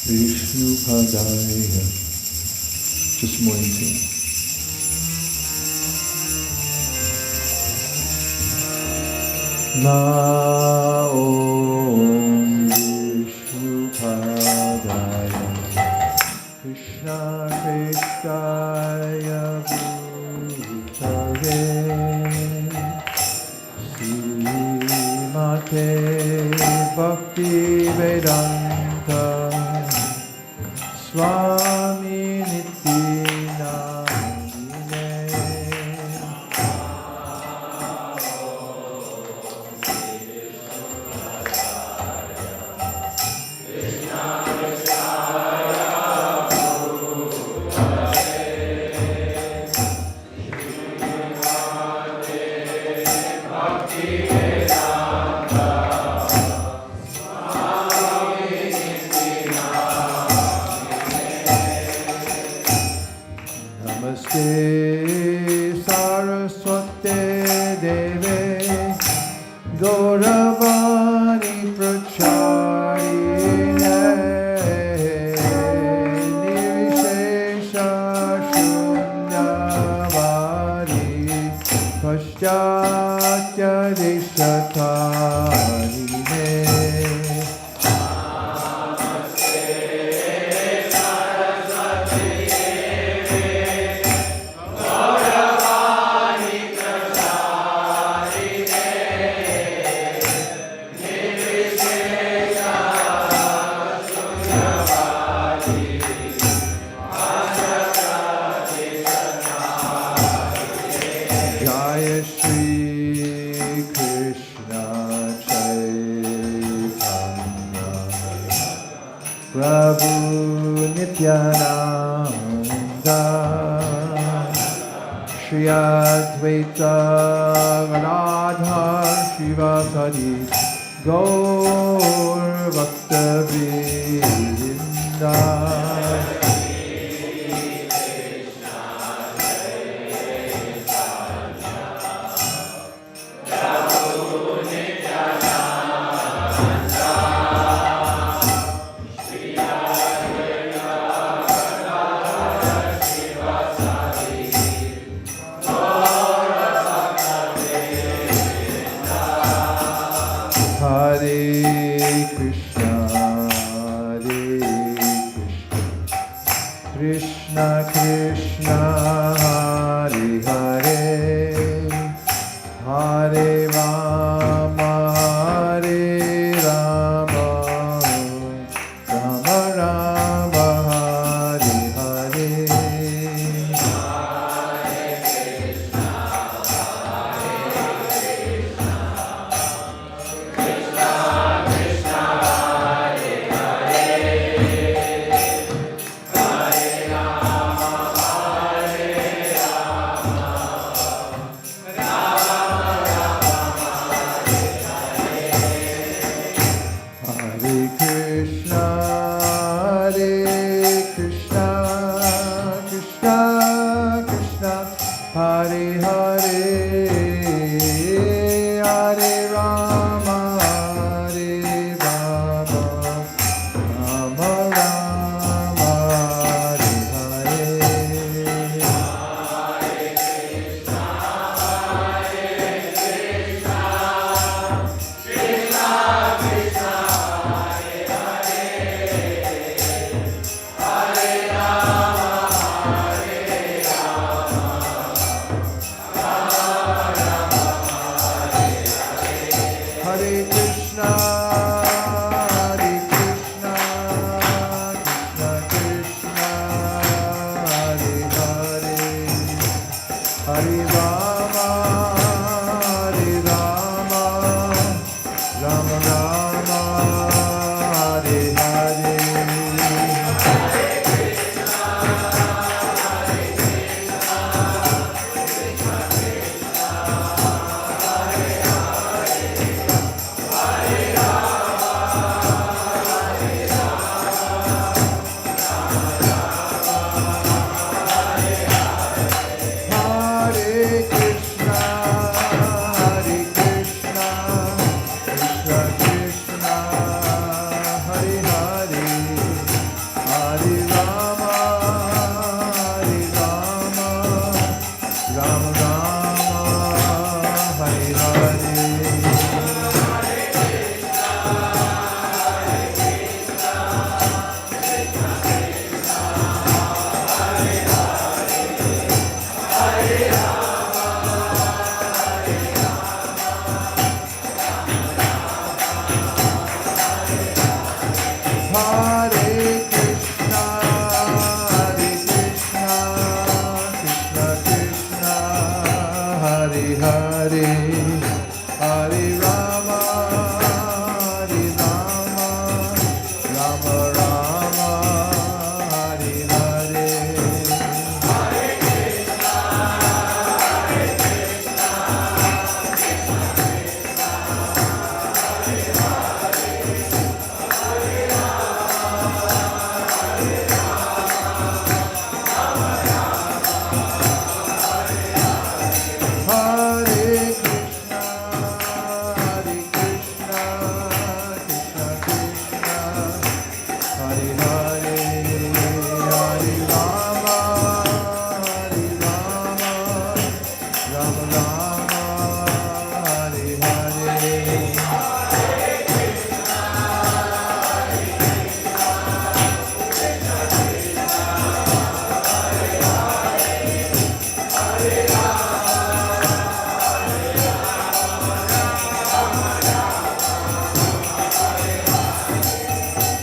Vishnupadaya. Just morning tune. Om Vishnupadaya Krishna Krishnaya Bhutale Srimate Bhakti Vedanta Swami Nityanandine Saraswate Deve Gauravani Pracharine Nirvishesha Shunyavadi Paschatya Deshatarine Prabhu Nityananda Shri Advaita Gadadhar Shivasadi Gaur Bhakta Vrinda Krishna Krishna Hare Hare Hare Rama Hare Rama Rama Rama Hare Hare Hare Krishna, Krishna Krishna, Hare Hare, Hare Rama, Rama Rama, Hare Hare.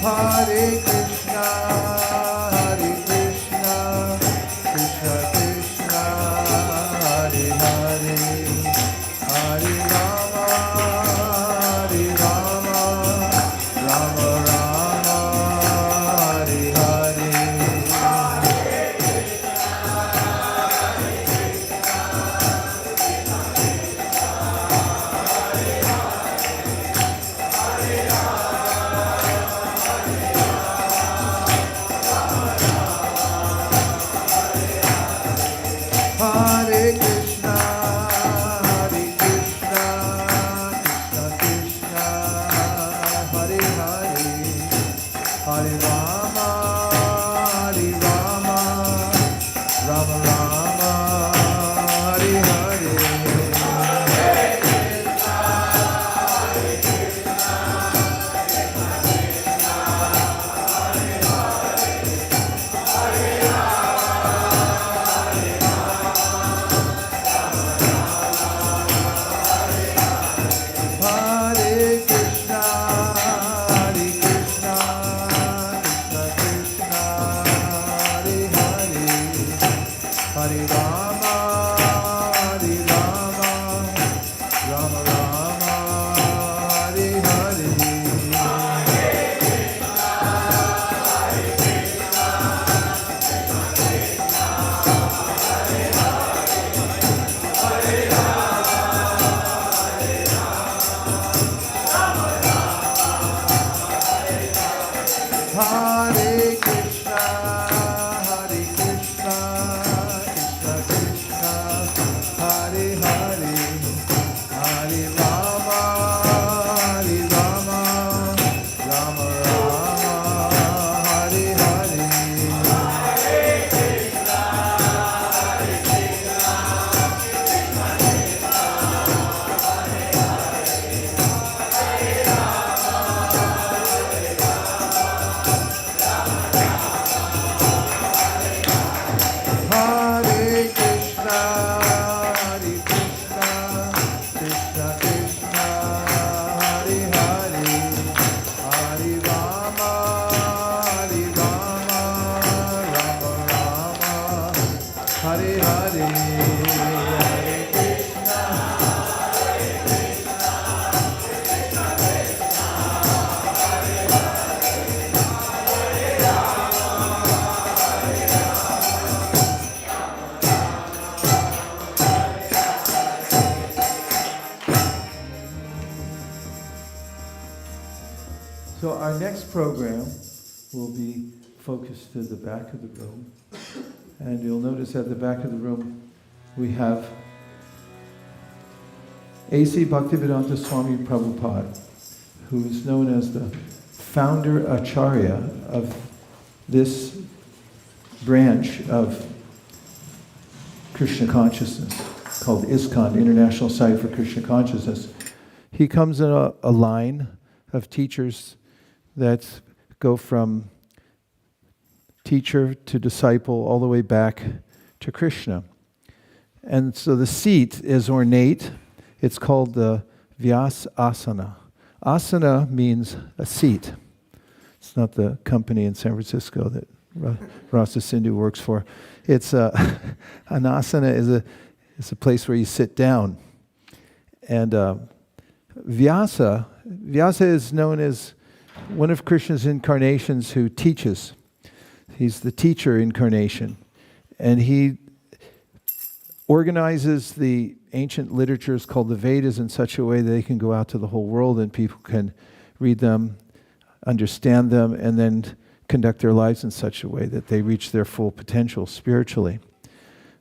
Hare Krishna, Krishna Krishna, Hare Hare, Hare Rama, Rama Rama, Hare Hare. Hare Krishna, Krishna Krishna, Hare Hare, Hare Rama, Rama Rama, Hare Hare. Hare Krishna, Krishna Krishna, Hare Hare, Hare Rama, Rama Rama, Hare Hare. Hare Krishna, Krishna Krishna, Hare Hare, Hare Rama, Rama Rama, Hare Hare. Hare Krishna, Krishna Krishna, Hare Hare, Hare Rama, Rama Rama, Hare Hare. Hare Krishna, Krishna Krishna, Hare Hare, Hare Rama, Rama Rama, Hare Hare, Hare Krishna. So our next program will be focused to the back of the room. And you'll notice at the back of the room we have A.C. Bhaktivedanta Swami Prabhupada, who is known as the founder acharya of this branch of Krishna consciousness, called ISKCON, International Society for Krishna Consciousness. He comes in a line of teachers that go from teacher to disciple all the way back to Krishna. And so the seat is ornate. It's called the Vyasasana. Asana means a seat. It's not the company in San Francisco that Rasa Sindhu works for. It's an asana is a place where you sit down. And Vyasa is known as one of Krishna's incarnations who teaches. He's the teacher incarnation. And he organizes the ancient literatures called the Vedas in such a way that they can go out to the whole world and people can read them, understand them, and then conduct their lives in such a way that they reach their full potential spiritually.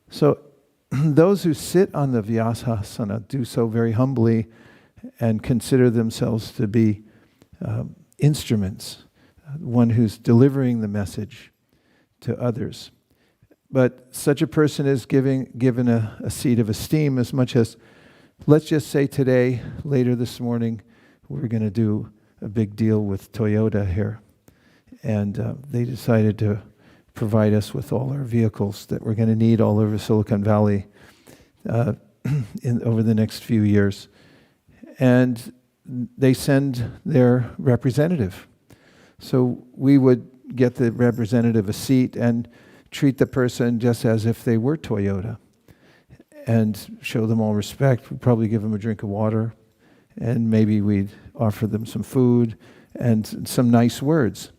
So those who sit on the Vyasasana do so very humbly and consider themselves to be instruments, one who's delivering the message to others. But such a person is given a seat of esteem as much as, let's just say today, later this morning, we're going to do a big deal with Toyota here. And they decided to provide us with all our vehicles that we're going to need all over Silicon Valley over the next few years. And they send their representative. So we would get the representative a seat and treat the person just as if they were Toyota and show them all respect. We'd probably give them a drink of water, and maybe we'd offer them some food and some nice words.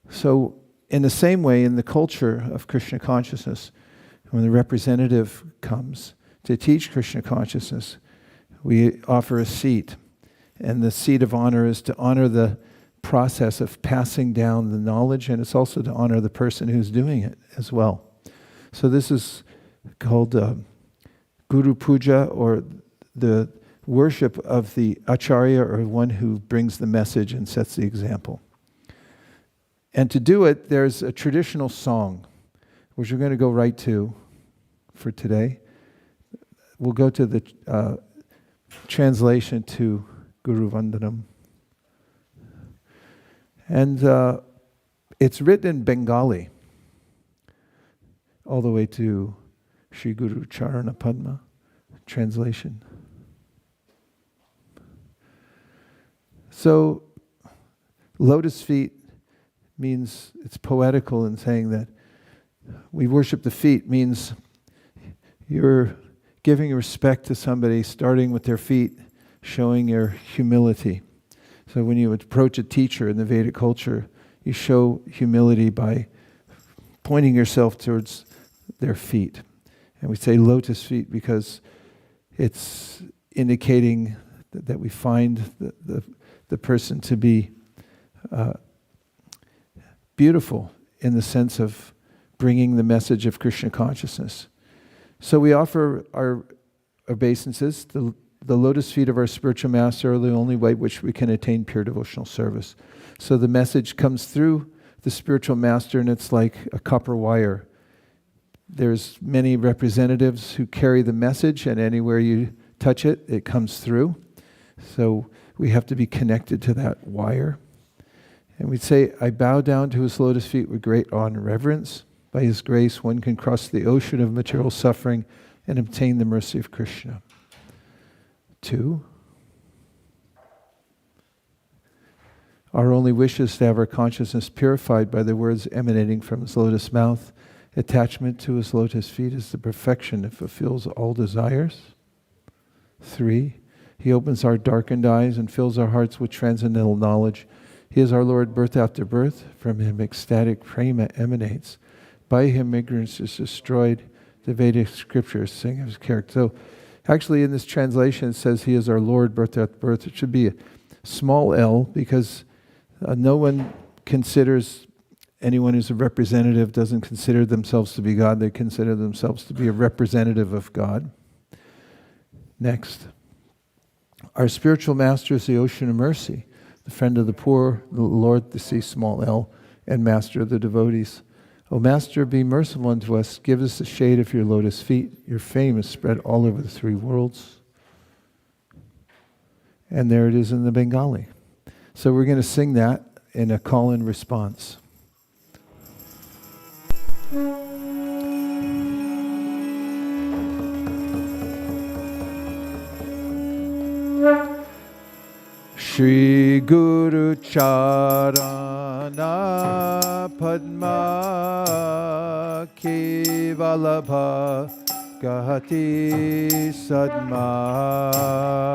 So in the same way, in the culture of Krishna consciousness, when the representative comes to teach Krishna consciousness, we offer a seat. And the seat of honor is to honor the process of passing down the knowledge, and it's also to honor the person who's doing it as well. So this is called Guru Puja, or the worship of the Acharya, or one who brings the message and sets the example. And to do it, there's a traditional song, which we're going to go right to for today. We'll go to the translation to Guru Vandanam. And it's written in Bengali, all the way to Shri Guru Charana Padma translation. So, lotus feet means, it's poetical in saying that we worship the feet, means you're giving respect to somebody, starting with their feet, showing your humility. So when you approach a teacher in the Vedic culture, you show humility by pointing yourself towards their feet. And we say lotus feet because it's indicating that we find the person to be beautiful in the sense of bringing the message of Krishna consciousness. So we offer our obeisances. The lotus feet of our spiritual master are the only way which we can attain pure devotional service. So the message comes through the spiritual master, and it's like a copper wire. There's many representatives who carry the message, and anywhere you touch it, it comes through. So we have to be connected to that wire. And we'd say, I bow down to his lotus feet with great awe and reverence. By his grace, one can cross the ocean of material suffering and obtain the mercy of Krishna. 2. Our only wish is to have our consciousness purified by the words emanating from his lotus mouth. Attachment to his lotus feet is the perfection that fulfills all desires. 3. He opens our darkened eyes and fills our hearts with transcendental knowledge. He is our Lord, birth after birth. From him ecstatic prema emanates. By him ignorance is destroyed. The Vedic scriptures sing of his character. So actually in this translation it says he is our Lord, birth after birth. It should be a small L, because no one considers, anyone who's a representative doesn't consider themselves to be God. They consider themselves to be a representative of God. Next. Our spiritual master is the ocean of mercy, the friend of the poor, the Lord, the sea, small L, and master of the devotees. O Master, be merciful unto us. Give us the shade of your lotus feet. Your fame is spread all over the 3 worlds. And there it is in the Bengali. So we're going to sing that in a call and response. Shri Guru Charana Padma Kevalabha Gahati Sadma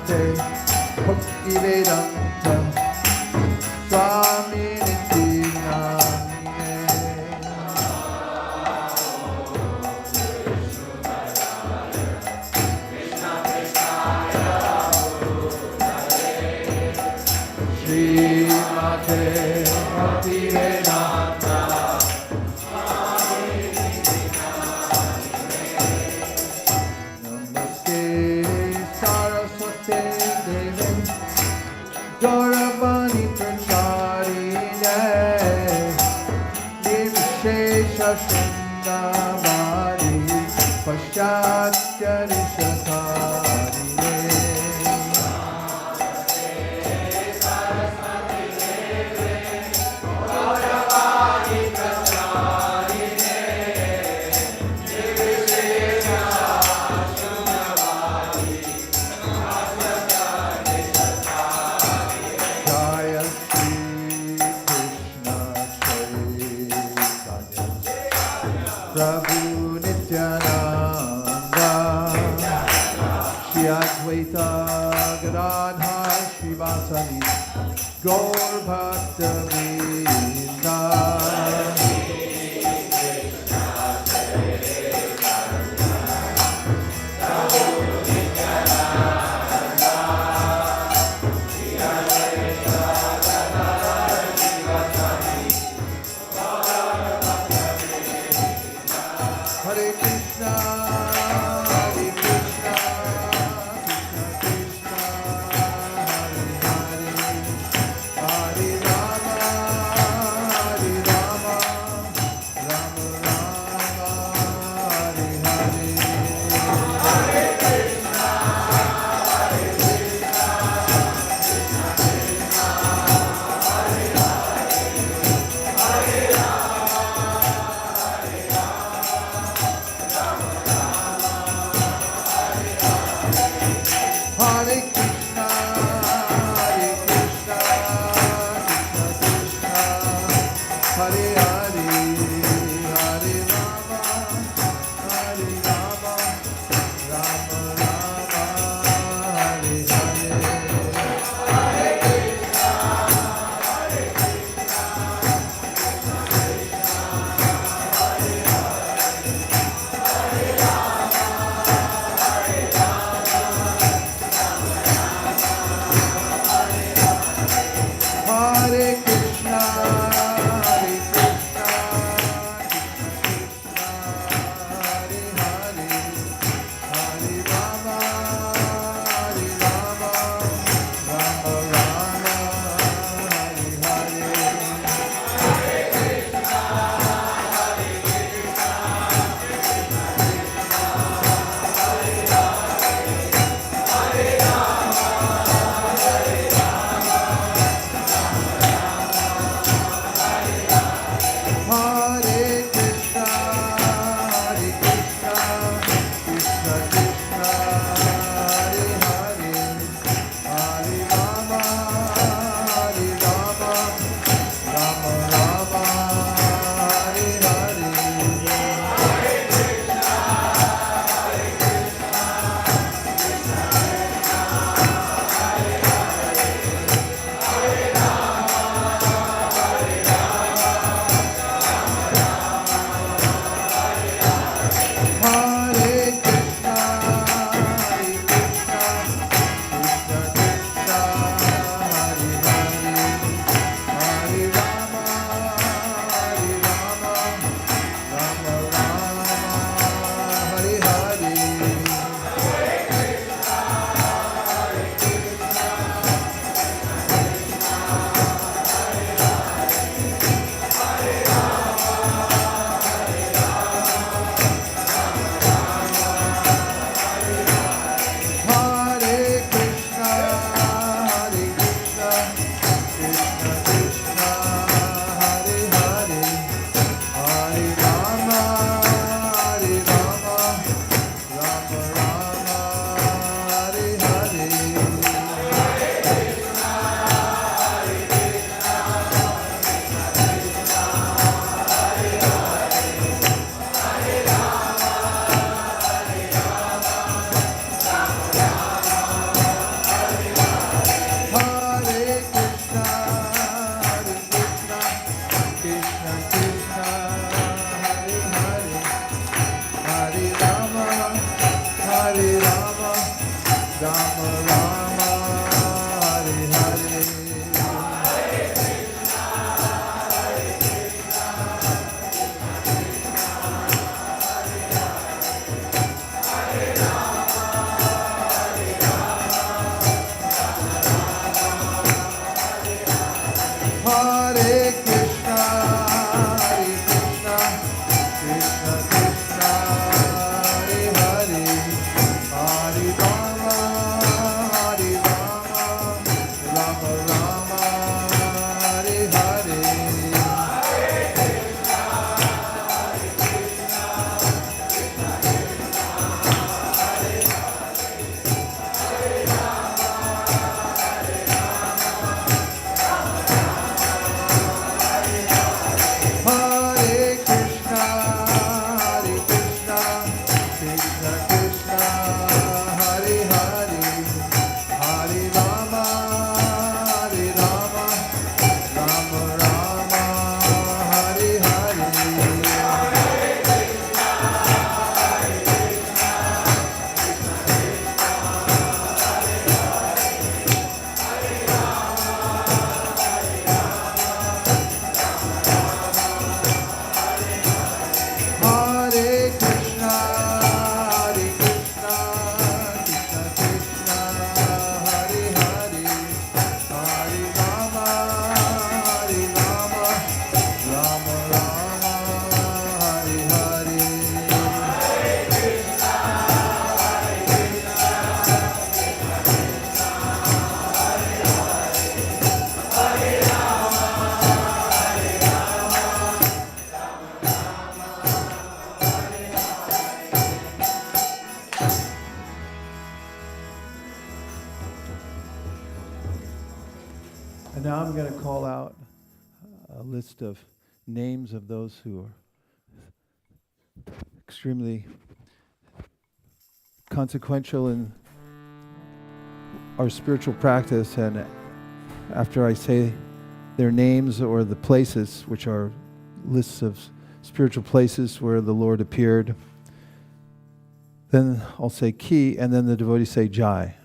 Mate Bhaktivedanta Swami Nityanamine. Srimate Bhaktivedanta Namaste Saraswate Devi Gauravani Pracharine Nirvishesha Shundamari Paschatya Nishakarine. Jaya Shri Krishna Chaitanya Prabhu Nityananda Shri Advaita Gadadhar Srivasadi Gaur Bhakta Vrinda. Hare Krishna, Hare Krishna, Krishna Krishna, Hare Hare, Hare Rama, Rama Rama, Hare Hare. Hare Krishna, Krishna Krishna, Hare Hare, Hare Rama, Rama Rama, Hare Hare. Hare Krishna, Krishna Krishna, Hare Hare, Hare Rama, Rama Rama, Hare Hare. Hare Krishna, Krishna Krishna, Hare Hare, Hare Rama, Rama Rama, Hare Hare. And now I'm going to call out a list of names of those who are extremely consequential in our spiritual practice. And after I say their names or the places, which are lists of spiritual places where the Lord appeared, then I'll say Ki, and then the devotees say Jai.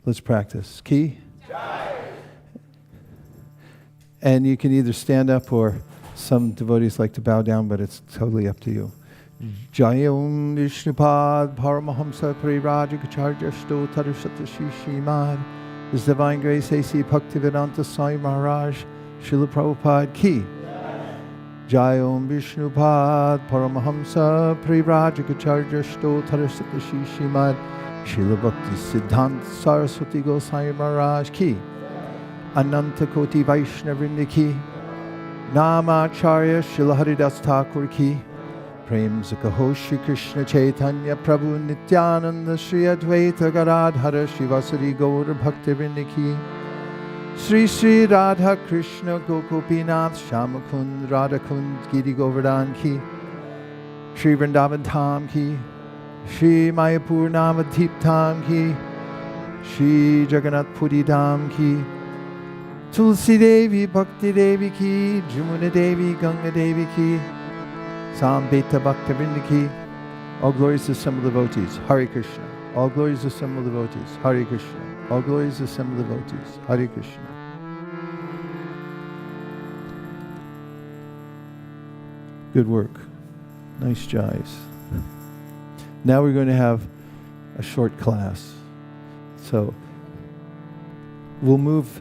Let's practice. Ki. Jai. And you can either stand up, or some devotees like to bow down, but it's totally up to you. Jayom Vishnupad Paramahamsa Parivrajikacharya Sto Tarasata Shishimad. His Divine Grace A.C. Bhaktivedanta Swami Maharaj Srila Prabhupada Ki. Jayom Vishnupad Paramahamsa Parivrajikacharya Sto Tarasata Shishimad. Srila Bhakti Siddhanta Saraswati Goswami Maharaj Ki. Ananta Koti Vaishnavrinda Ki. Namacharya Srila Haridas Thakur Ki. Prem Zakaho Shri Krishna Chaitanya Prabhu Nityananda Shri Advaita Gadadhara Shivasari Gaura Bhaktivinoda Ki. Sri Sri Radha Krishna Gokopinath Shamakund Radhakund Giri Govardhan Ki. Sri Vrindavan Dham Ki. Sri Mayapur Navadhip Dham Ki. Sri Jagannath Puri Dham Ki. Tulsi Devi Bhakti Devi Ki. Jumuna Devi Ganga Devi Ki. Sambeta Bhaktivinoda Ki. All glories to assembled devotees. Hare Krishna. All glories to assembled devotees. Hare Krishna. All glories to assembled devotees. Hare Krishna. Good work. Nice jais. Now we're going to have a short class. So we'll move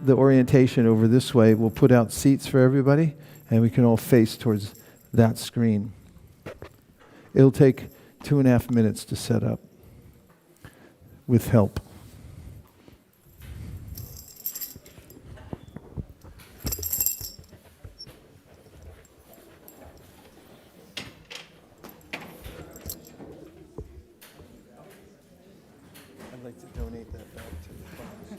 the orientation over this way. We'll put out seats for everybody, and we can all face towards that screen. It'll take 2.5 minutes to set up with help. I'd like to donate that back to the class.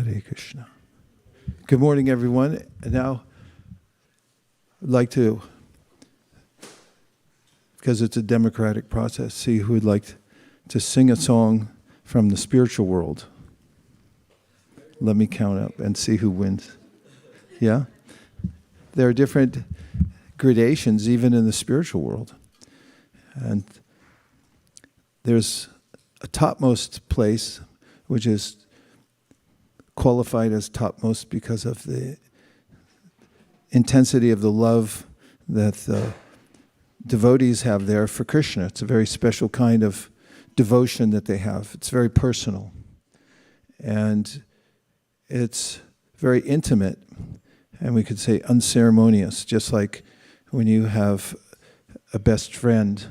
Hare Krishna. Good morning, everyone. And now I'd like to, because it's a democratic process, see who would like to sing a song from the spiritual world. Let me count up and see who wins. Yeah? There are different gradations even in the spiritual world. And there's a topmost place, which is qualified as topmost because of the intensity of the love that the devotees have there for Krishna. It's a very special kind of devotion that they have. It's very personal. And it's very intimate, and we could say unceremonious, just like when you have a best friend,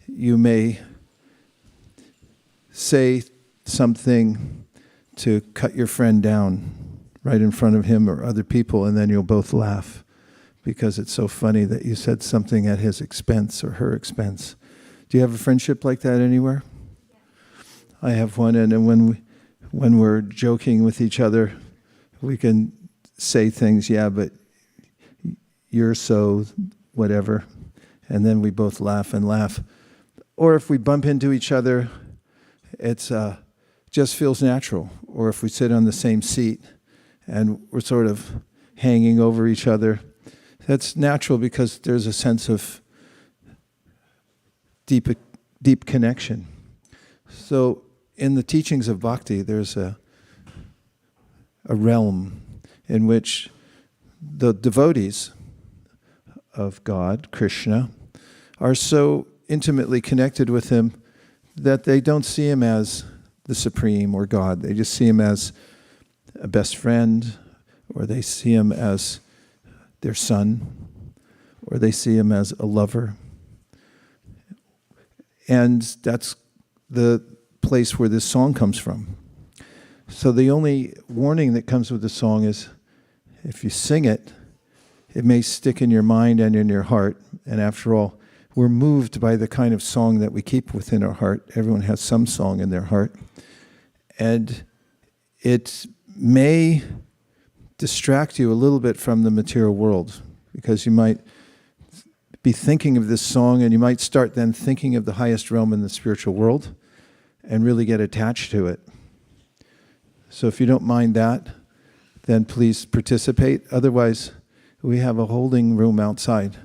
you may say something to cut your friend down right in front of him or other people, and then you'll both laugh because it's so funny that you said something at his expense or her expense. Do you have a friendship like that anywhere? I have one, and then when we're joking with each other, we can say things, yeah, but you're so whatever, and then we both laugh and laugh. Or if we bump into each other, it's just feels natural. Or if we sit on the same seat and we're sort of hanging over each other, that's natural because there's a sense of deep connection. So in the teachings of bhakti, there's a realm in which the devotees of God, Krishna, are so intimately connected with him that they don't see him as the supreme or God. They just see him as a best friend, or they see him as their son, or they see him as a lover. And that's the place where this song comes from. So the only warning that comes with the song is if you sing it, it may stick in your mind and in your heart. And after all, we're moved by the kind of song that we keep within our heart. Everyone has some song in their heart. And it may distract you a little bit from the material world, because you might be thinking of this song and you might start then thinking of the highest realm in the spiritual world and really get attached to it. So if you don't mind that, then please participate. Otherwise, we have a holding room outside.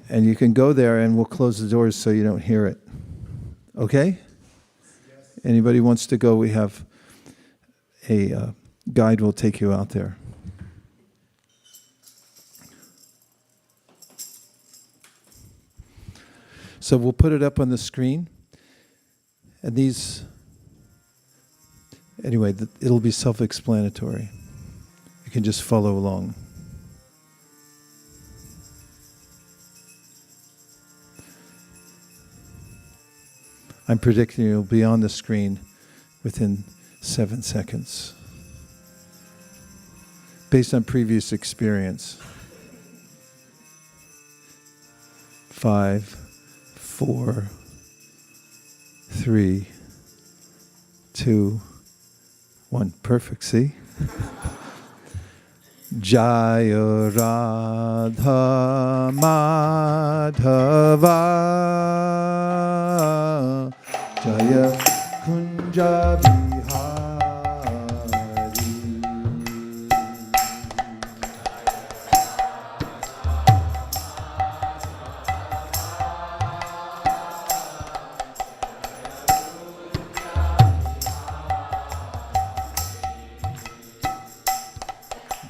And you can go there and we'll close the doors so you don't hear it. Okay? Yes. Anybody wants to go, we have a guide will take you out there. So we'll put it up on the screen. And these, anyway, it'll be self-explanatory. You can just follow along. I'm predicting it'll be on the screen within 7 seconds, based on previous experience. 5, 4, 3, 2, 1. Perfect, see? Jaya Radha Madhava Jaya Kunja Bihari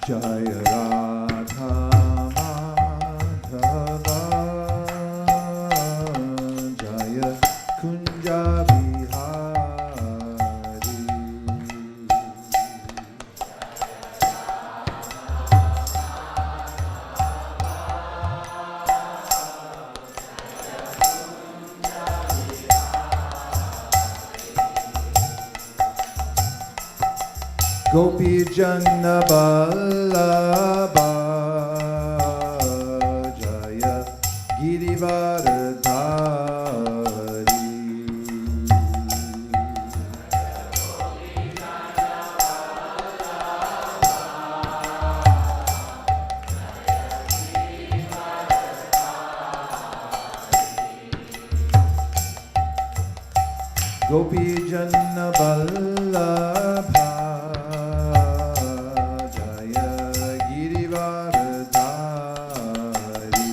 Jaya Radha Madhava Jaya Kunja Bihari. Gopi Janna Vallabha Jaya Girivardhari Gopi Janna Vallabha Jaya Girivardhari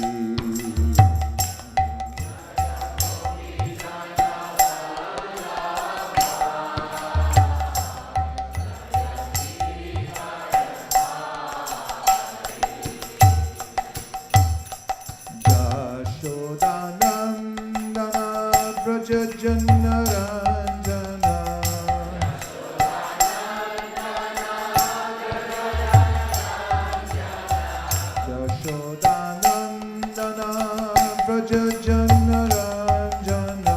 Jashodanandana Vraja Janna Ranjana Jashodanandana Vraja Janna Ranjana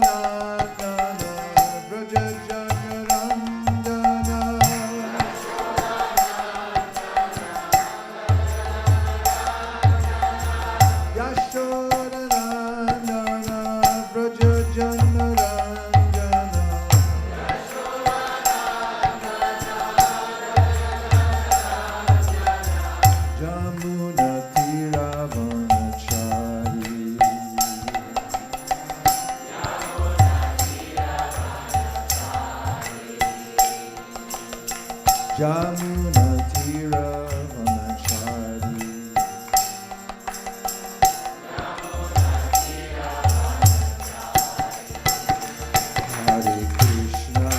Jashodanandana Vraja Janna Ranjana Yashodanandana Vraja Janna Ranjana Jamuna Tiravanachari Jamuna Tiravanachari Hare Krishna,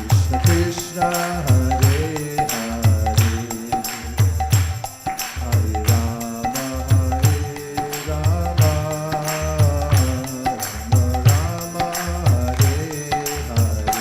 Krishna Krishna, Hare Hare, Hare Rama, Rama Rama, Hare Hare.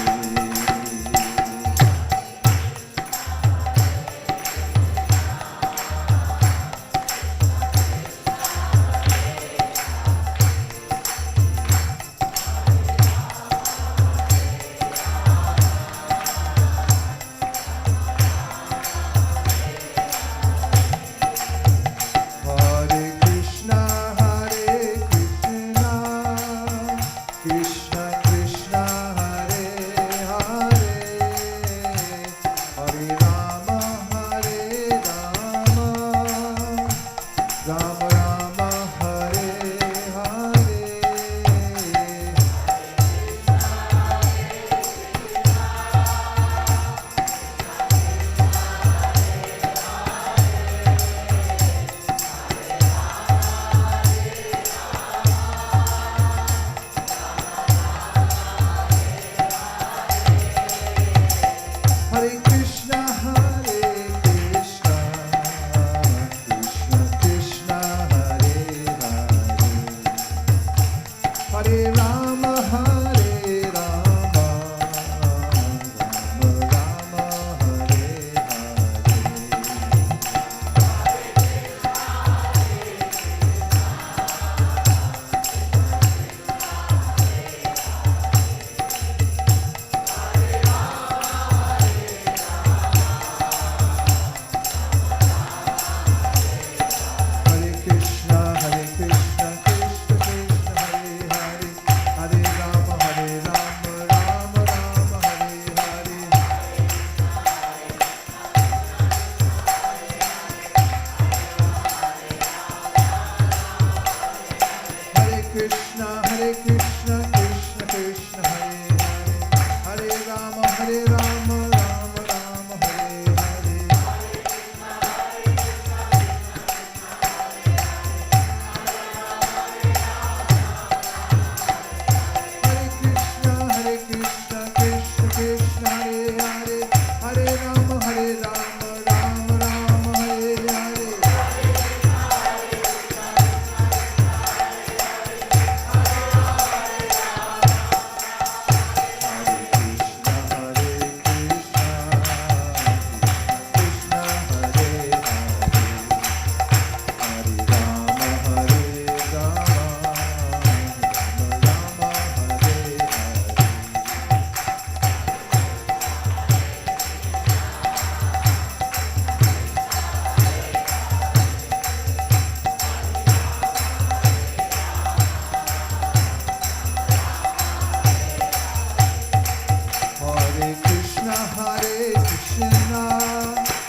Hare Krishna,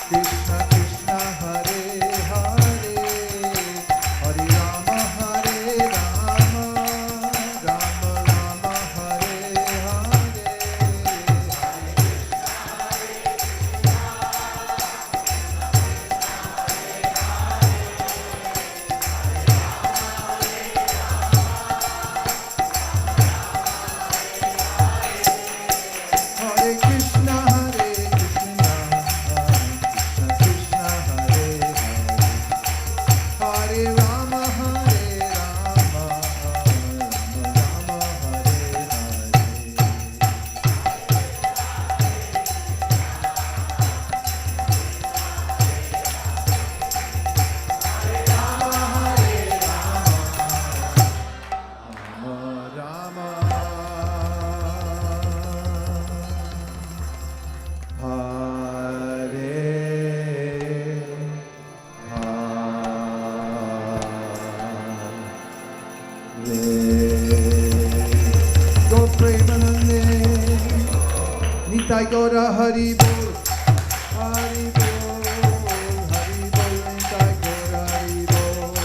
Krishna Krishna Hare Hare, Hare Rama Hare Rama, Rama Rama Hare Hare Krishna Hare Krishna, Krishna Krishna Hare Hare, Hare Rama Hare Rama, Rama Rama Hare Hare, Rama Go Premanande, Nitai Gora Hari Bol, Hari Bol, Nitai Gora Hari Bol.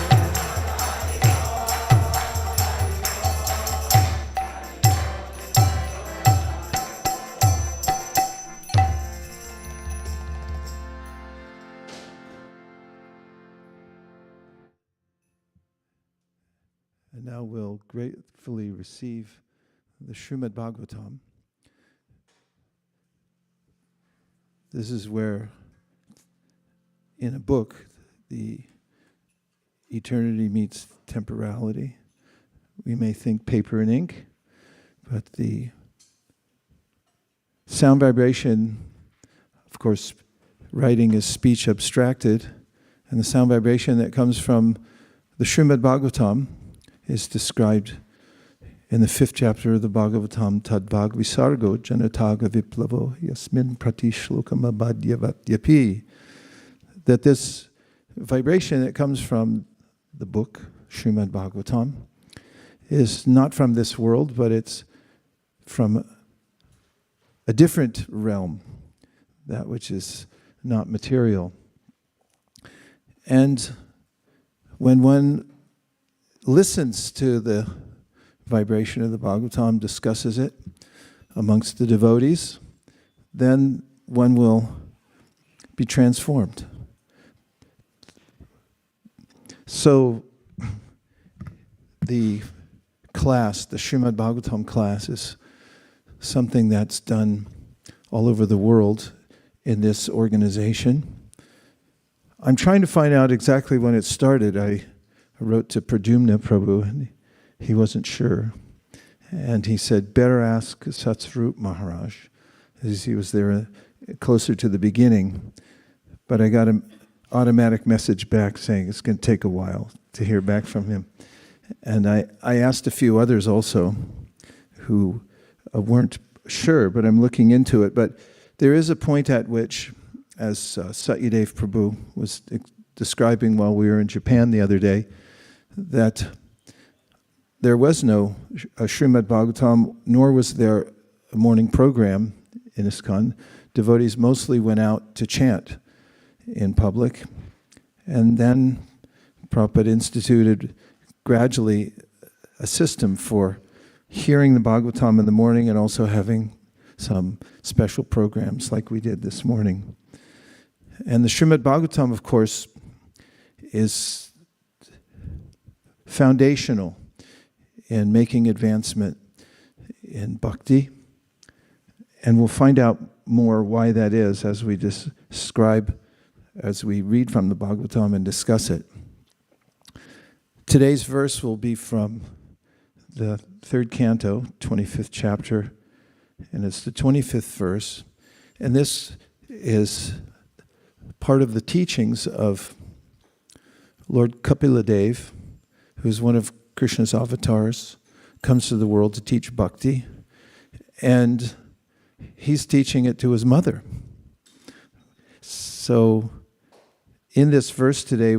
And now we'll gratefully receive the Srimad Bhagavatam. This is where, in a book, the eternity meets temporality. We may think paper and ink, but the sound vibration, of course, writing is speech abstracted, and the sound vibration that comes from the Srimad Bhagavatam is described in the 5th chapter of the Bhagavatam, Tadvag Visargo Janataga Viplavo Yasmin Pratishlokam Abhadyavatyapi. That this vibration that comes from the book, Srimad Bhagavatam, is not from this world, but it's from a different realm, that which is not material. And when one listens to the vibration of the Bhagavatam, discusses it amongst the devotees, then one will be transformed. So the class, the Srimad Bhagavatam class, is something that's done all over the world in this organization. I'm trying to find out exactly when it started. I wrote to Pradyumna Prabhu, and he wasn't sure. And he said, better ask Satsvarup Maharaj, as he was there closer to the beginning. But I got an automatic message back saying it's going to take a while to hear back from him. And I asked a few others also who weren't sure, but I'm looking into it. But there is a point at which, as Satyadev Prabhu was describing while we were in Japan the other day, that there was no Srimad Bhagavatam, nor was there a morning program in ISKCON. Devotees mostly went out to chant in public. And then Prabhupada instituted gradually a system for hearing the Bhagavatam in the morning and also having some special programs like we did this morning. And the Srimad Bhagavatam, of course, is foundational in making advancement in bhakti. And we'll find out more why that is as we describe, as we read from the Bhagavatam and discuss it. Today's verse will be from the 3rd canto, 25th chapter, and it's the 25th verse. And this is part of the teachings of Lord Kapiladev, who's one of Krishna's avatars, comes to the world to teach bhakti, and he's teaching it to his mother. So in this verse today,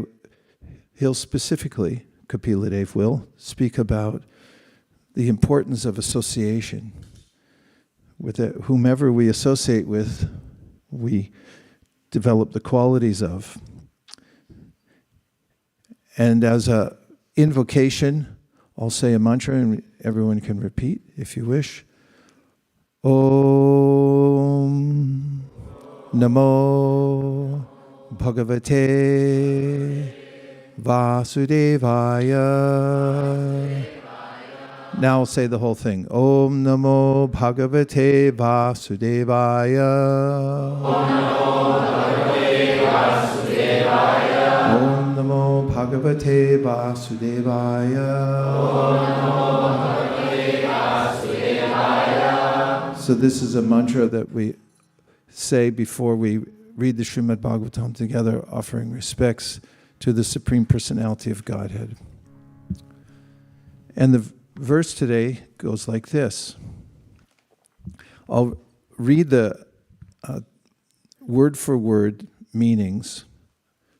he'll specifically, Kapiladev will, speak about the importance of association with whomever we associate with, we develop the qualities of. And as a invocation, I'll say a mantra and everyone can repeat if you wish. Om Namo Bhagavate Vasudevaya. Now I'll say the whole thing. Om Namo Bhagavate Vasudevaya. Om Namo Bhagavate Vasudevaya. Om Namo Bhagavate Vasudevaya. So this is a mantra that we say before we read the Srimad Bhagavatam together, offering respects to the Supreme Personality of Godhead. And the verse today goes like this. I'll read the word for word meanings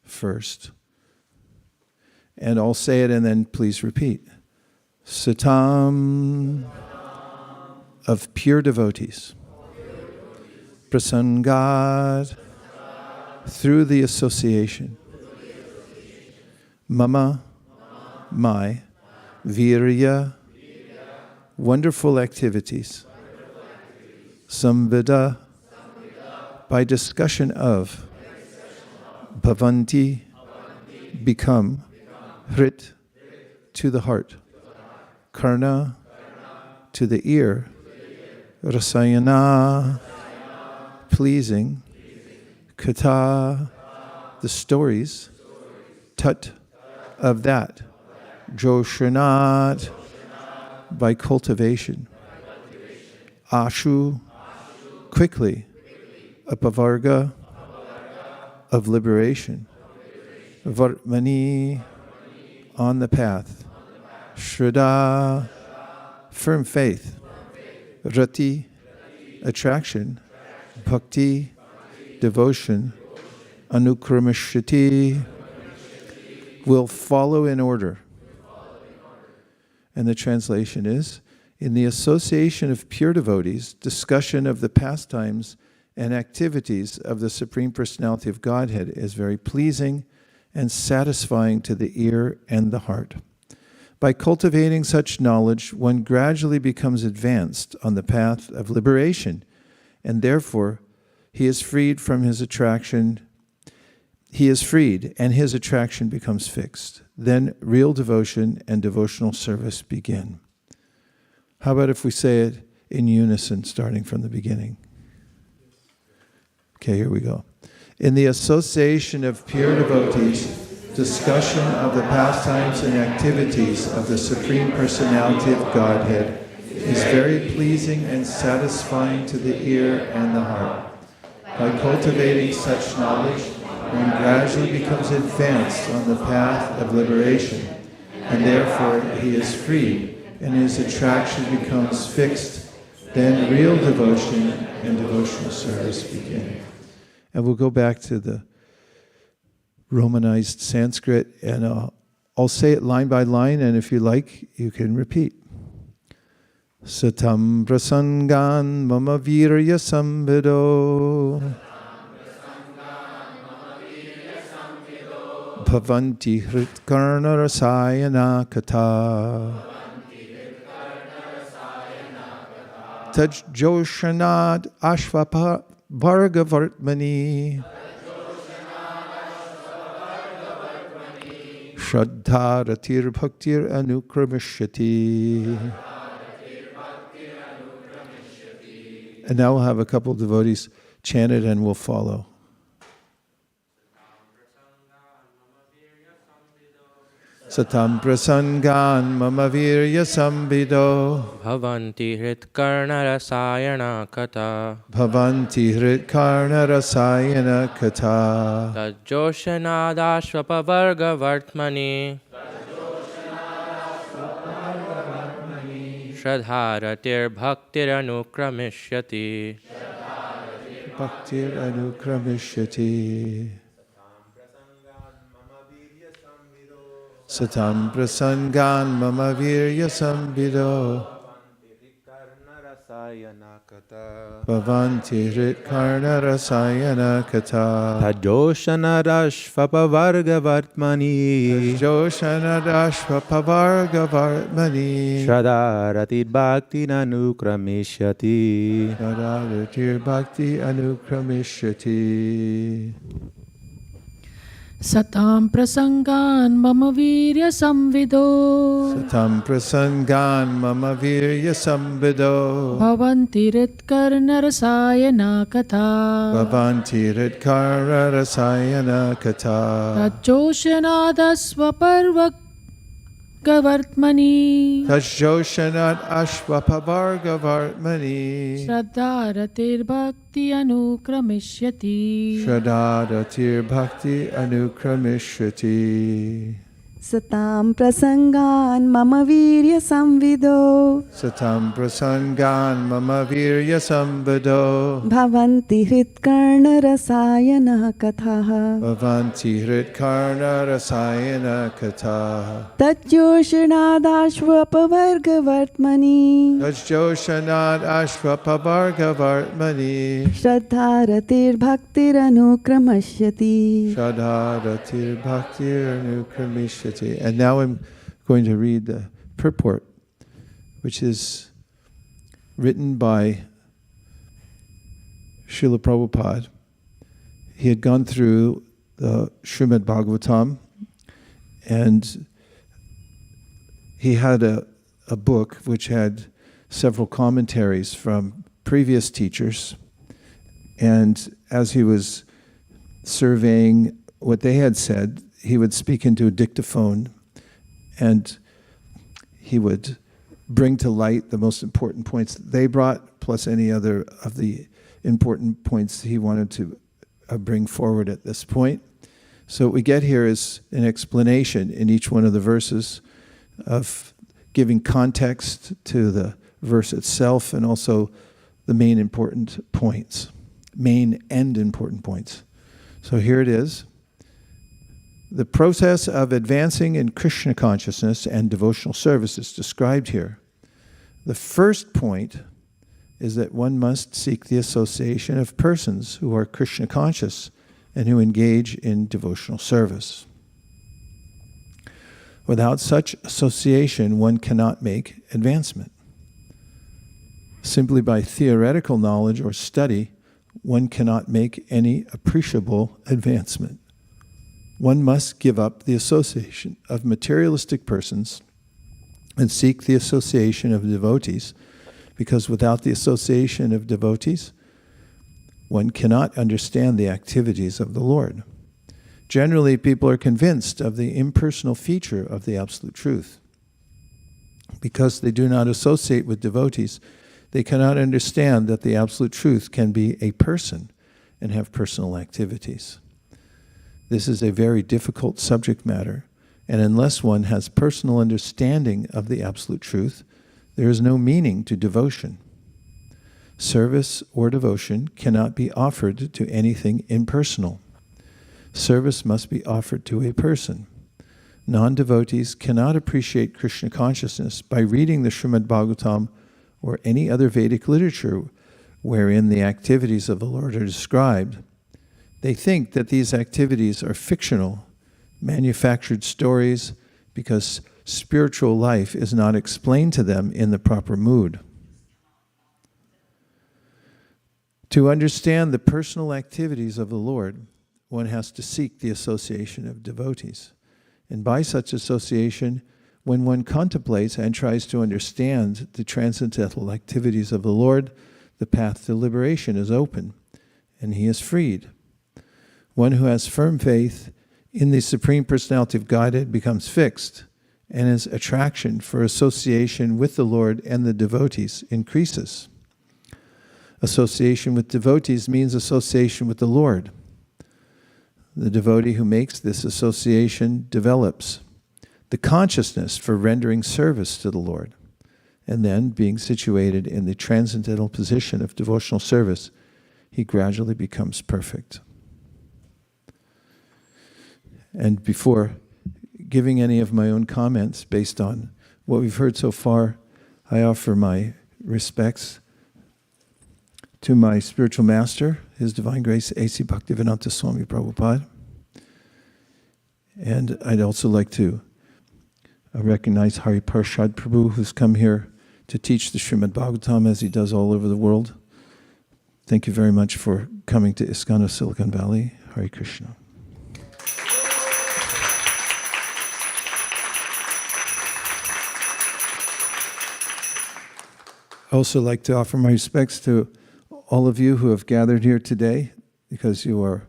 first. And I'll say it and then please repeat. Satam of pure devotees. Prasangat through the association. Mama, my, virya, wonderful activities. Samvida, by discussion of. Bhavanti, become. Hrit, to the heart. Karna, to the ear. Rasayana, pleasing. Katha, the stories. Tat, of that. Joshanat, by cultivation. Ashu, quickly. Apavarga, of liberation. Vartmani, on the path. Shraddha, firm faith. Rati, attraction. Bhakti, devotion. Anukramishati, will follow in order. And the translation is, in the association of pure devotees, discussion of the pastimes and activities of the Supreme Personality of Godhead is very pleasing and satisfying to the ear and the heart. By cultivating such knowledge, one gradually becomes advanced on the path of liberation, and therefore he is freed from his attraction. He is freed, and his attraction becomes fixed. Then real devotion and devotional service begin. How about if we say it in unison, starting from the beginning? Okay, here we go. In the association of pure devotees, discussion of the pastimes and activities of the Supreme Personality of Godhead is very pleasing and satisfying to the ear and the heart. By cultivating such knowledge, one gradually becomes advanced on the path of liberation, and therefore he is freed, and his attraction becomes fixed. Then real devotion and devotional service begin. And we'll go back to the Romanized Sanskrit, and I'll say it line by line, and if you like, you can repeat. Satam prasangan mama virya samvido. Bhavanti hritkarna rasayana katha. Taj joshanad ashvapa vargavartmani. Shraddha ratir bhaktir anukramishati. And now we'll have a couple of devotees chant it and we'll follow. Satam prasangan mama virya samvido. Bhavanti hritkarna rasayana katha. Bhavanti hritkarna rasayana katha. Tajoshanadashvapavarga vartmani. Shraddharatir bhaktir anukramishati. Bhaktir anukramishati. Satam prasangan mama virya samvido. rasayana katha. Bhavanti Ritkarna Rasayana Katha. Tajoshana rashvapavarga vartmani. Joshana Dashvapavarga Vartmani. Shradarati bhakti nanukrameshyati. Shadadatir Bhakti Anukramishyati. Satam prasangan mama virya samvido Satam Prasangan Mama Virya Sambido. Bhavanti ritkarna rasayana katha Bhavanti Ritkarna Rasayana Katha. Tajoshanadasvaparvak Gavartmani Tajoshanat Ashvapavarga Vartmani. Shraddharatir Bhakti Anukrameshyati Shradadatir Bhakti Anukramishyati. Satam prasangan mama virya samvido Satam Prasangan Mama Virya Sambido. Bhavanti hritkarna rasayana katha Bhavanti Hritkarna Rasayana Katha. Tajoshanadashvapavarga vartmani Tajoshanat Ashvapavarga Vartmani. Shraddharatir bhaktir anukramashyati. Shadadatir Bhakti Anukramishyati. And now I'm going to read the purport, which is written by Srila Prabhupada. He had gone through the Srimad Bhagavatam, and he had a book which had several commentaries from previous teachers. And as he was surveying what they had said, he would speak into a dictaphone, and he would bring to light the most important points that they brought, plus any other of the important points he wanted to bring forward at this point. So what we get here is an explanation in each one of the verses of giving context to the verse itself, and also the main and important points. So here it is. The process of advancing in Krishna consciousness and devotional service is described here. The first point is that one must seek the association of persons who are Krishna conscious and who engage in devotional service. Without such association, one cannot make advancement. Simply by theoretical knowledge or study, one cannot make any appreciable advancement. One must give up the association of materialistic persons and seek the association of devotees, because without the association of devotees, one cannot understand the activities of the Lord. Generally, people are convinced of the impersonal feature of the Absolute Truth. Because they do not associate with devotees, they cannot understand that the Absolute Truth can be a person and have personal activities. This is a very difficult subject matter, and unless one has personal understanding of the Absolute Truth, there is no meaning to devotion. Service or devotion cannot be offered to anything impersonal. Service must be offered to a person. Non-devotees cannot appreciate Krishna consciousness by reading the Srimad Bhagavatam or any other Vedic literature wherein the activities of the Lord are described. They think that these activities are fictional, manufactured stories, because spiritual life is not explained to them in the proper mood. To understand the personal activities of the Lord, one has to seek the association of devotees. And by such association, when one contemplates and tries to understand the transcendental activities of the Lord, the path to liberation is open, and he is freed. One who has firm faith in the Supreme Personality of Godhead becomes fixed, and his attraction for association with the Lord and the devotees increases. Association with devotees means association with the Lord. The devotee who makes this association develops the consciousness for rendering service to the Lord, and then, being situated in the transcendental position of devotional service, he gradually becomes perfect. And before giving any of my own comments based on what we've heard so far, I offer my respects to my spiritual master, His Divine Grace, A.C. Bhaktivedanta Swami Prabhupada. And I'd also like to recognize Hari Parshad Prabhu, who's come here to teach the Srimad Bhagavatam as he does all over the world. Thank you very much for coming to ISKCON of Silicon Valley. Hare Krishna. I also like to offer my respects to all of you who have gathered here today, because you are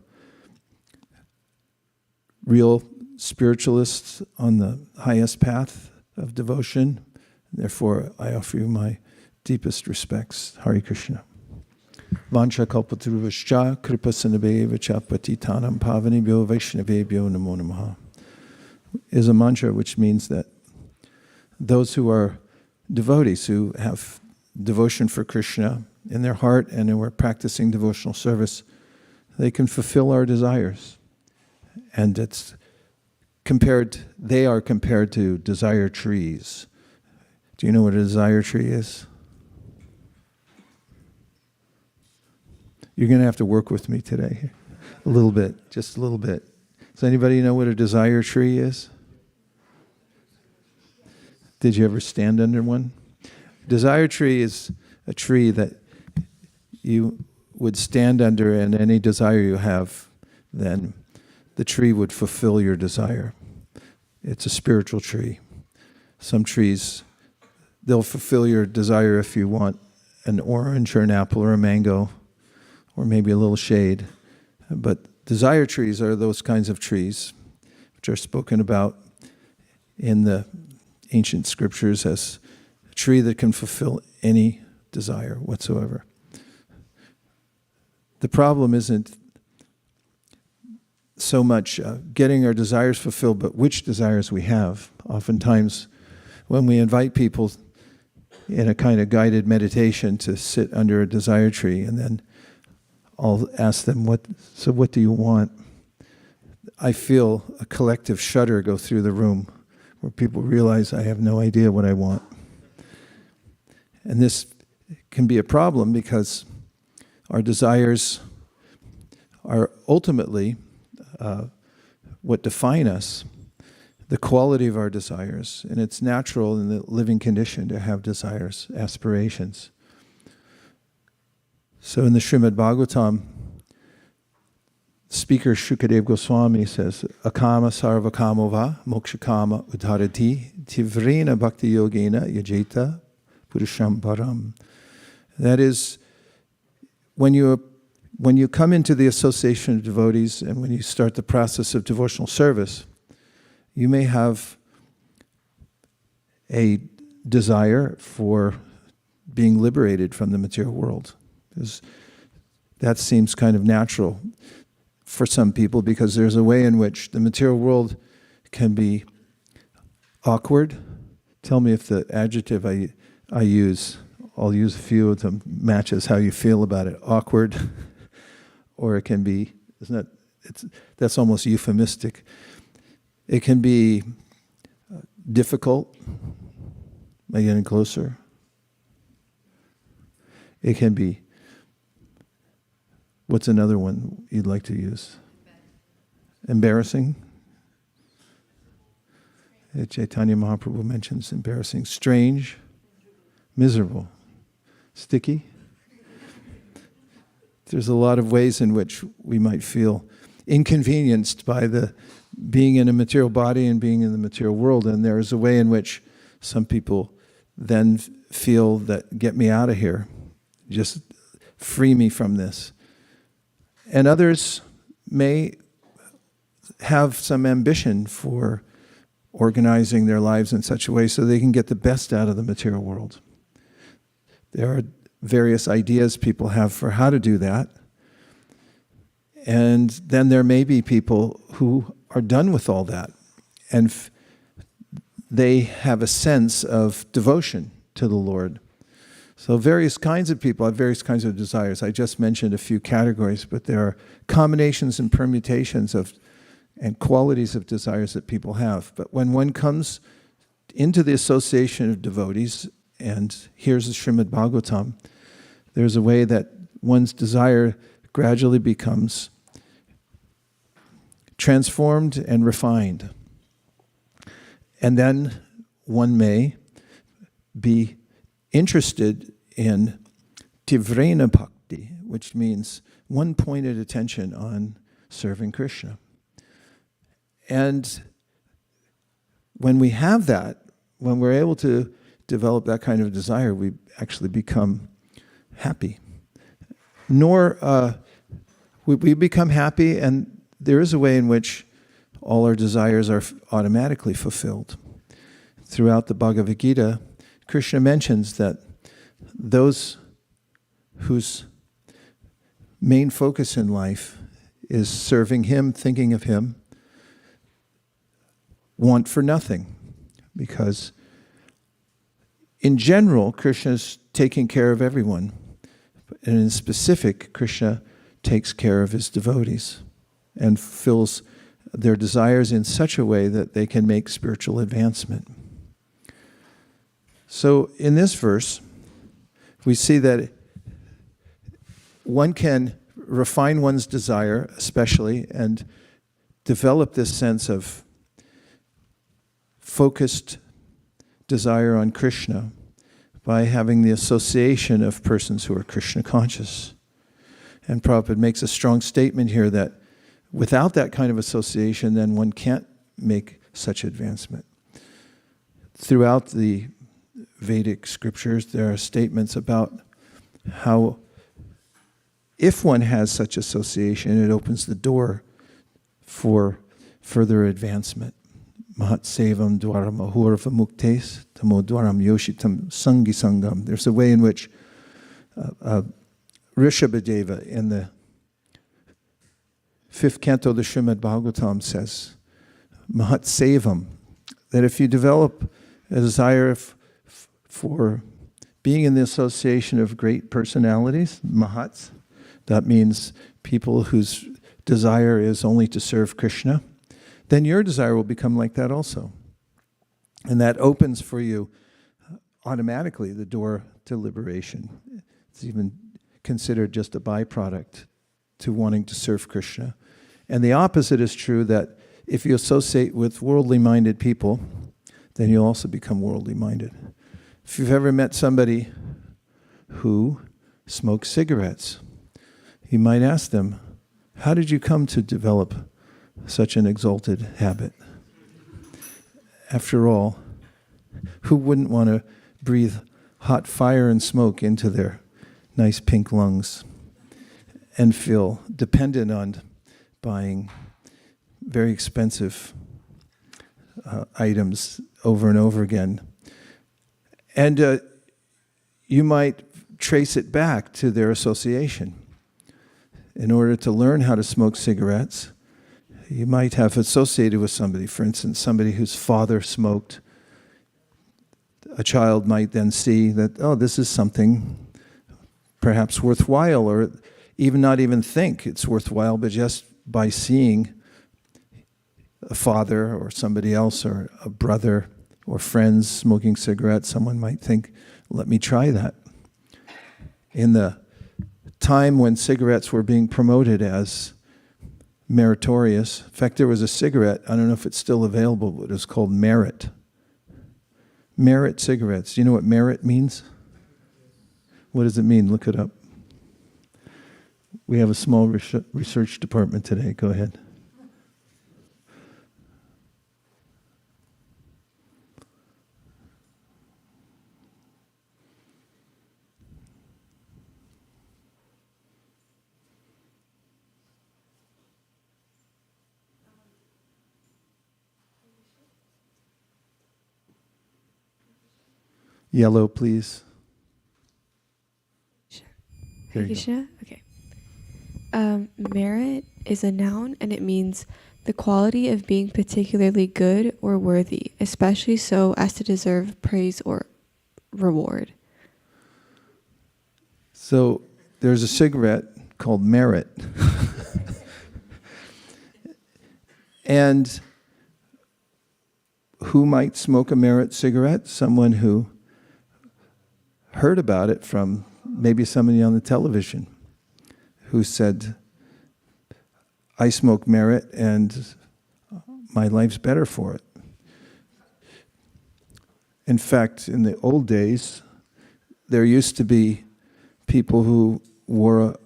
real spiritualists on the highest path of devotion. Therefore, I offer you my deepest respects. Hare Krishna. Vancha kalpataruvascha kripasanabheva patitanam pavanibhyo vaishnavebhyo namo namaha is a mantra which means that those who are devotees, who have devotion for Krishna in their heart and who are practicing devotional service, they can fulfill our desires. And they are compared to desire trees. Do you know what a desire tree is? You're going to have to work with me today. A little bit, just a little bit. Does anybody know what a desire tree is? Did you ever stand under one? Desire tree is a tree that you would stand under, and any desire you have, then the tree would fulfill your desire. It's a spiritual tree. Some trees, they'll fulfill your desire if you want an orange or an apple or a mango, or maybe a little shade. But desire trees are those kinds of trees which are spoken about in the ancient scriptures as a tree that can fulfill any desire whatsoever. The problem isn't so much getting our desires fulfilled, but which desires we have. Oftentimes, when we invite people in a kind of guided meditation to sit under a desire tree, and then I'll ask them, what do you want? I feel a collective shudder go through the room where people realize I have no idea what I want. And this can be a problem because our desires are ultimately what define us, the quality of our desires. And it's natural in the living condition to have desires, aspirations. So in the Srimad Bhagavatam, speaker Shukadeva Goswami says, Akama sarva kamova mokshakama udharati tivrena bhakti yogena yajeta purusham param. That is, when you come into the association of devotees and when you start the process of devotional service, you may have a desire for being liberated from the material world. Because that seems kind of natural for some people, because there's a way in which the material world can be awkward. Tell me if the adjective I use, I'll use a few of them, matches how you feel about it. Awkward, or it can be, that's almost euphemistic. It can be difficult. Am I getting closer? It can be, what's another one you'd like to use? Embarrassing. Chaitanya Mahaprabhu mentions embarrassing. Strange. Miserable. Sticky. There's a lot of ways in which we might feel inconvenienced by the being in a material body and being in the material world. And there is a way in which some people then feel that, get me out of here. Just free me from this. And others may have some ambition for organizing their lives in such a way so they can get the best out of the material world. There are various ideas people have for how to do that. And then there may be people who are done with all that, and they have a sense of devotion to the Lord. So various kinds of people have various kinds of desires. I just mentioned a few categories, but there are combinations and permutations of and qualities of desires that people have. But when one comes into the association of devotees and hears the Srimad Bhagavatam, there's a way that one's desire gradually becomes transformed and refined. And then one may be interested in tivrena bhakti, which means one-pointed attention on serving Krishna. And when we have that, when we're able to develop that kind of desire, we actually become happy. We become happy, and there is a way in which all our desires are automatically fulfilled. Throughout the Bhagavad Gita, Krishna mentions that those whose main focus in life is serving Him, thinking of Him, want for nothing. Because in general, Krishna's taking care of everyone. And in specific, Krishna takes care of His devotees and fulfills their desires in such a way that they can make spiritual advancement. So in this verse, we see that one can refine one's desire, especially, and develop this sense of focused desire on Krishna by having the association of persons who are Krishna conscious. And Prabhupada makes a strong statement here that without that kind of association, then one can't make such advancement. Throughout the Vedic scriptures, there are statements about how if one has such association, it opens the door for further advancement. Mahat sevam dwaram ahurva muktes tamo dwaram yoshitam sangi sangam. There's a way in which Rishabhadeva in the 5th canto of the Srimad Bhagavatam says, Mahat sevam, that if you develop a desire for being in the association of great personalities, Mahats, that means people whose desire is only to serve Krishna, then your desire will become like that also. And that opens for you automatically the door to liberation. It's even considered just a byproduct to wanting to serve Krishna. And the opposite is true, that if you associate with worldly minded people, then you'll also become worldly minded. If you've ever met somebody who smokes cigarettes, you might ask them, how did you come to develop such an exalted habit? After all, who wouldn't want to breathe hot fire and smoke into their nice pink lungs and feel dependent on buying very expensive items over and over again? And you might trace it back to their association. In order to learn how to smoke cigarettes, you might have associated with somebody, for instance, somebody whose father smoked. A child might then see that, oh, this is something perhaps worthwhile, or even not even think it's worthwhile, but just by seeing a father or somebody else or a brother or friends smoking cigarettes, someone might think, let me try that. In the time when cigarettes were being promoted as meritorious, in fact, there was a cigarette, I don't know if it's still available, but it was called Merit. Merit cigarettes. Do you know what merit means? What does it mean? Look it up. We have a small research department today. Go ahead. Yellow, please. Sure. There you go. Krishna? Okay. Merit is a noun, and it means the quality of being particularly good or worthy, especially so as to deserve praise or reward. So there's a cigarette called Merit. And who might smoke a Merit cigarette? Someone who heard about it from maybe somebody on the television. who said, I smoke merit and my life's better for it. In fact, in the old days, there used to be people who wore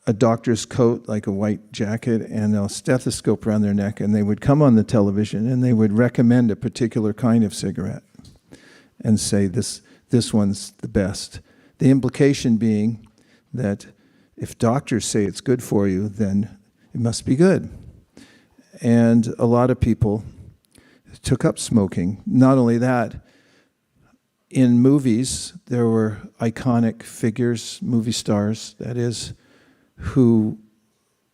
a doctor's coat, like a white jacket, and a stethoscope around their neck, and they would come on the television and they would recommend a particular kind of cigarette and say, this one's the best. The implication being that if doctors say it's good for you, then it must be good. And a lot of people took up smoking. Not only that, in movies, there were iconic figures, movie stars, that is, who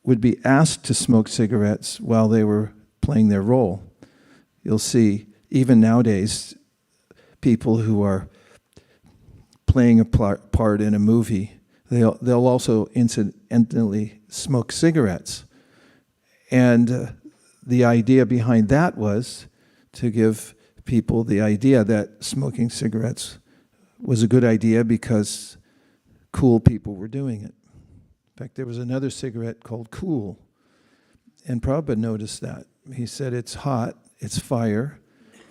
would be asked to smoke cigarettes while they were playing their role. You'll see, even nowadays, people who are playing a part in a movie, they'll also incidentally smoke cigarettes. And the idea behind that was to give people the idea that smoking cigarettes was a good idea because cool people were doing it. In fact, there was another cigarette called Cool, and Prabhupada noticed that. He said, it's hot, it's fire,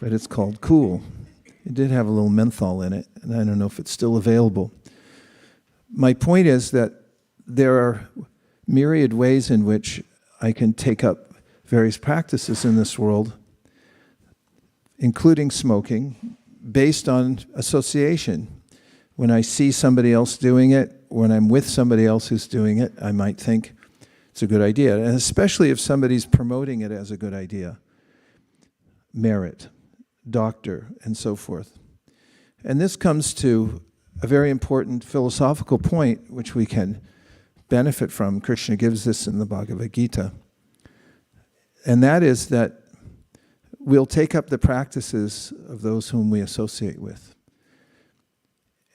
but it's called Cool. It did have a little menthol in it, and I don't know if it's still available. My point is that there are myriad ways in which I can take up various practices in this world, including smoking, based on association. When I see somebody else doing it, when I'm with somebody else who's doing it, I might think it's a good idea, and especially if somebody's promoting it as a good idea. Merit, doctor, and so forth. And this comes to a very important philosophical point which we can benefit from. Krishna gives this in the Bhagavad Gita. And that is that we'll take up the practices of those whom we associate with.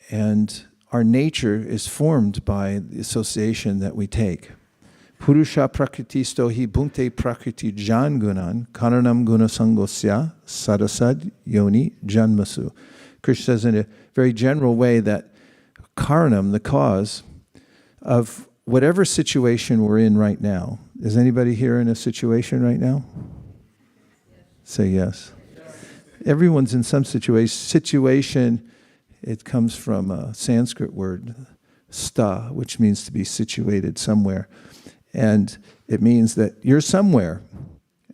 And our nature is formed by the association that we take. Purusha prakritisto hi bhunte prakriti jan gunan karanam gunasangosya sarasad yoni janmasu. Krishna says in a very general way that karanam, the cause of whatever situation we're in right now. Is anybody here in a situation right now? Say yes. Everyone's in some situation. It comes from a Sanskrit word, sta, which means to be situated somewhere. And it means that you're somewhere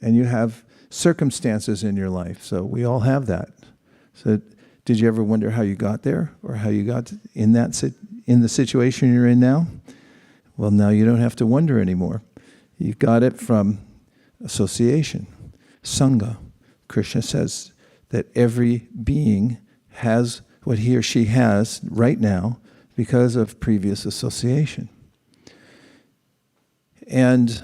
and you have circumstances in your life. So we all have that. So did you ever wonder how you got there or how you got in the situation you're in now? Well, now you don't have to wonder anymore. You've got it from association, sangha. Krishna says that every being has what he or she has right now because of previous association. And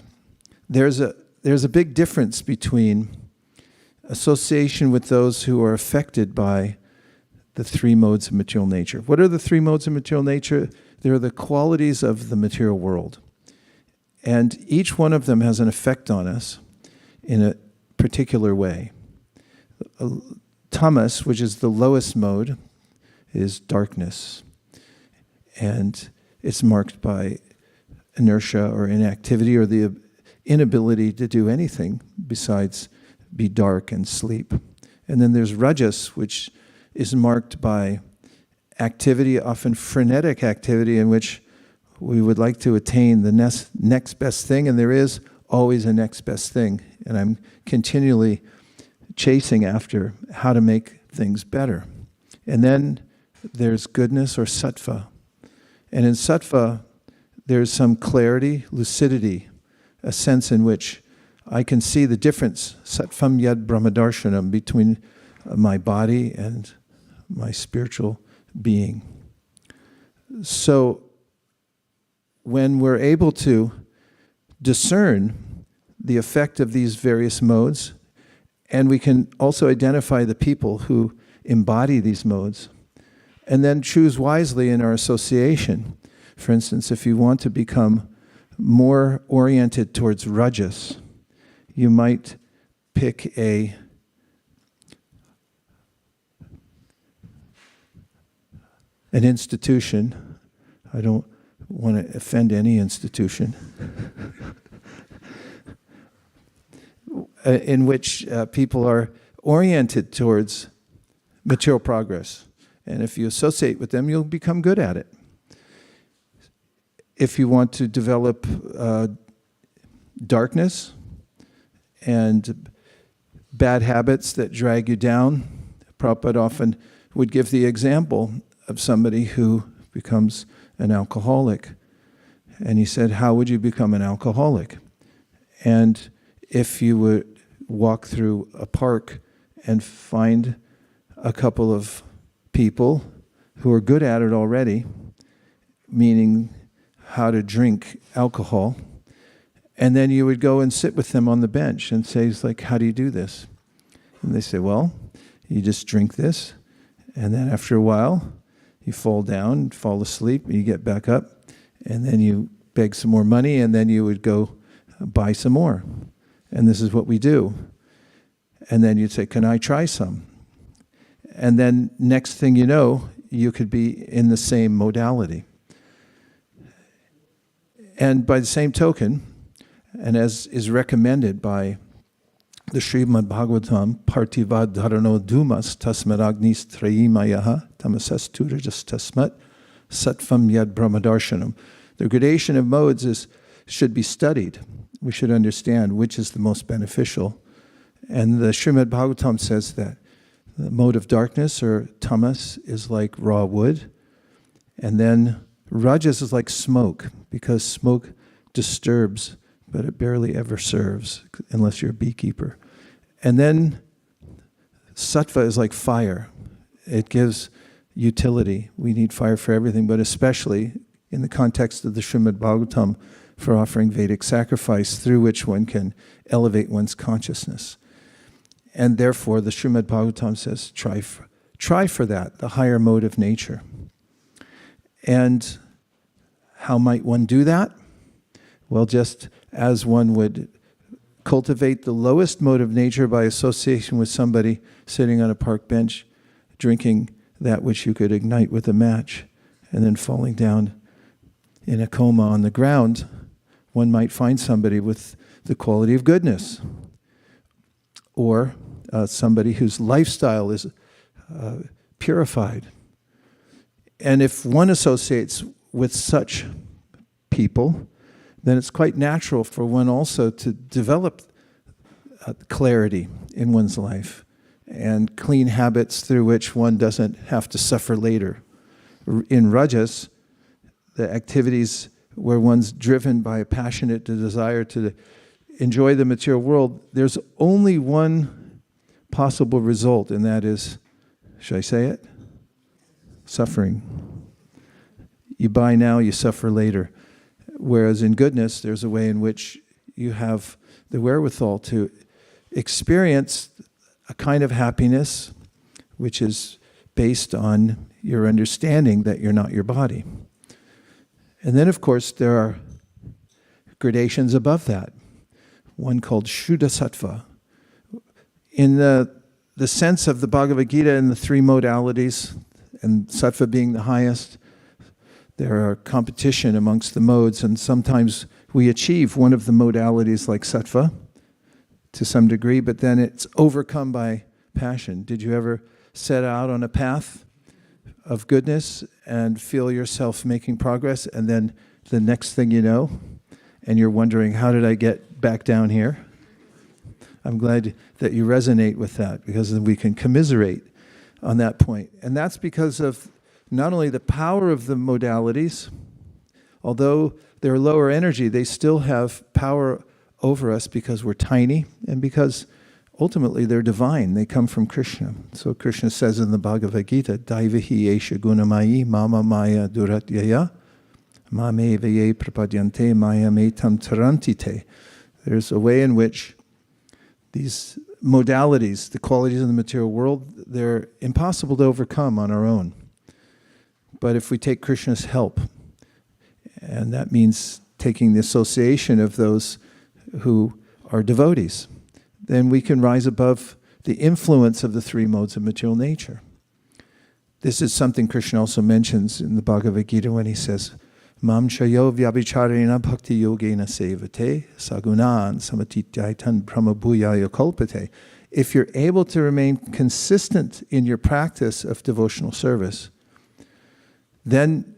there's a big difference between association with those who are affected by the three modes of material nature. What are the three modes of material nature? They're the qualities of the material world. And each one of them has an effect on us in a particular way. Tamas, which is the lowest mode, is darkness. And it's marked by inertia or inactivity or the inability to do anything besides be dark and sleep. And then there's rajas, which is marked by activity, often frenetic activity, in which we would like to attain the next best thing, and there is always a next best thing. And I'm continually chasing after how to make things better. And then there's goodness or sattva. And in sattva, there's some clarity, lucidity, a sense in which I can see the difference, sattvam yad brahmadarshanam, between my body and my spiritual being. So when we're able to discern the effect of these various modes, and we can also identify the people who embody these modes, and then choose wisely in our association. For instance, if you want to become more oriented towards rajas, you might pick an institution. I don't want to offend any institution, in which people are oriented towards material progress. And if you associate with them, you'll become good at it. If you want to develop darkness and bad habits that drag you down, Prabhupada often would give the example of somebody who becomes an alcoholic. And he said, how would you become an alcoholic? And if you would walk through a park and find a couple of people who are good at it already, meaning how to drink alcohol, and then you would go and sit with them on the bench and say, it's like, how do you do this? And they say, well, you just drink this, and then after a while, you fall down, fall asleep, and you get back up, and then you beg some more money, and then you would go buy some more. And this is what we do. And then you'd say, can I try some? And then next thing you know, you could be in the same modality. And by the same token, and as is recommended by the Srimad Bhagavatam, Partivad Dharano Dumas Tasmat Agnis Trayimayaha Tamasasturajas Tasmat Sattvam Yad Brahmadarshanam. The gradation of modes should be studied. We should understand which is the most beneficial. And the Srimad Bhagavatam says that the mode of darkness, or tamas, is like raw wood. And then rajas is like smoke, because smoke disturbs, but it barely ever serves, unless you're a beekeeper. And then sattva is like fire. It gives utility. We need fire for everything, but especially in the context of the Srimad Bhagavatam, for offering Vedic sacrifice, through which one can elevate one's consciousness. And therefore, the Srimad Bhagavatam says, try for that, the higher mode of nature. And how might one do that? Well, just as one would cultivate the lowest mode of nature by association with somebody sitting on a park bench, drinking that which you could ignite with a match, and then falling down in a coma on the ground, one might find somebody with the quality of goodness, or somebody whose lifestyle is purified. And if one associates with such people, then it's quite natural for one also to develop clarity in one's life and clean habits through which one doesn't have to suffer later. In Rajas, the activities where one's driven by a passionate desire to enjoy the material world, there's only one possible result, and that is, should I say it? Suffering. You buy now, you suffer later. Whereas in goodness, there's a way in which you have the wherewithal to experience a kind of happiness which is based on your understanding that you're not your body. And then, of course, there are gradations above that. One called Shuddha Sattva. In the sense of the Bhagavad Gita and the three modalities, and Sattva being the highest, there are competition amongst the modes, and sometimes we achieve one of the modalities like Sattva to some degree, but then it's overcome by passion. Did you ever set out on a path of goodness and feel yourself making progress, and then the next thing you know, and you're wondering, how did I get back down here? I'm glad that you resonate with that, because then we can commiserate on that point. And that's because of not only the power of the modalities, although they're lower energy, they still have power over us because we're tiny, and because ultimately they're divine. They come from Krishna. So Krishna says in the Bhagavad Gita, Daivahi esha gunamayi mama maya duratyaya mame vaye prapadyante maya metam tarantite. There's a way in which these modalities, the qualities of the material world, they're impossible to overcome on our own. But if we take Krishna's help, and that means taking the association of those who are devotees, then we can rise above the influence of the three modes of material nature. This is something Krishna also mentions in the Bhagavad Gita when he says, Mam chayo vyabhicharena bhakti yogena sevate sagunan samatityaitan brahmabhuyaya kalpate. If you're able to remain consistent in your practice of devotional service, then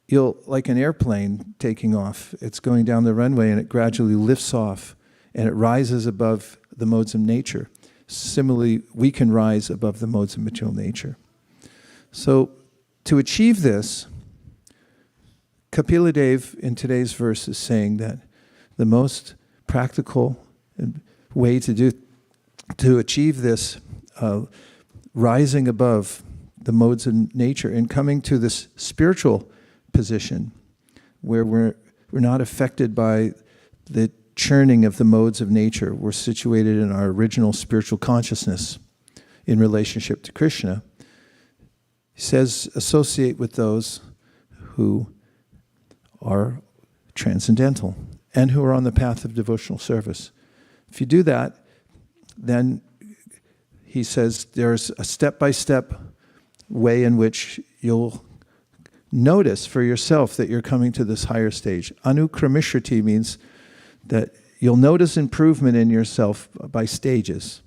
you'll, like an airplane taking off, it's going down the runway and it gradually lifts off and it rises above the modes of nature. Similarly, we can rise above the modes of material nature. So, to achieve this, Kapila Dev in today's verse is saying that the most practical way to achieve this rising above the modes of nature and coming to this spiritual position where we're not affected by the churning of the modes of nature. We're situated in our original spiritual consciousness in relationship to Krishna. He says, associate with those who are transcendental and who are on the path of devotional service. If you do that, then he says there's a step-by-step way in which you'll notice for yourself that you're coming to this higher stage. Anukramishati means that you'll notice improvement in yourself by stages.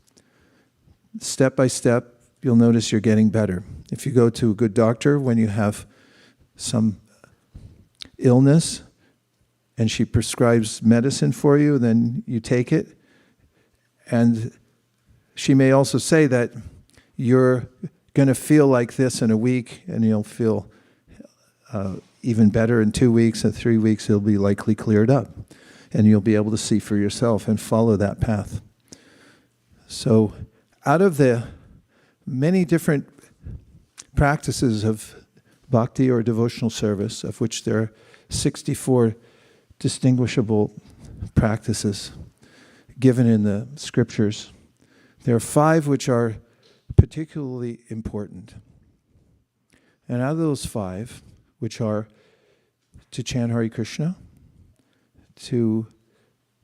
Step by step, you'll notice you're getting better. If you go to a good doctor when you have some illness and she prescribes medicine for you, then you take it. And she may also say that you're going to feel like this in a week and you'll feel even better in 2 weeks, and 3 weeks it'll be likely cleared up. And you'll be able to see for yourself and follow that path. So out of the many different practices of bhakti or devotional service, of which there are 64 distinguishable practices given in the scriptures, there are 5 which are particularly important. And out of those 5, which are to chant Hare Krishna, to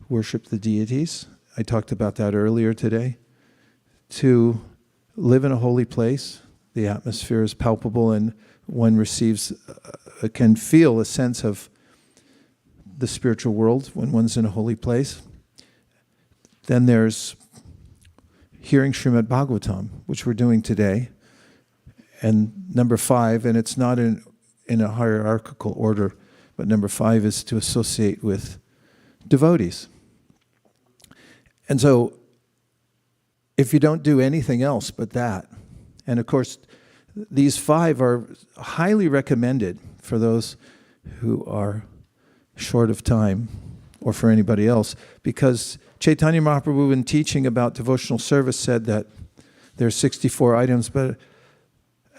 worship the deities, I talked about that earlier today, to live in a holy place, the atmosphere is palpable and one receives, can feel a sense of the spiritual world when one's in a holy place. Then there's hearing Srimad Bhagavatam, which we're doing today. And number 5, and it's not in a hierarchical order, but number 5 is to associate with devotees. And so, if you don't do anything else but that, and of course, these 5 are highly recommended for those who are short of time, or for anybody else, because Chaitanya Mahaprabhu, in teaching about devotional service, said that there are 64 items, but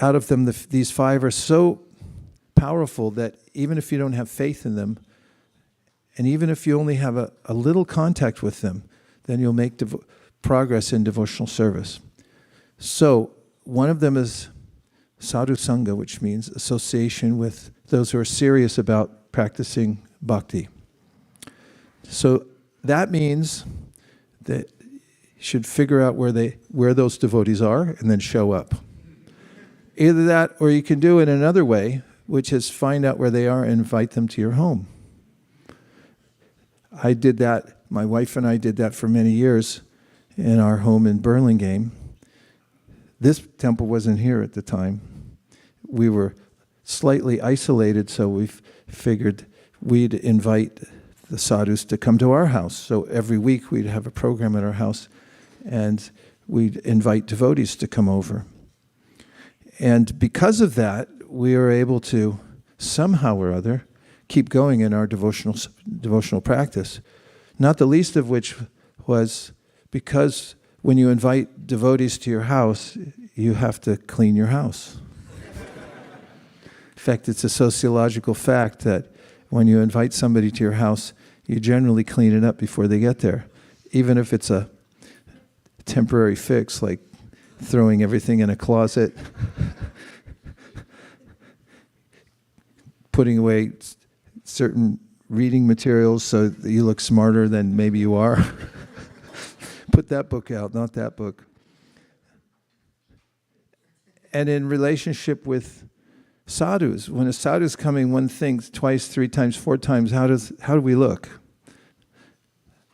out of them, these 5 are so powerful that even if you don't have faith in them, and even if you only have a little contact with them, then you'll make progress in devotional service. So, one of them is sadhu sangha, which means association with those who are serious about practicing bhakti. So that means that you should figure out where those devotees are and then show up. Either that, or you can do it another way, which is find out where they are and invite them to your home. I did that, my wife and I did that for many years in our home in Burlingame. This temple wasn't here at the time. We were slightly isolated, so we figured we'd invite the sadhus to come to our house. So every week we'd have a program at our house, and we'd invite devotees to come over. And because of that, we were able to somehow or other keep going in our devotional practice. Not the least of which was because when you invite devotees to your house, you have to clean your house. In fact, it's a sociological fact that when you invite somebody to your house, you generally clean it up before they get there. Even if it's a temporary fix, like throwing everything in a closet, putting away certain reading materials so that you look smarter than maybe you are. Put that book out, not that book. And in relationship with sadhus. When a sadhu is coming, one thinks twice, 3 times, 4 times, how do we look?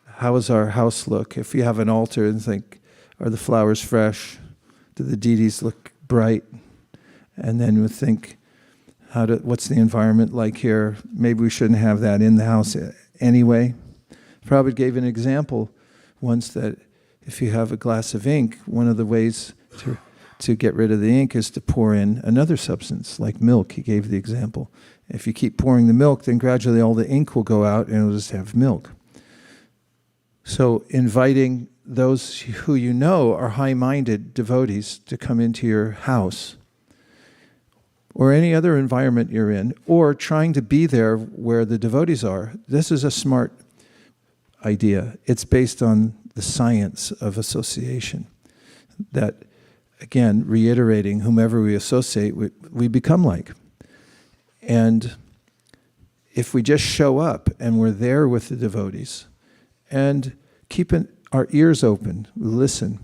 How does our house look? If you have an altar and think, are the flowers fresh? Do the deities look bright? And then we think, what's the environment like here? Maybe we shouldn't have that in the house anyway. Prabhupada gave an example once that if you have a glass of ink, one of the ways to get rid of the ink is to pour in another substance, like milk. He gave the example. If you keep pouring the milk, then gradually all the ink will go out and it'll just have milk. So inviting those who you know are high-minded devotees to come into your house or any other environment you're in, or trying to be there where the devotees are, this is a smart idea. It's based on the science of association. That, again, reiterating, whomever we associate, we become like. And if we just show up and we're there with the devotees, and keeping our ears open, listen.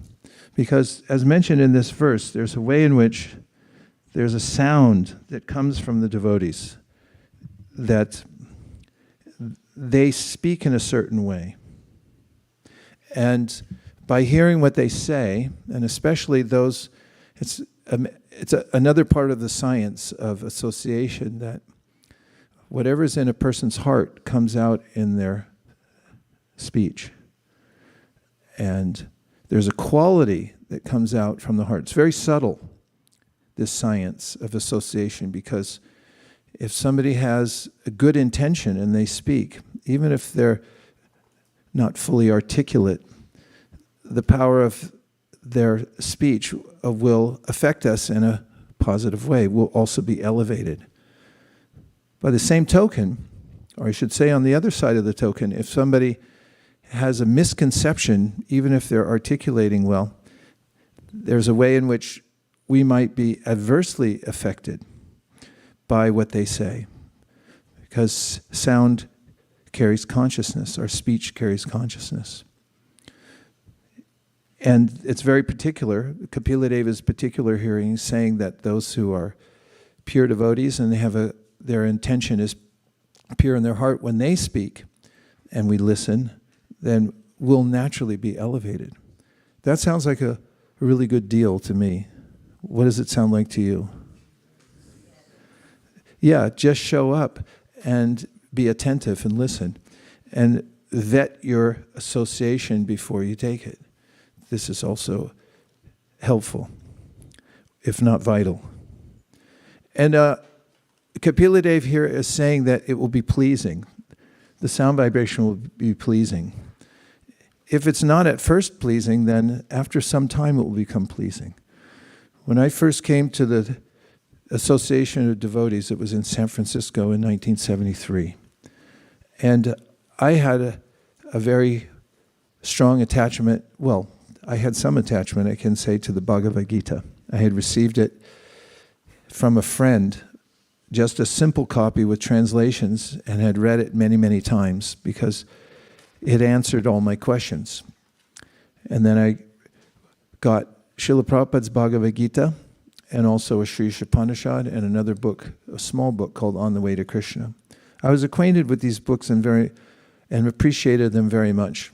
Because as mentioned in this verse, there's a way in which there's a sound that comes from the devotees that they speak in a certain way. And by hearing what they say, and especially those, it's another part of the science of association, that whatever's in a person's heart comes out in their speech. And there's a quality that comes out from the heart. It's very subtle, this science of association, because if somebody has a good intention and they speak, even if they're not fully articulate, the power of their speech will affect us in a positive way, will also be elevated. By the same token, or I should say on the other side of the token, if somebody has a misconception, even if they're articulating well, there's a way in which we might be adversely affected by what they say. Because sound carries consciousness, our speech carries consciousness. And it's very particular. Kapila Deva is particular here. He's saying that those who are pure devotees and they have their intention is pure in their heart, when they speak and we listen, then we'll naturally be elevated. That sounds like a really good deal to me. What does it sound like to you? Yeah, just show up and be attentive and listen. And vet your association before you take it. This is also helpful, if not vital. And Kapila Deva here is saying that it will be pleasing. The sound vibration will be pleasing. If it's not at first pleasing, then after some time it will become pleasing. When I first came to the Association of Devotees, it was in San Francisco in 1973. And I had a very strong attachment, well, I had some attachment, I can say, to the Bhagavad Gita. I had received it from a friend, just a simple copy with translations, and had read it many, many times because it answered all my questions. And then I got Srila Prabhupada's Bhagavad Gita, and also a Sri Upanishad, and another book, a small book called On the Way to Krishna. I was acquainted with these books and appreciated them very much.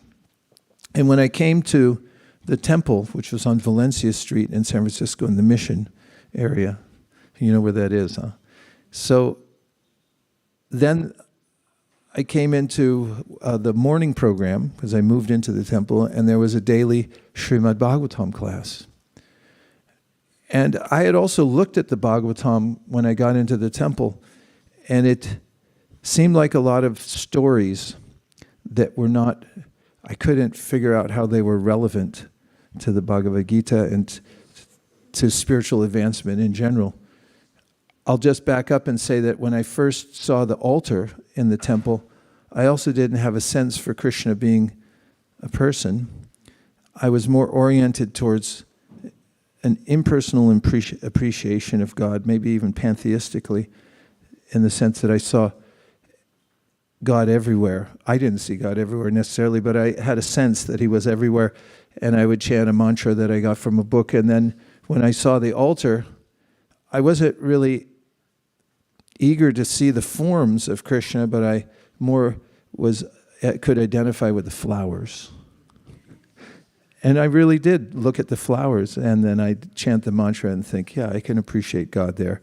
And when I came to the temple, which was on Valencia Street in San Francisco in the Mission area, you know where that is, huh? So then I came into the morning program, because I moved into the temple, and there was a daily Srimad Bhagavatam class. And I had also looked at the Bhagavatam when I got into the temple, and it seemed like a lot of stories that were not, I couldn't figure out how they were relevant to the Bhagavad Gita and to spiritual advancement in general. I'll just back up and say that when I first saw the altar in the temple, I also didn't have a sense for Krishna being a person. I was more oriented towards an impersonal appreciation of God, maybe even pantheistically, in the sense that I saw God everywhere. I didn't see God everywhere necessarily, but I had a sense that He was everywhere, and I would chant a mantra that I got from a book. And then when I saw the altar, I wasn't really eager to see the forms of Krishna, but I more could identify with the flowers. And I really did look at the flowers, and then I'd chant the mantra and think, yeah, I can appreciate God there.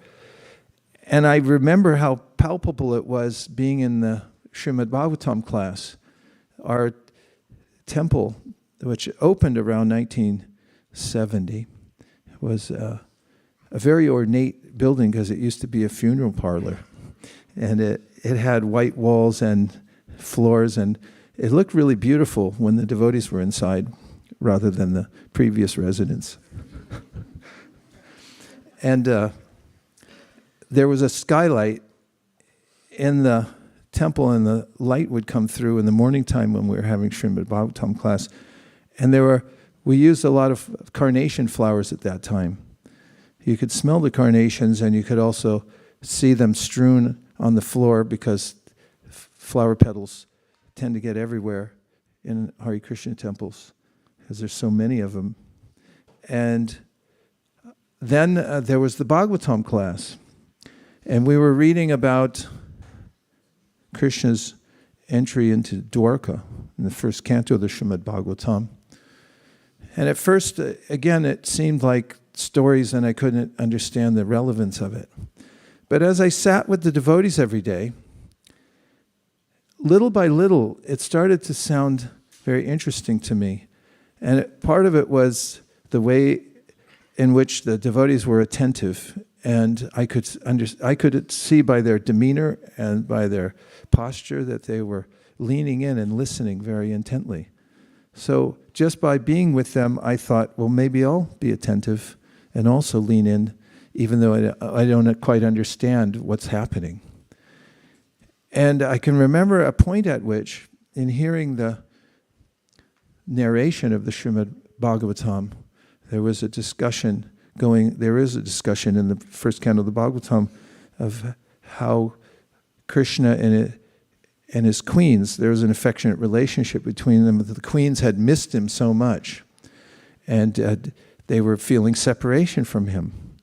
And I remember how palpable it was being in the Srimad Bhagavatam class. Our temple, which opened around 1970, was a very ornate building because it used to be a funeral parlor. And it had white walls and floors, and it looked really beautiful when the devotees were inside rather than the previous residents. And there was a skylight in the temple, and the light would come through in the morning time when we were having Srimad Bhagavatam class. And we used a lot of carnation flowers at that time. You could smell the carnations, and you could also see them strewn on the floor because flower petals tend to get everywhere in Hare Krishna temples because there's so many of them. And then there was the Bhagavatam class. And we were reading about Krishna's entry into Dwarka in the first canto of the Srimad Bhagavatam. And at first, again, it seemed like stories and I couldn't understand the relevance of it. But as I sat with the devotees every day, little by little, it started to sound very interesting to me. And part of it was the way in which the devotees were attentive. And I could see by their demeanor and by their posture that they were leaning in and listening very intently. So just by being with them, I thought, well, maybe I'll be attentive and also lean in, even though I don't quite understand what's happening. And I can remember a point at which, in hearing the narration of the Srimad Bhagavatam, there is a discussion in the first canto of the Bhagavatam of how Krishna and his queens, there was an affectionate relationship between them. The queens had missed him so much, and they were feeling separation from him.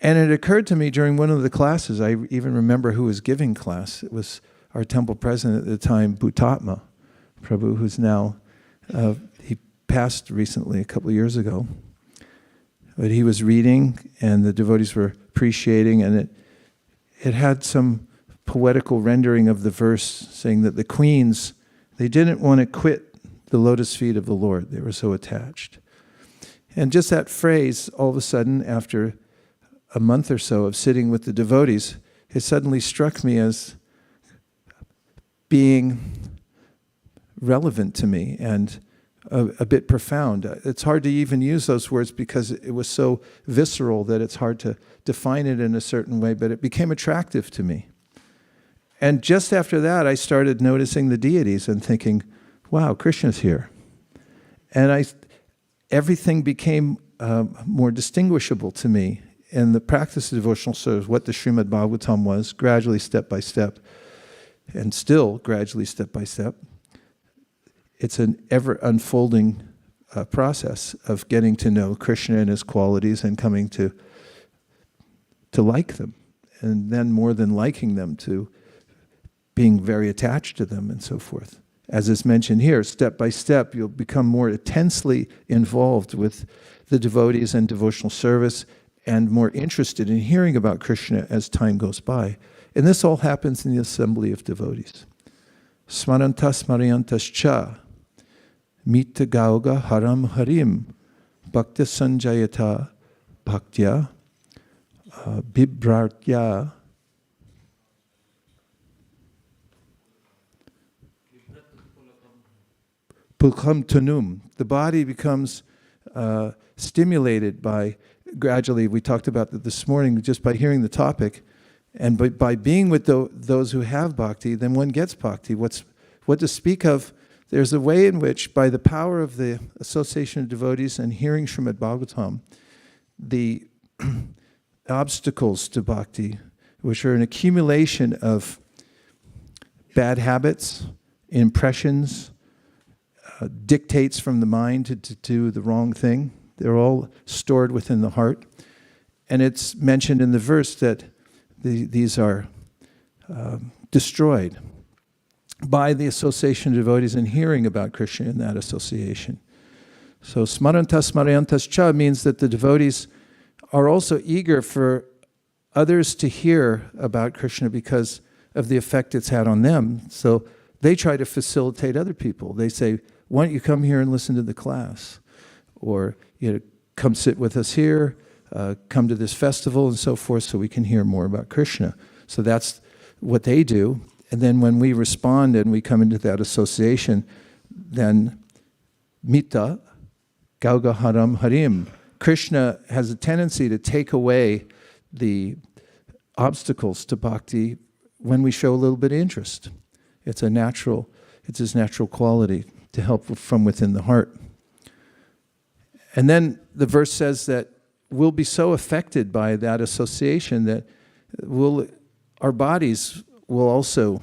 And it occurred to me during one of the classes, I even remember who was giving class. It was our temple president at the time, Bhutatma Prabhu, who's now, he passed recently, a couple of years ago. But he was reading, and the devotees were appreciating, and it had some poetical rendering of the verse saying that the queens, they didn't want to quit the lotus feet of the Lord. They were so attached. And just that phrase, all of a sudden, after a month or so of sitting with the devotees, it suddenly struck me as being relevant to me and a bit profound. It's hard to even use those words because it was so visceral that it's hard to define it in a certain way, but it became attractive to me. And just after that, I started noticing the deities and thinking, wow, Krishna's here. And everything became more distinguishable to me in the practice of devotional service, what the Srimad Bhagavatam was, gradually, step by step, and still gradually, step by step. It's an ever-unfolding process of getting to know Krishna and his qualities and coming to like them, and then more than liking them, to being very attached to them and so forth. As is mentioned here, step by step, you'll become more intensely involved with the devotees and devotional service and more interested in hearing about Krishna as time goes by. And this all happens in the assembly of devotees. Smarantas Mariantas Cha Mita Gauga Haram Harim Bhakti Sanjayata Bhaktya Bibhratya Pulkham Tanum. The body becomes stimulated by, gradually, we talked about that this morning, just by hearing the topic, and by being with those who have bhakti, then one gets bhakti. What to speak of, there's a way in which, by the power of the association of devotees and hearing Srimad Bhagavatam, the obstacles to bhakti, which are an accumulation of bad habits, impressions, dictates from the mind to do the wrong thing, they're all stored within the heart. And it's mentioned in the verse that these are destroyed by the association of devotees and hearing about Krishna in that association. So smarantas smarayantas cha means that the devotees are also eager for others to hear about Krishna because of the effect it's had on them. So they try to facilitate other people. They say, why don't you come here and listen to the class? Or, come sit with us here, come to this festival and so forth so we can hear more about Krishna. So that's what they do. And then when we respond and we come into that association, then mita gauga haram harim. Krishna has a tendency to take away the obstacles to bhakti when we show a little bit of interest. It's his natural quality to help from within the heart. And then the verse says that we'll be so affected by that association that our bodies will also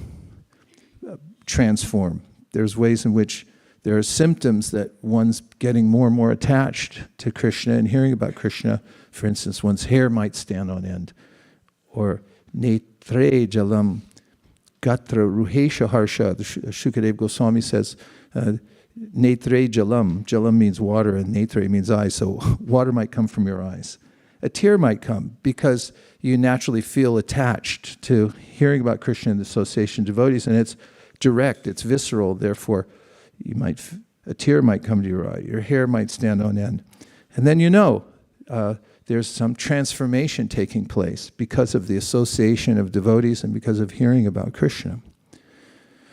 transform. There's ways in which there are symptoms that one's getting more and more attached to Krishna and hearing about Krishna. For instance, one's hair might stand on end. Or netre jalam gatra ruhesha harsha. Shukadev Goswami says, netre jalam. Jalam means water and netre means eyes. So water might come from your eyes. A tear might come because you naturally feel attached to hearing about Krishna and the association of devotees, and it's direct, it's visceral, therefore a tear might come to your eye, your hair might stand on end. And then there's some transformation taking place because of the association of devotees and because of hearing about Krishna.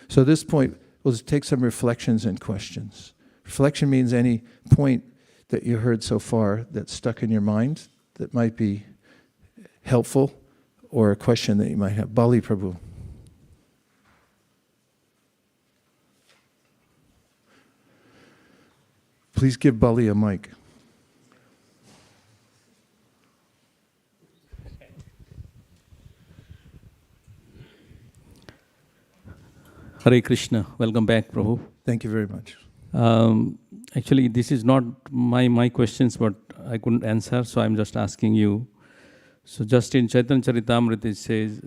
So at this point, we'll just take some reflections and questions. Reflection means any point that you heard so far that's stuck in your mind that might be helpful, or a question that you might have. Bali Prabhu. Please give Bali a mic. Hare Krishna. Welcome back, Prabhu. Thank you very much. Actually, this is not my questions, but I couldn't answer, so I'm just asking you. So just in Chaitanya Charitamrita it says,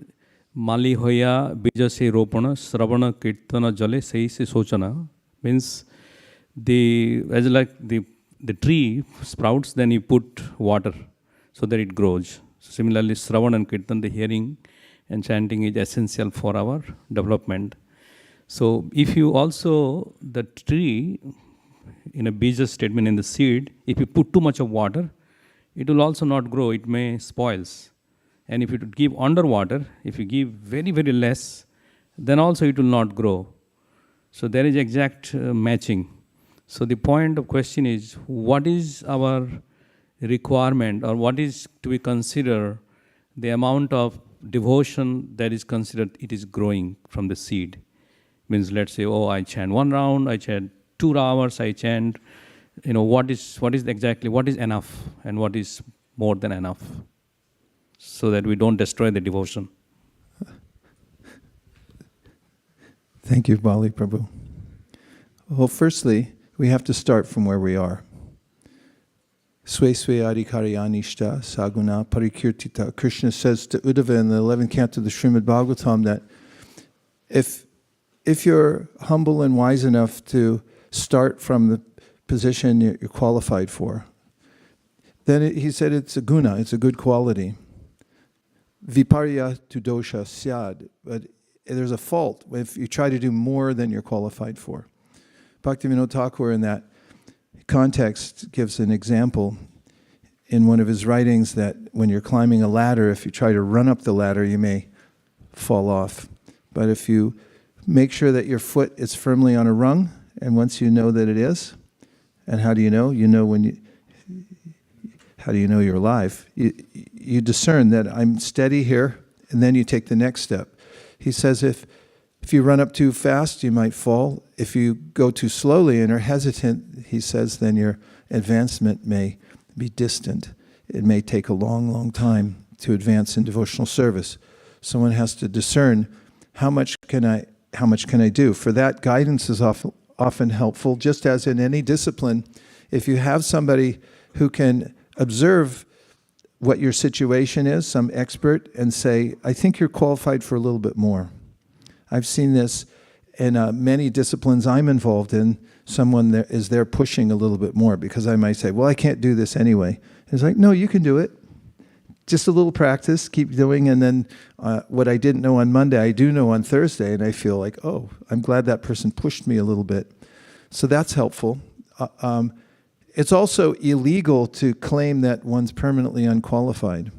Mali hoya bija se ropana sravana kirtana jale sei se sochana. Means the tree sprouts, then you put water so that it grows. So similarly, Sravana and Kirtan, the hearing and chanting is essential for our development. So if you also, the tree, in a bija statement in the seed, if you put too much of water, it will also not grow, it may spoils. And if you give underwater, if you give very, very less, then also it will not grow. So there is exact matching. So the point of question is, what is our requirement, or what is to be considered the amount of devotion that is considered it is growing from the seed? Means let's say, I chant 1 round, I chant 2 hours, I chant, what is enough and what is more than enough, so that we don't destroy the devotion. Thank you, Bali Prabhu. Well, firstly, we have to start from where we are. Swe swe adhikaranishta saguna parikirtita. Krishna says to Uddhava in the 11th canto of the Srimad Bhagavatam that if you're humble and wise enough to start from the position you're qualified for, then he said it's a guna, it's a good quality. Viparya tu dosha syad, but there's a fault if you try to do more than you're qualified for. Bhaktivinoda Thakur in that context gives an example in one of his writings that when you're climbing a ladder, if you try to run up the ladder, you may fall off. But if you make sure that your foot is firmly on a rung, and once you know that it is, and how do you know? How do you know you're alive? You discern that I'm steady here, and then you take the next step. He says if you run up too fast, you might fall. If you go too slowly and are hesitant, he says, then your advancement may be distant. It may take a long, long time to advance in devotional service. Someone has to discern how much can I do? For that, guidance is often helpful, just as in any discipline. If you have somebody who can observe what your situation is, some expert, and say, I think you're qualified for a little bit more. I've seen this in many disciplines I'm involved in. Someone there is there pushing a little bit more, because I might say, well, I can't do this anyway. It's like, no, you can do it. Just a little practice, keep doing, and then what I didn't know on Monday, I do know on Thursday, and I feel like, oh, I'm glad that person pushed me a little bit. So that's helpful. It's also illegal to claim that one's permanently unqualified.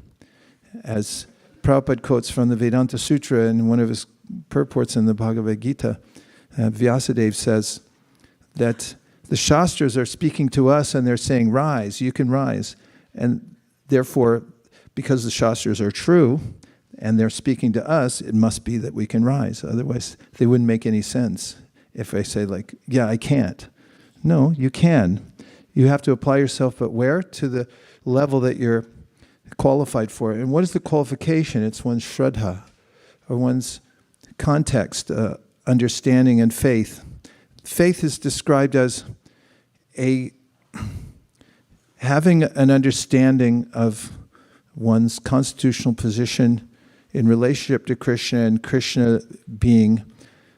As Prabhupada quotes from the Vedanta Sutra in one of his purports in the Bhagavad Gita, Vyasadeva says that the Shastras are speaking to us and they're saying, rise, you can rise. And therefore, because the Shastras are true and they're speaking to us, it must be that we can rise. Otherwise, they wouldn't make any sense if I say like, yeah, I can't. No, you can. You have to apply yourself, but where? To the level that you're qualified for. And what is the qualification? It's one's shraddha, or one's context, understanding, and faith. Faith is described as having an understanding of one's constitutional position in relationship to Krishna, and Krishna being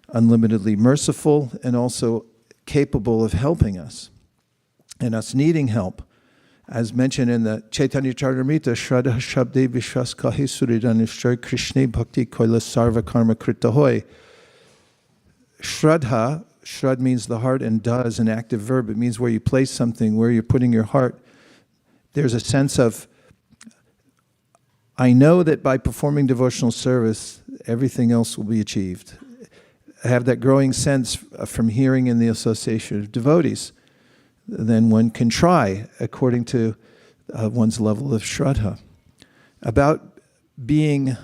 unlimitedly merciful and also capable of helping us, and us needing help. As mentioned in the Chaitanya Charitamrita, Shraddha Shabde Vishwas Kahi Suridanishchay Krishna Bhakti Koila Sarva Karma Krita Hoy. Shraddha, Shrad means the heart, and Da is an active verb. It means where you place something, where you're putting your heart. There's a sense of, I know that by performing devotional service, everything else will be achieved. I have that growing sense from hearing in the association of devotees. Then one can try according to one's level of shraddha. About being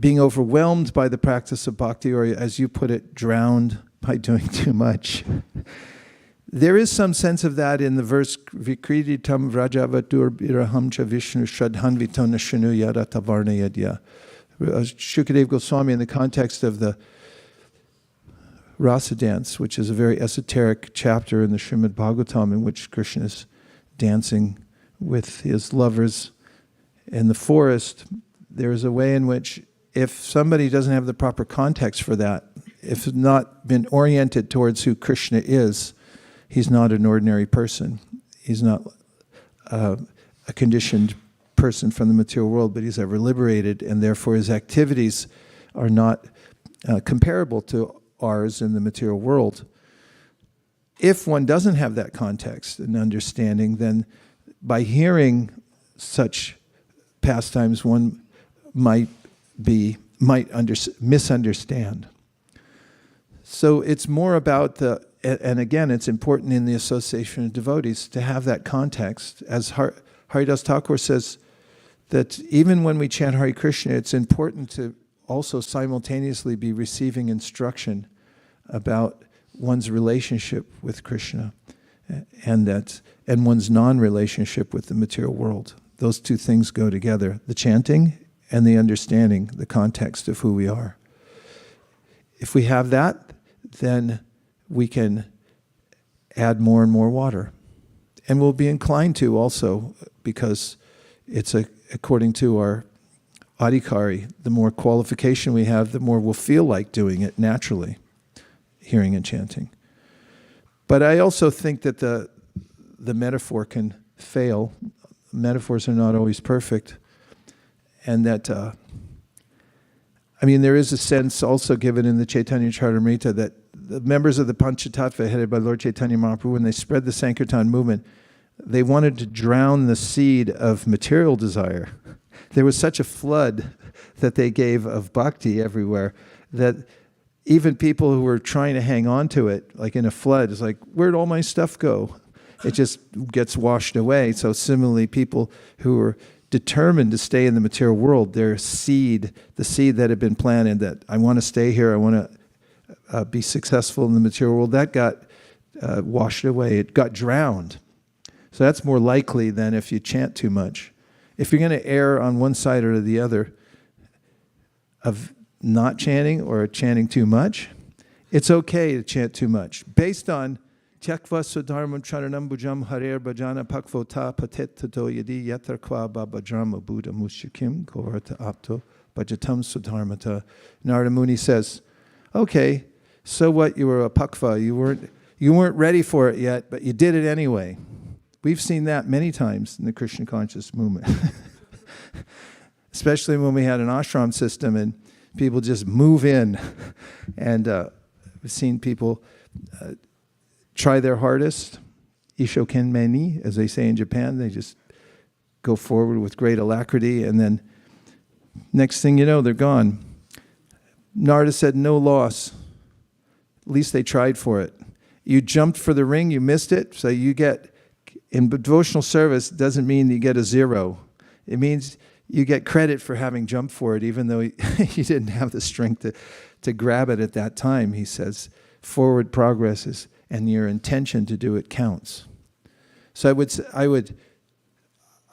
being overwhelmed by the practice of bhakti, or as you put it, drowned by doing too much. There is some sense of that in the verse, Vikriti tam vrajavatur biraham cha vishnu shradhanvitona shanu yada tavarna yadya. Shukadeva Goswami, in the context of the Rasa dance, which is a very esoteric chapter in the Srimad Bhagavatam, in which Krishna is dancing with his lovers in the forest, there is a way in which, if somebody doesn't have the proper context for that, if it's not been oriented towards who Krishna is, he's not an ordinary person. He's not a conditioned person from the material world, but he's ever liberated, and therefore his activities are not comparable to ours in the material world. If one doesn't have that context and understanding, then by hearing such pastimes, one might misunderstand. So it's more about and again, it's important in the association of devotees to have that context. As Haridas Thakur says, that even when we chant Hare Krishna, it's important to also simultaneously be receiving instruction about one's relationship with Krishna and one's non-relationship with the material world. Those two things go together, the chanting and the understanding, the context of who we are. If we have that, then we can add more and more water. And we'll be inclined to also, because it's according to our adhikari, the more qualification we have, the more we'll feel like doing it naturally, hearing and chanting. But I also think that the metaphor can fail. Metaphors are not always perfect. And that, there is a sense also given in the Chaitanya Charitamrita that the members of the Panchatattva, headed by Lord Chaitanya Mahaprabhu, when they spread the Sankirtan movement, they wanted to drown the seed of material desire. There was such a flood that they gave of bhakti everywhere that even people who were trying to hang on to it, like in a flood, is like, where'd all my stuff go? It just gets washed away. So similarly, people who were determined to stay in the material world, their seed, the seed that had been planted, that I want to stay here, I want to be successful in the material world, that got washed away. It got drowned. So that's more likely than if you chant too much. If you're going to err on one side or the other of not chanting or chanting too much, it's okay to chant too much, based on Tyakva sudharmam charanam bhujam harer bhajana pakvota patet tato yadi yatra kwa babajrama buddha mushikim kovarta apto bhajatam sudharmata. Narada Muni says, okay, so what, you were a pakva, you weren't ready for it yet, but you did it anyway. We've seen that many times in the Krishna conscious movement. Especially when we had an ashram system and people just move in. And we've seen people try their hardest, ishokenmeni, as they say in Japan. They just go forward with great alacrity, and then next thing you know, they're gone. Narada said, no loss. At least they tried for it. You jumped for the ring, you missed it, so you get, in devotional service, it doesn't mean you get a 0. It means you get credit for having jumped for it, even though you didn't have the strength to grab it at that time. He says, forward progress is, and your intention to do it counts. So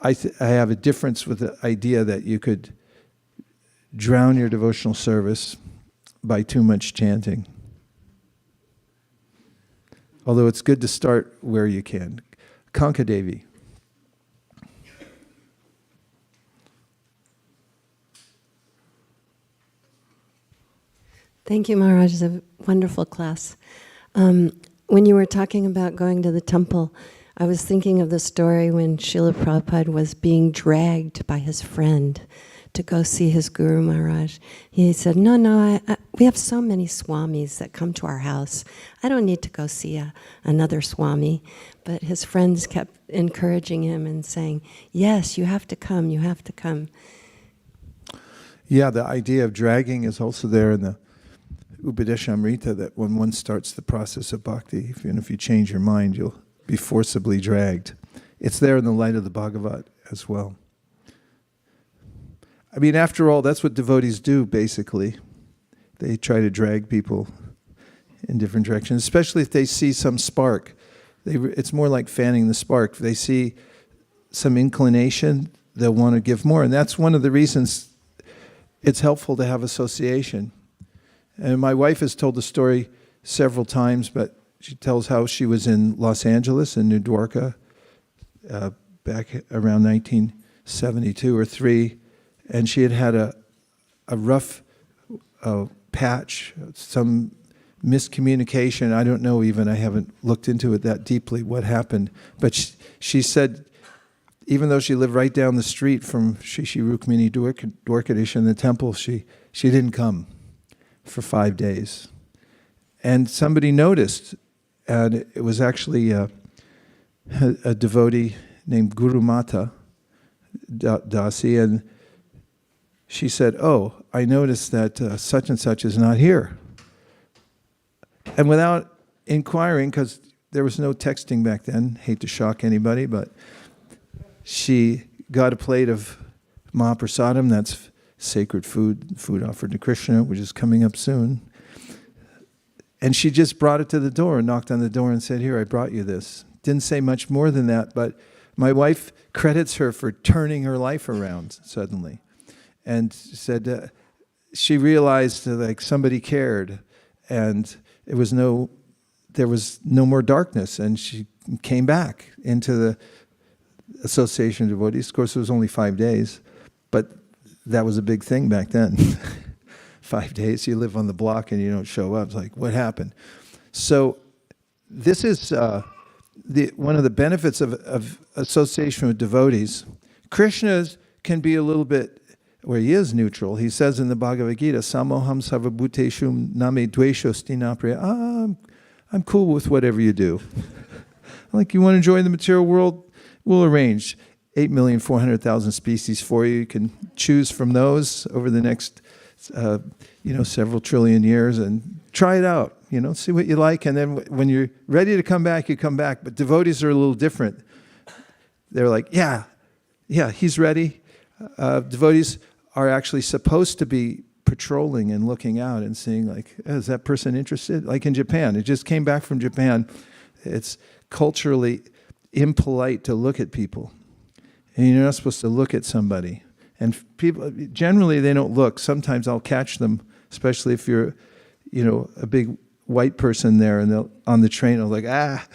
I have a difference with the idea that you could drown your devotional service by too much chanting. Although it's good to start where you can. Kanka Devi. Thank you, Maharaj. It's a wonderful class. When you were talking about going to the temple, I was thinking of the story when Srila Prabhupada was being dragged by his friend to go see his Guru Maharaj. He said, no, we have so many swamis that come to our house. I don't need to go see another swami. But his friends kept encouraging him and saying, yes, you have to come, you have to come. Yeah, the idea of dragging is also there in the Upadeshamrita, that when one starts the process of bhakti, even if you change your mind, you'll be forcibly dragged. It's there in the light of the Bhagavat as well. I mean, after all, that's what devotees do, basically. They try to drag people in different directions, especially if they see some spark. It's more like fanning the spark. If they see some inclination, they'll want to give more. And that's one of the reasons it's helpful to have association. And my wife has told the story several times, but she tells how she was in Los Angeles, in New Dwarka, back around 1972 or 3, and she had a rough patch, some miscommunication. I don't know even, I haven't looked into it that deeply, what happened. But she said, even though she lived right down the street from Shri Rukmini Dwarkadish in the temple, she didn't come for 5 days. And somebody noticed, and it was actually a devotee named Guru Mata Dasi, and she said, oh, I noticed that such and such is not here. And without inquiring, because there was no texting back then, hate to shock anybody, but she got a plate of Mahaprasadam, that's sacred food offered to Krishna, which is coming up soon. And she just brought it to the door and knocked on the door and said, here, I brought you this. Didn't say much more than that, but my wife credits her for turning her life around suddenly. And said she realized that, like, somebody cared, and there was no more darkness, and she came back into the association of devotees. Of course, it was only 5 days, but that was a big thing back then. 5 days, you live on the block and you don't show up. It's like, what happened? So this is one of the benefits of association with devotees. Krishna can be a little bit, where he is neutral. He says in the Bhagavad Gita, Samoham sarvabhuteshu name dvesho stinapriya. I'm cool with whatever you do. Like, you want to enjoy the material world? We'll arrange 8,400,000 species for you. You can choose from those over the next several trillion years and try it out. See what you like, and then when you're ready to come back, you come back. But devotees are a little different. They're like, yeah, he's ready. Devotees are actually supposed to be patrolling and looking out and seeing, like, is that person interested? Like in Japan, it just came back from Japan. It's culturally impolite to look at people. And you're not supposed to look at somebody. And people, generally, they don't look. Sometimes I'll catch them, especially if you're, a big white person there, and on the train, I was like, ah,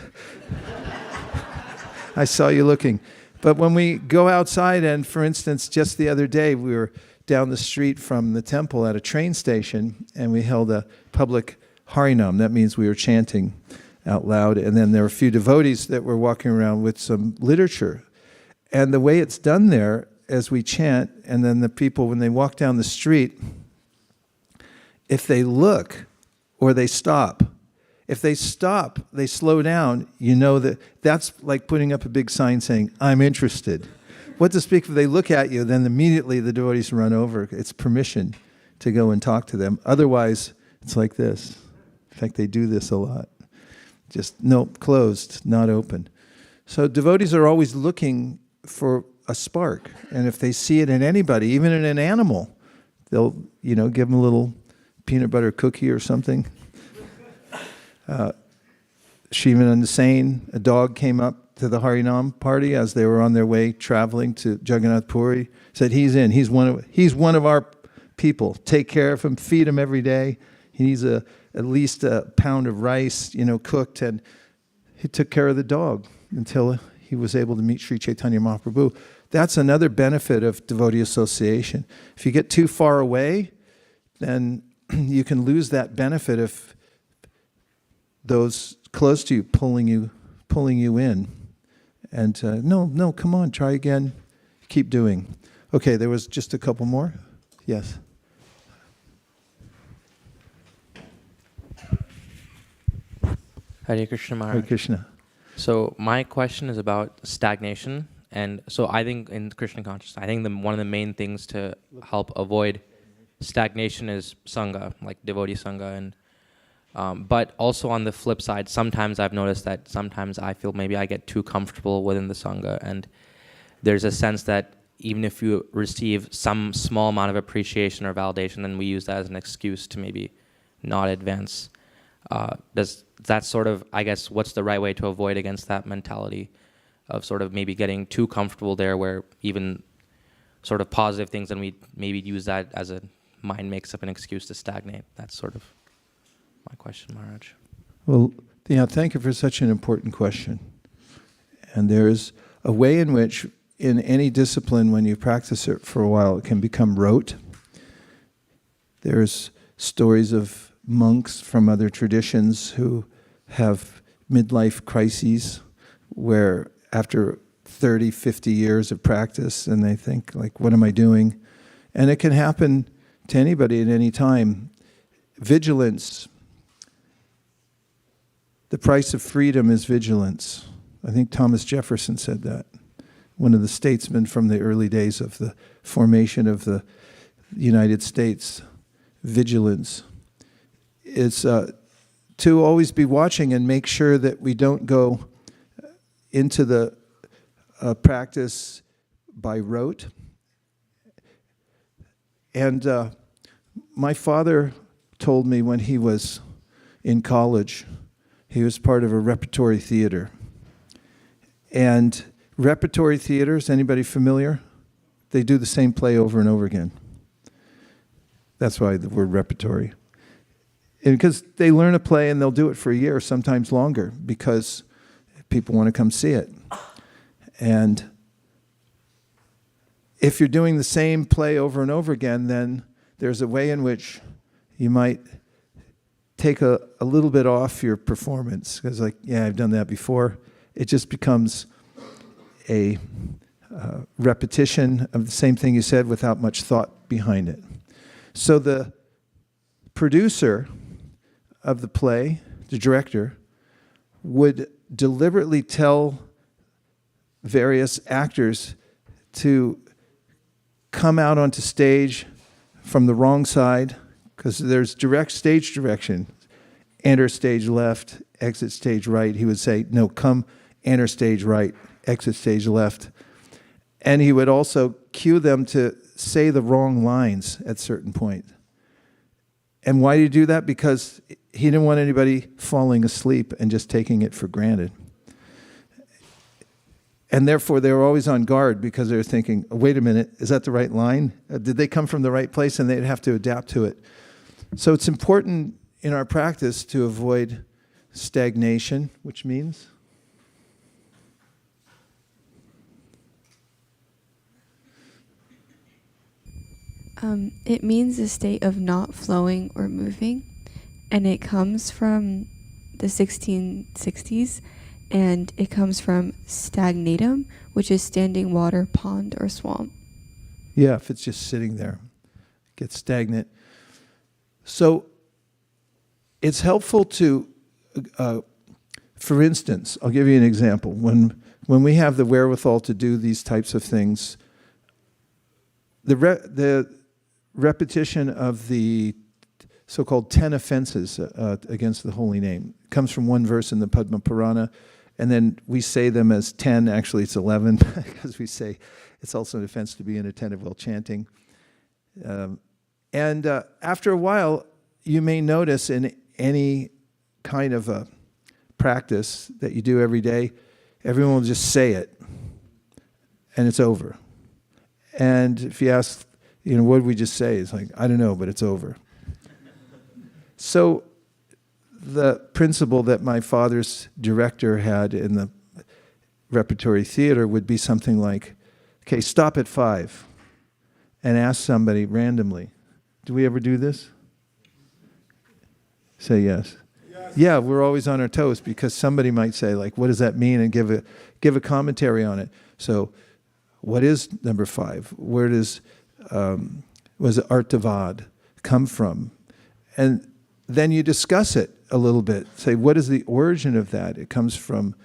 I saw you looking. But when we go outside, and for instance, just the other day, we were down the street from the temple at a train station, and we held a public harinam. That means we were chanting out loud, and then there were a few devotees that were walking around with some literature. And the way it's done there, as we chant, and then the people, when they walk down the street, if they look or they stop, if they stop, they slow down, you know that's like putting up a big sign saying, I'm interested. What to speak if they look at you, then immediately the devotees run over. It's permission to go and talk to them. Otherwise, it's like this. In fact, they do this a lot. Just, nope, closed, not open. So devotees are always looking for a spark. And if they see it in anybody, even in an animal, they'll, give them a little peanut butter cookie or something. Shivananda Sain, a dog came up to the Harinam party as they were on their way traveling to Jagannath Puri. Said, he's in. He's one of our people. Take care of him. Feed him every day. He needs at least a pound of rice, cooked. And he took care of the dog until he was able to meet Sri Chaitanya Mahaprabhu. That's another benefit of devotee association. If you get too far away, then you can lose that benefit of those close to you pulling you in. And no, come on, try again. Keep doing. Okay, there was just a couple more. Yes. Hare Krishna Maharaj. Hare Krishna. So my question is about stagnation. And so I think in Krishna consciousness, I think one of the main things to help avoid stagnation is Sangha, like devotee Sangha. And but also on the flip side, sometimes I've noticed that sometimes I feel maybe I get too comfortable within the Sangha. And there's a sense that even if you receive some small amount of appreciation or validation, then we use that as an excuse to maybe not advance. Does that sort of, I guess, what's the right way to avoid against that mentality of sort of maybe getting too comfortable there where even sort of positive things, and we maybe use that as a mind makes up an excuse to stagnate? That's sort of my question, Maharaj. Well, thank you for such an important question. And there's a way in which in any discipline, when you practice it for a while, it can become rote. There's stories of monks from other traditions who have midlife crises where after 30, 50 years of practice, and they think, like, what am I doing? And it can happen to anybody at any time. Vigilance. The price of freedom is vigilance. I think Thomas Jefferson said that. One of the statesmen from the early days of the formation of the United States. Vigilance. It's to always be watching and make sure that we don't go into the practice by rote. And my father told me when he was in college, he was part of a repertory theater. And repertory theaters, anybody familiar? They do the same play over and over again. That's why the word repertory. And because they learn a play and they'll do it for a year, sometimes longer, because people want to come see it. And if you're doing the same play over and over again, then there's a way in which you might take a little bit off your performance. Because I've done that before. It just becomes a repetition of the same thing you said without much thought behind it. So the producer of the play, the director, would deliberately tell various actors to come out onto stage from the wrong side, because there's direct stage direction. Enter stage left, exit stage right. He would say, no, come enter stage right, exit stage left. And he would also cue them to say the wrong lines at certain point. And why did he do that? Because he didn't want anybody falling asleep and just taking it for granted. And therefore, they were always on guard because they were thinking, wait a minute, is that the right line? Did they come from the right place? And they'd have to adapt to it. So it's important in our practice to avoid stagnation, which means? It means a state of not flowing or moving, and it comes from the 1660s, and it comes from stagnatum, which is standing water, pond, or swamp. Yeah, if it's just sitting there, it gets stagnant. So it's helpful to, for instance, I'll give you an example. When we have the wherewithal to do these types of things, the repetition of the so-called 10 offenses against the holy name comes from one verse in the Padma Purana, and then we say them as 10. Actually, it's 11 because we say it's also an offense to be inattentive while chanting. And after a while, you may notice in any kind of a practice that you do every day, everyone will just say it, and it's over. And if you ask, what did we just say? It's like, I don't know, but it's over. So the principle that my father's director had in the repertory theater would be something like, okay, stop at 5 and ask somebody randomly, do we ever do this? Say yes. Yeah, we're always on our toes because somebody might say, like, what does that mean? And give a commentary on it. So what is number 5? Where does was Artavad come from? And then you discuss it a little bit. Say, what is the origin of that? It comes from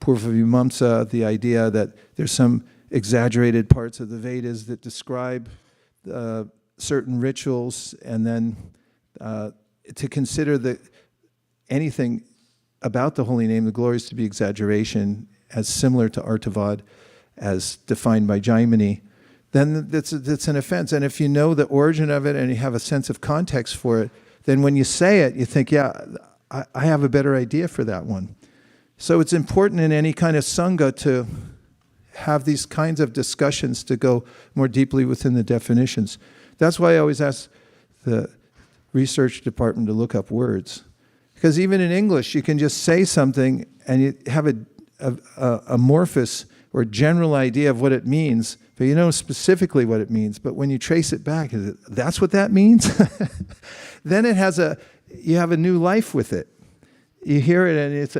Purvavimamsa, the idea that there's some exaggerated parts of the Vedas that describe certain rituals, and then to consider anything about the holy name, the glories to be exaggeration, as similar to Artavad as defined by Jaimini, then that's an offense. And if you know the origin of it and you have a sense of context for it, then when you say it, you think, yeah, I have a better idea for that one. So it's important in any kind of sangha to have these kinds of discussions to go more deeply within the definitions. That's why I always ask the research department to look up words. Because even in English, you can just say something and you have a amorphous or general idea of what it means, but you know specifically what it means. But when you trace it back, that's what that means? Then you have a new life with it. You hear it and it's,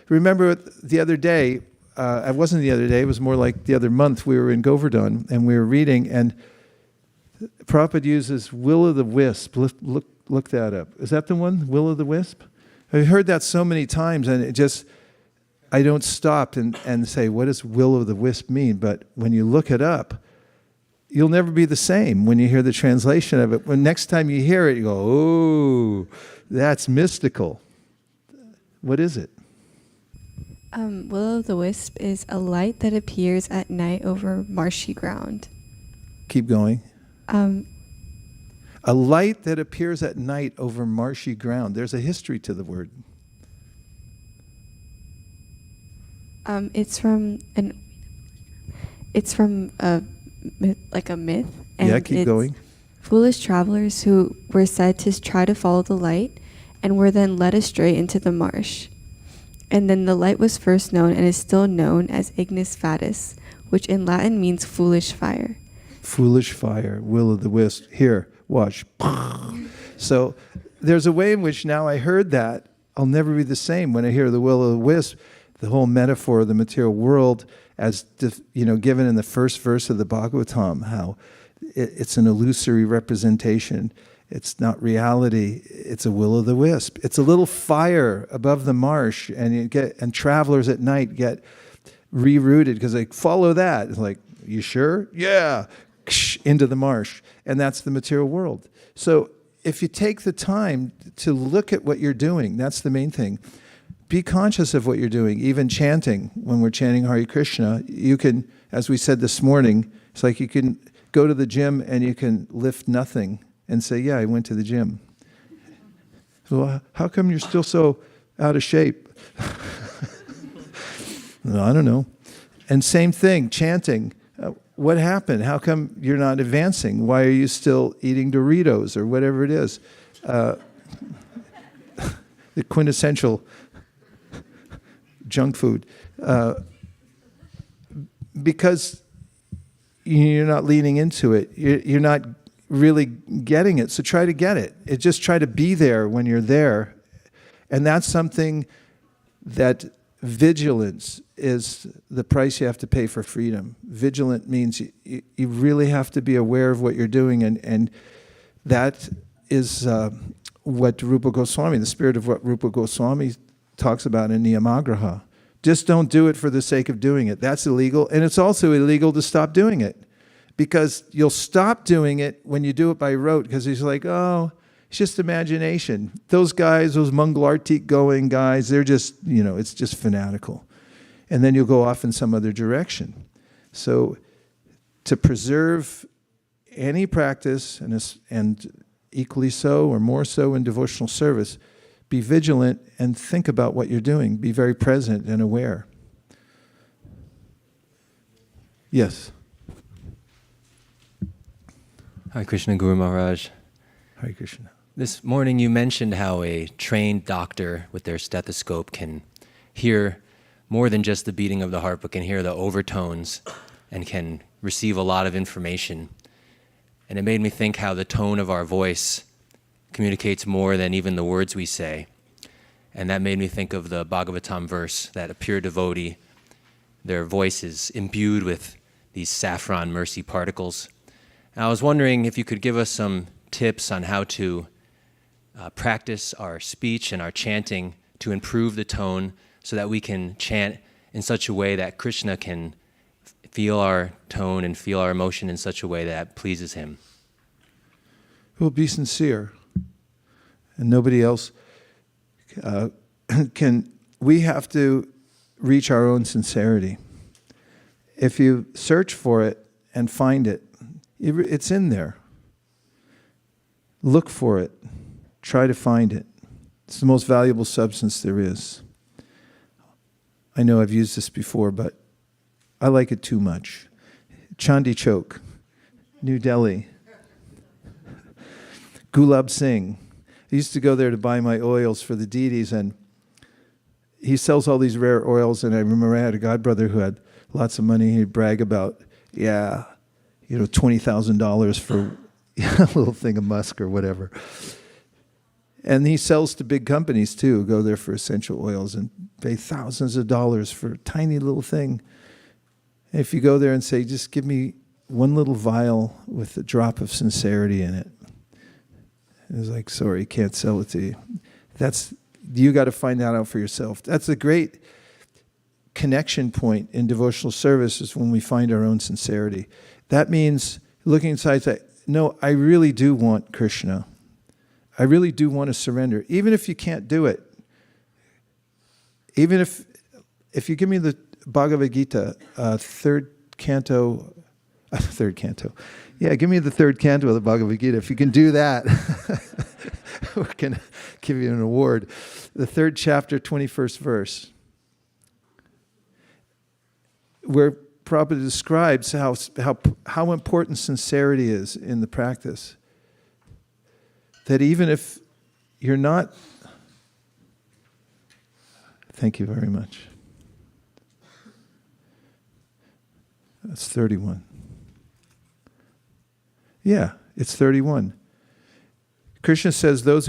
remember the other day, it wasn't the other day, it was more like the other month, we were in Govardhan and we were reading, and Prabhupada uses will-o'-the-wisp. Look that up. Is that the one, will-o'-the-wisp? I've heard that so many times, and I don't stop and say, what does will-o'-the-wisp mean? But when you look it up, you'll never be the same when you hear the translation of it. When next time you hear it, you go, oh, that's mystical. What is it? Will-o'-the-wisp is a light that appears at night over marshy ground. Keep going. A light that appears at night over marshy ground. There's a history to the word. It's from a myth. And yeah, keep going. Foolish travelers who were said to try to follow the light and were then led astray into the marsh. And then the light was first known and is still known as ignis fatuus, which in Latin means foolish fire. Foolish fire, will-o'-the-wisp. Here, watch. So there's a way in which now I heard that, I'll never be the same when I hear the will-o'-the-wisp, the whole metaphor of the material world as given in the first verse of the Bhagavatam, how it's an illusory representation. It's not reality. It's a will-o'-the-wisp. It's a little fire above the marsh, and travelers at night get rerouted because they follow that. It's like, you sure? Yeah. Into the marsh. And that's the material world. So if you take the time to look at what you're doing, that's the main thing. Be conscious of what you're doing. Even chanting, when we're chanting Hare Krishna, you can, as we said this morning, it's like you can go to the gym and you can lift nothing and say, yeah, I went to the gym. Well, how come you're still so out of shape? No, I don't know. And same thing, chanting. What happened? How come you're not advancing? Why are you still eating Doritos or whatever it is? the quintessential junk food. Because you're not leaning into it. You're not really getting it. So try to get it. Just try to be there when you're there. And that's something that vigilance is the price you have to pay for freedom. Vigilant means you really have to be aware of what you're doing. And that is what Rupa Goswami, the spirit of what Rupa Goswami talks about in Niyamagraha. Just don't do it for the sake of doing it. That's illegal. And it's also illegal to stop doing it. Because you'll stop doing it when you do it by rote, because he's like, oh, it's just imagination. Those guys, those Mangalartik going guys, they're just, it's just fanatical. And then you'll go off in some other direction. So to preserve any practice, and equally so or more so in devotional service, be vigilant and think about what you're doing. Be very present and aware. Yes. Hi, Krishna Guru Maharaj. Hare Krishna. This morning you mentioned how a trained doctor with their stethoscope can hear more than just the beating of the heart, but can hear the overtones and can receive a lot of information. And it made me think how the tone of our voice communicates more than even the words we say. And that made me think of the Bhagavatam verse that a pure devotee, their voice is imbued with these saffron mercy particles. And I was wondering if you could give us some tips on how to practice our speech and our chanting to improve the tone so that we can chant in such a way that Krishna can feel our tone and feel our emotion in such a way that pleases him. Well, be sincere. And nobody else can. We have to reach our own sincerity. If you search for it and find it, it's in there. Look for it. Try to find it. It's the most valuable substance there is. I know I've used this before, but I like it too much. Chandi Chowk, New Delhi. Gulab Singh. I used to go there to buy my oils for the deities, and he sells all these rare oils, and I remember I had a godbrother who had lots of money. He'd brag about, $20,000 for a little thing of musk or whatever. And he sells to big companies too, go there for essential oils and pay thousands of dollars for a tiny little thing. And if you go there and say, just give me one little vial with a drop of sincerity in it, it's like, sorry, can't sell it to you. You got to find that out for yourself. That's a great connection point in devotional service, is when we find our own sincerity. That means looking inside and say, no, I really do want Krishna. I really do want to surrender. Even if you can't do it. Even if you give me the Bhagavad Gita, third canto. Yeah, give me the third canto of the Bhagavad Gita. If you can do that, we're going to give you an award. The third chapter, 21st verse, where Prabhupada describes how important sincerity is in the practice. That even if you're not... Thank you very much. That's 31. Yeah, it's 31. Krishna says, those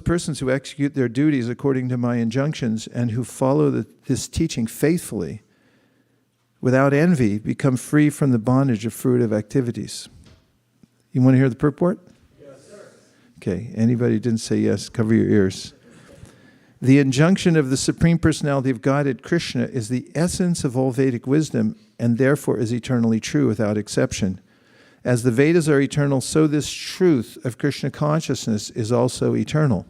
persons who execute their duties according to my injunctions and who follow this teaching faithfully, without envy, become free from the bondage of fruitive activities. You want to hear the purport? Yes, sir. Okay, anybody who didn't say yes, cover your ears. The injunction of the Supreme Personality of Godhead, Krishna, is the essence of all Vedic wisdom and therefore is eternally true without exception. As the Vedas are eternal, so this truth of Krishna consciousness is also eternal.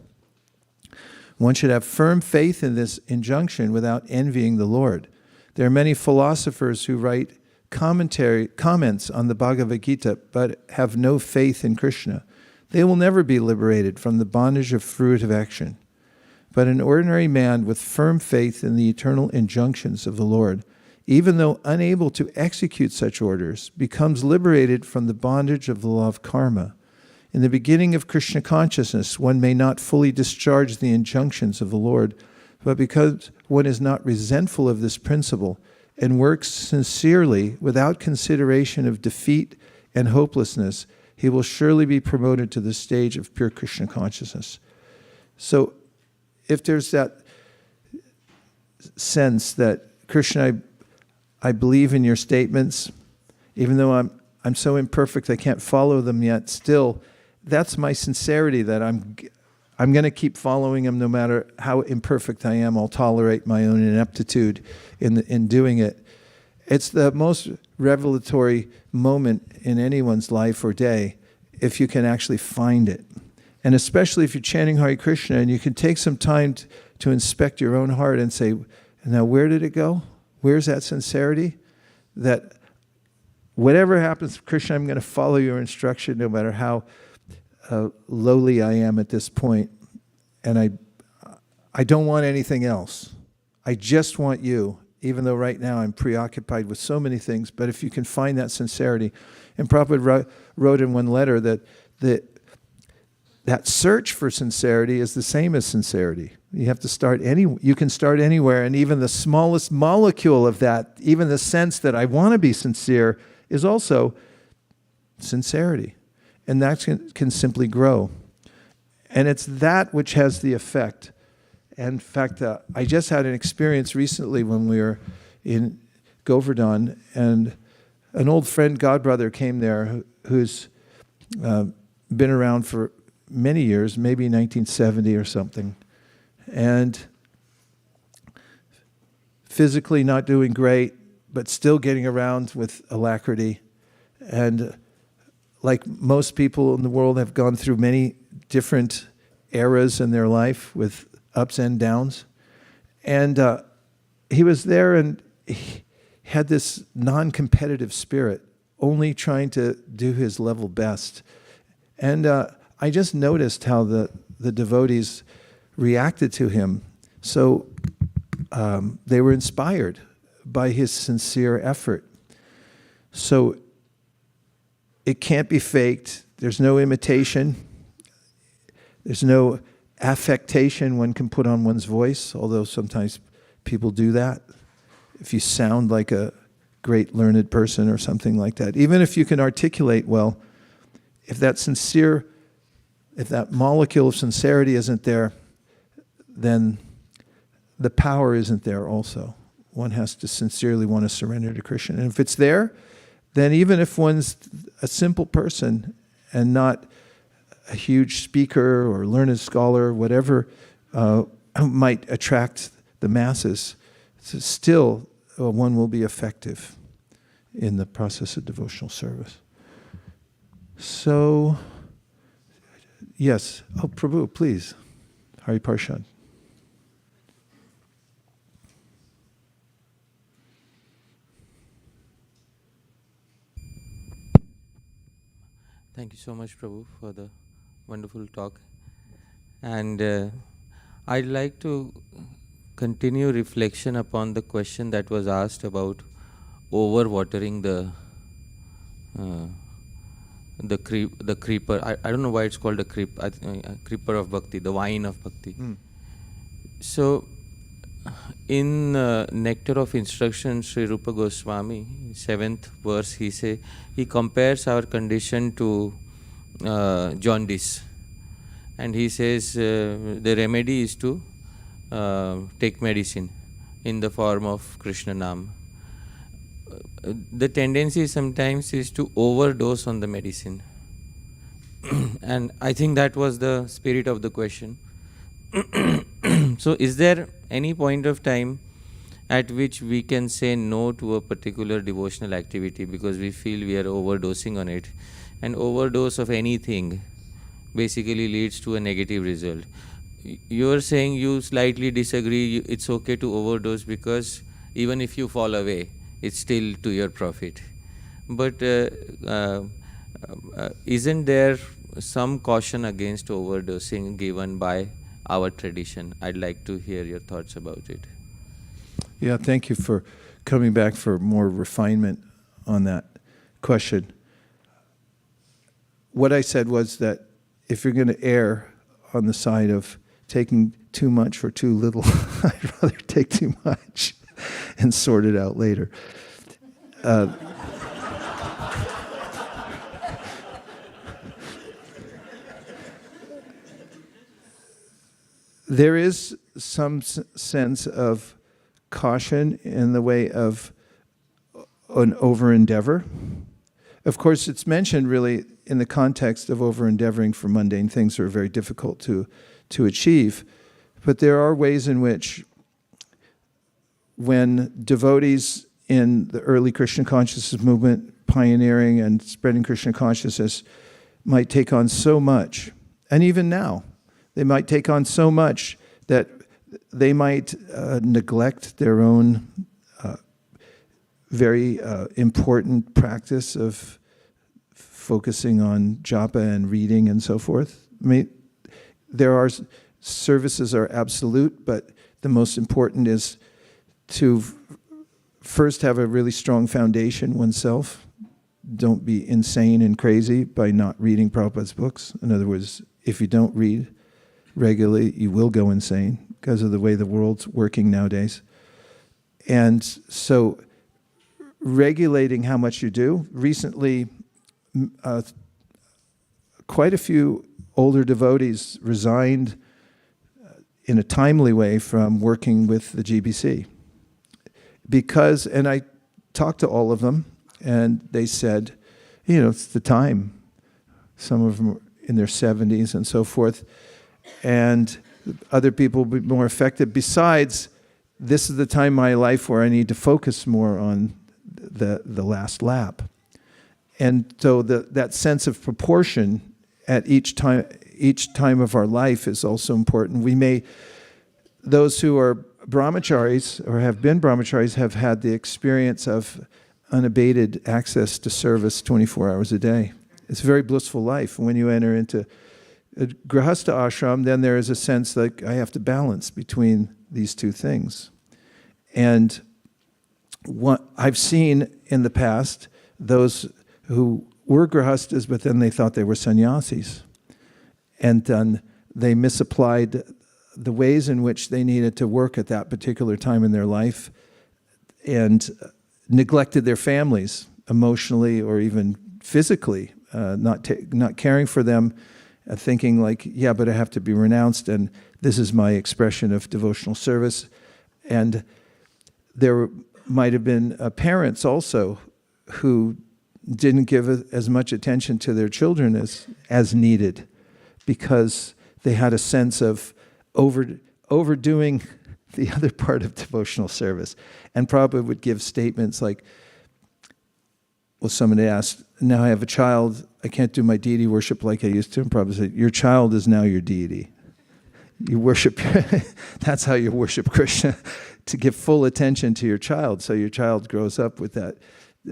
One should have firm faith in this injunction without envying the Lord. There are many philosophers who write comments on the Bhagavad Gita, but have no faith in Krishna. They will never be liberated from the bondage of fruitive action. But an ordinary man with firm faith in the eternal injunctions of the Lord, even though unable to execute such orders, becomes liberated from the bondage of the law of karma. In the beginning of Krishna consciousness, one may not fully discharge the injunctions of the Lord, but because one is not resentful of this principle and works sincerely without consideration of defeat and hopelessness, he will surely be promoted to the stage of pure Krishna consciousness. So if there's that sense that, Krishna, I believe in your statements, even though I'm so imperfect I can't follow them yet, still, that's my sincerity, that I'm going to keep following them no matter how imperfect I am. I'll tolerate my own ineptitude in doing it. It's the most revelatory moment in anyone's life or day if you can actually find it. And especially if you're chanting Hare Krishna and you can take some time to inspect your own heart and say, now where did it go? Where's that sincerity? That whatever happens, Krishna, I'm going to follow your instruction no matter how lowly I am at this point. And I don't want anything else. I just want you, even though right now I'm preoccupied with so many things. But if you can find that sincerity, and Prabhupada wrote in one letter that search for sincerity is the same as sincerity. You have to start you can start anywhere, and even the smallest molecule of that, even the sense that I want to be sincere, is also sincerity. And that can simply grow. And it's that which has the effect. And in fact, I just had an experience recently when we were in Govardhan, and an old friend, godbrother, came there who's been around for many years, maybe 1970 or something, and physically not doing great, but still getting around with alacrity. And like most people in the world, have gone through many different eras in their life with ups and downs. And he was there, and he had this non-competitive spirit, only trying to do his level best. And I just noticed how the devotees reacted to him. So they were inspired by his sincere effort. So it can't be faked. There's no imitation. There's no affectation one can put on one's voice, although sometimes people do that. If you sound like a great learned person or something like that. Even if you can articulate well, if that molecule of sincerity isn't there, then the power isn't there also. One has to sincerely want to surrender to Krishna. And if it's there, then even if one's a simple person and not a huge speaker or learned scholar, whatever might attract the masses, still one will be effective in the process of devotional service. So, yes. Oh, Prabhu, please. Hari Parshad. Thank you so much, Prabhu, for the wonderful talk. And I'd like to continue reflection upon the question that was asked about over-watering the creeper. I don't know why it's called a creeper of bhakti, the wine of bhakti. So, in Nectar of Instruction, Sri Rupa Goswami, 7th verse, he compares our condition to jaundice. And he says the remedy is to take medicine in the form of Krishna Nam. The tendency sometimes is to overdose on the medicine. And I think that was the spirit of the question. So is there any point of time at which we can say no to a particular devotional activity because we feel we are overdosing on it? And overdose of anything basically leads to a negative result. You are saying you slightly disagree, it's okay to overdose because even if you fall away, it's still to your profit. But isn't there some caution against overdosing given by our tradition? I'd like to hear your thoughts about it. Yeah, thank you for coming back for more refinement on that question. what I said was that if you're going to err on the side of taking too much or too little, I'd rather take too much and sort it out later. There is some sense of caution in the way of an over-endeavor. Of course, it's mentioned really in the context of over-endeavoring for mundane things that are very difficult to achieve. But there are ways in which when devotees in the early Krishna consciousness movement, pioneering and spreading Krishna consciousness, might take on so much, and even now, they might take on so much that they might neglect their own very important practice of focusing on japa and reading and so forth. I mean, services are absolute, but the most important is to first have a really strong foundation oneself. Don't be insane and crazy by not reading Prabhupada's books. In other words, if you don't read regularly, you will go insane because of the way the world's working nowadays. And so regulating how much you do. Recently, quite a few older devotees resigned in a timely way from working with the GBC. Because, and I talked to all of them, and they said, it's the time. Some of them are in their 70s and so forth. And other people will be more affected. Besides, this is the time in my life where I need to focus more on the last lap. And so that sense of proportion at each time of our life is also important. Those who are brahmacharis or have been brahmacharis have had the experience of unabated access to service 24 hours a day. It's a very blissful life. When you enter into a grihastha ashram, then there is a sense like I have to balance between these two things. And what I've seen in the past, those who were grihasthas, but then they thought they were sannyasis. And then they misapplied the ways in which they needed to work at that particular time in their life and neglected their families emotionally or even physically, not caring for them, thinking like, yeah, but I have to be renounced and this is my expression of devotional service. And there might have been parents also who didn't give as much attention to their children as needed because they had a sense of overdoing the other part of devotional service. And Prabhupada would give statements like, well, somebody asked, now I have a child, I can't do my deity worship like I used to. And Prabhupada said, your child is now your deity. You worship, that's how you worship Krishna, to give full attention to your child. So your child grows up with that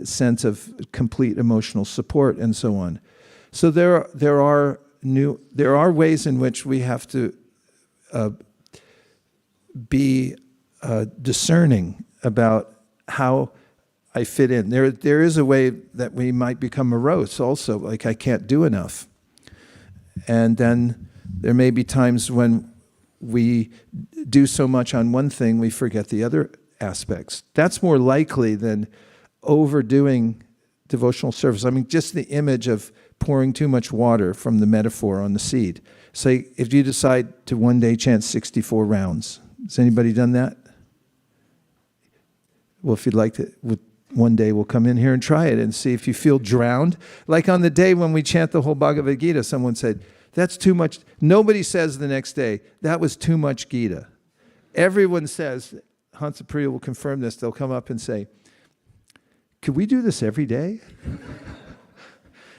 sense of complete emotional support and so on. So there are ways in which we have to be discerning about how I fit in. There is a way that we might become morose also, like I can't do enough. And then there may be times when we do so much on one thing, we forget the other aspects. That's more likely than overdoing devotional service. I mean, just the image of pouring too much water from the metaphor on the seed. Say, if you decide to one day chant 64 rounds, has anybody done that? Well, if you'd like to, one day we'll come in here and try it and see if you feel drowned. Like on the day when we chant the whole Bhagavad Gita, someone said, that's too much. Nobody says the next day, that was too much Gita. Everyone says, Hansa Priya will confirm this, they'll come up and say, could we do this every day?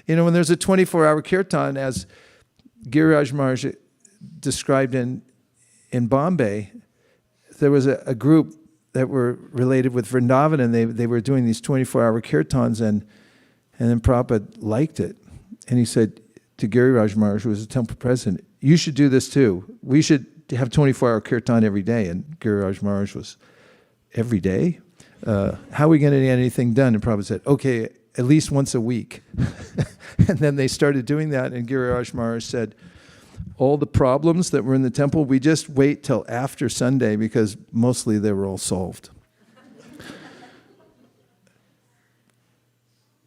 When there's a 24-hour kirtan, as Giriraj Maharaj described in Bombay, there was a group that were related with Vrindavan, and they were doing these 24-hour kirtans, and then Prabhupada liked it. And he said to Giriraj Maharaj, who was the temple president, you should do this too. We should have 24-hour kirtan every day. And Giriraj Maharaj was, every day? How are we going to get anything done? And Prabhupada said, okay, at least once a week. And then they started doing that, and Giriraj Maharaj said, all the problems that were in the temple, we just wait till after Sunday because mostly they were all solved.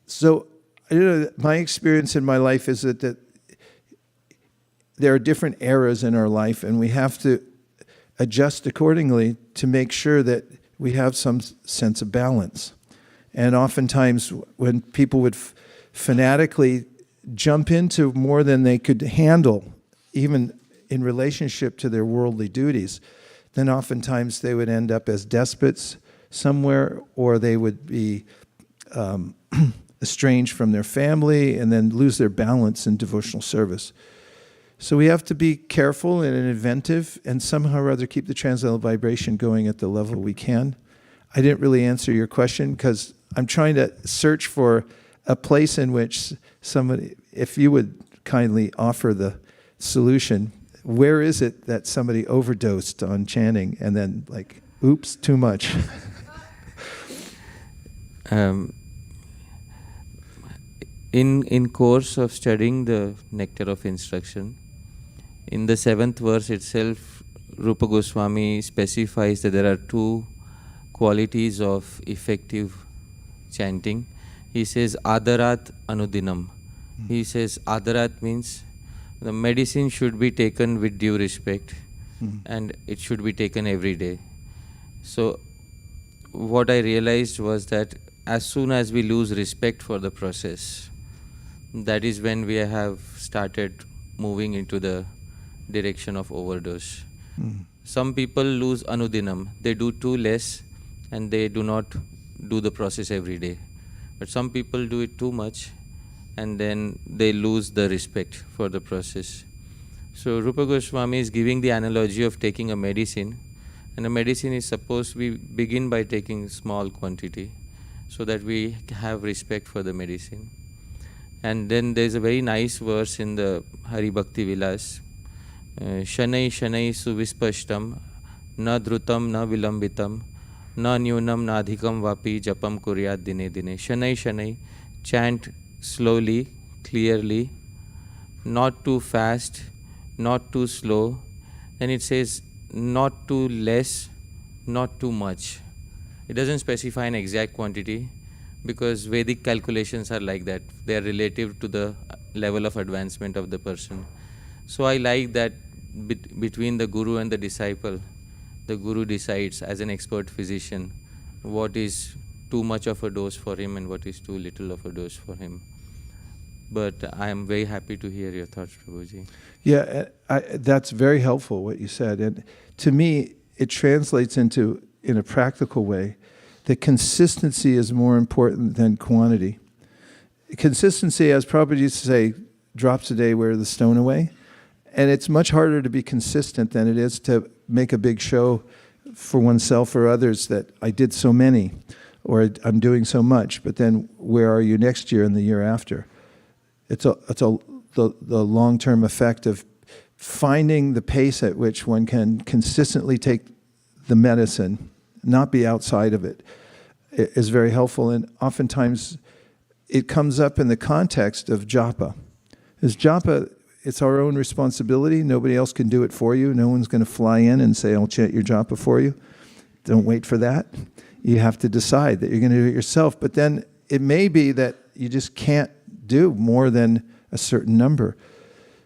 So, my experience in my life is that there are different eras in our life, and we have to adjust accordingly to make sure that we have some sense of balance. And oftentimes when people would fanatically jump into more than they could handle, even in relationship to their worldly duties, then oftentimes they would end up as despots somewhere, or they would be estranged from their family and then lose their balance in devotional service. So we have to be careful and inventive and somehow or other keep the transcendental vibration going at the level we can. I didn't really answer your question because I'm trying to search for a place in which somebody, if you would kindly offer the solution, where is it that somebody overdosed on chanting and then like, oops, too much? In course of studying the Nectar of Instruction, in the 7th verse itself, Rupa Goswami specifies that there are 2 qualities of effective chanting. He says, Adarat Anudinam. He says, Adarat means the medicine should be taken with due respect and it should be taken every day. So, what I realized was that as soon as we lose respect for the process, that is when we have started moving into the direction of overdose. Some people lose anudinam. They do too less and they do not do the process every day. But some people do it too much and then they lose the respect for the process. So Rupa Goswami is giving the analogy of taking a medicine, and a medicine is supposed we begin by taking small quantity so that we have respect for the medicine. And then there's a very nice verse in the Hari Bhakti Vilas, Shanai Shanai Suvispashtam, Na Dhrutam Na Vilambitam, Na Nyunam Na Adhikam Vapi Japam Kuryat Dine Dine. Shanai Shanai, chant slowly, clearly, not too fast, not too slow. And it says not too less, not too much. It doesn't specify an exact quantity because Vedic calculations are like that. They are relative to the level of advancement of the person. So I like that between the guru and the disciple, the guru decides as an expert physician what is too much of a dose for him and what is too little of a dose for him. But I am very happy to hear your thoughts, Prabhuji. Yeah, that's very helpful what you said. And to me, it translates into, in a practical way, that consistency is more important than quantity. Consistency, as Prabhupada used to say, drops a day wear the stone away. And it's much harder to be consistent than it is to make a big show for oneself or others that I did so many, or I'm doing so much, but then where are you next year and the year after? It's the long-term effect of finding the pace at which one can consistently take the medicine, not be outside of it, is very helpful. And oftentimes it comes up in the context of japa. As japa, it's our own responsibility. Nobody else can do it for you. No one's going to fly in and say, I'll chant your japa for you. Don't wait for that. You have to decide that you're going to do it yourself. But then it may be that you just can't do more than a certain number.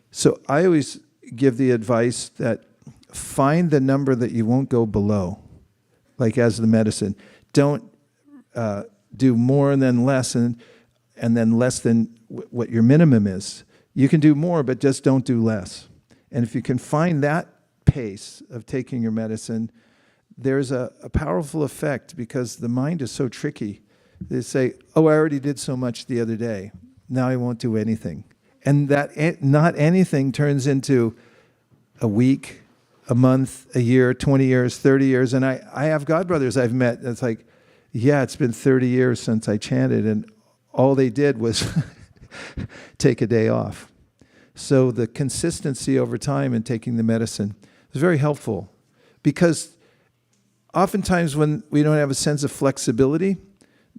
So I always give the advice that find the number that you won't go below, like as the medicine. Don't do more than less and then less than what your minimum is. You can do more, but just don't do less. And if you can find that pace of taking your medicine, there's a powerful effect because the mind is so tricky. They say, oh, I already did so much the other day. Now I won't do anything. And that not anything turns into a week, a month, a year, 20 years, 30 years. And I have godbrothers I've met that's like, yeah, it's been 30 years since I chanted, and all they did was take a day off. So the consistency over time in taking the medicine is very helpful, because oftentimes when we don't have a sense of flexibility,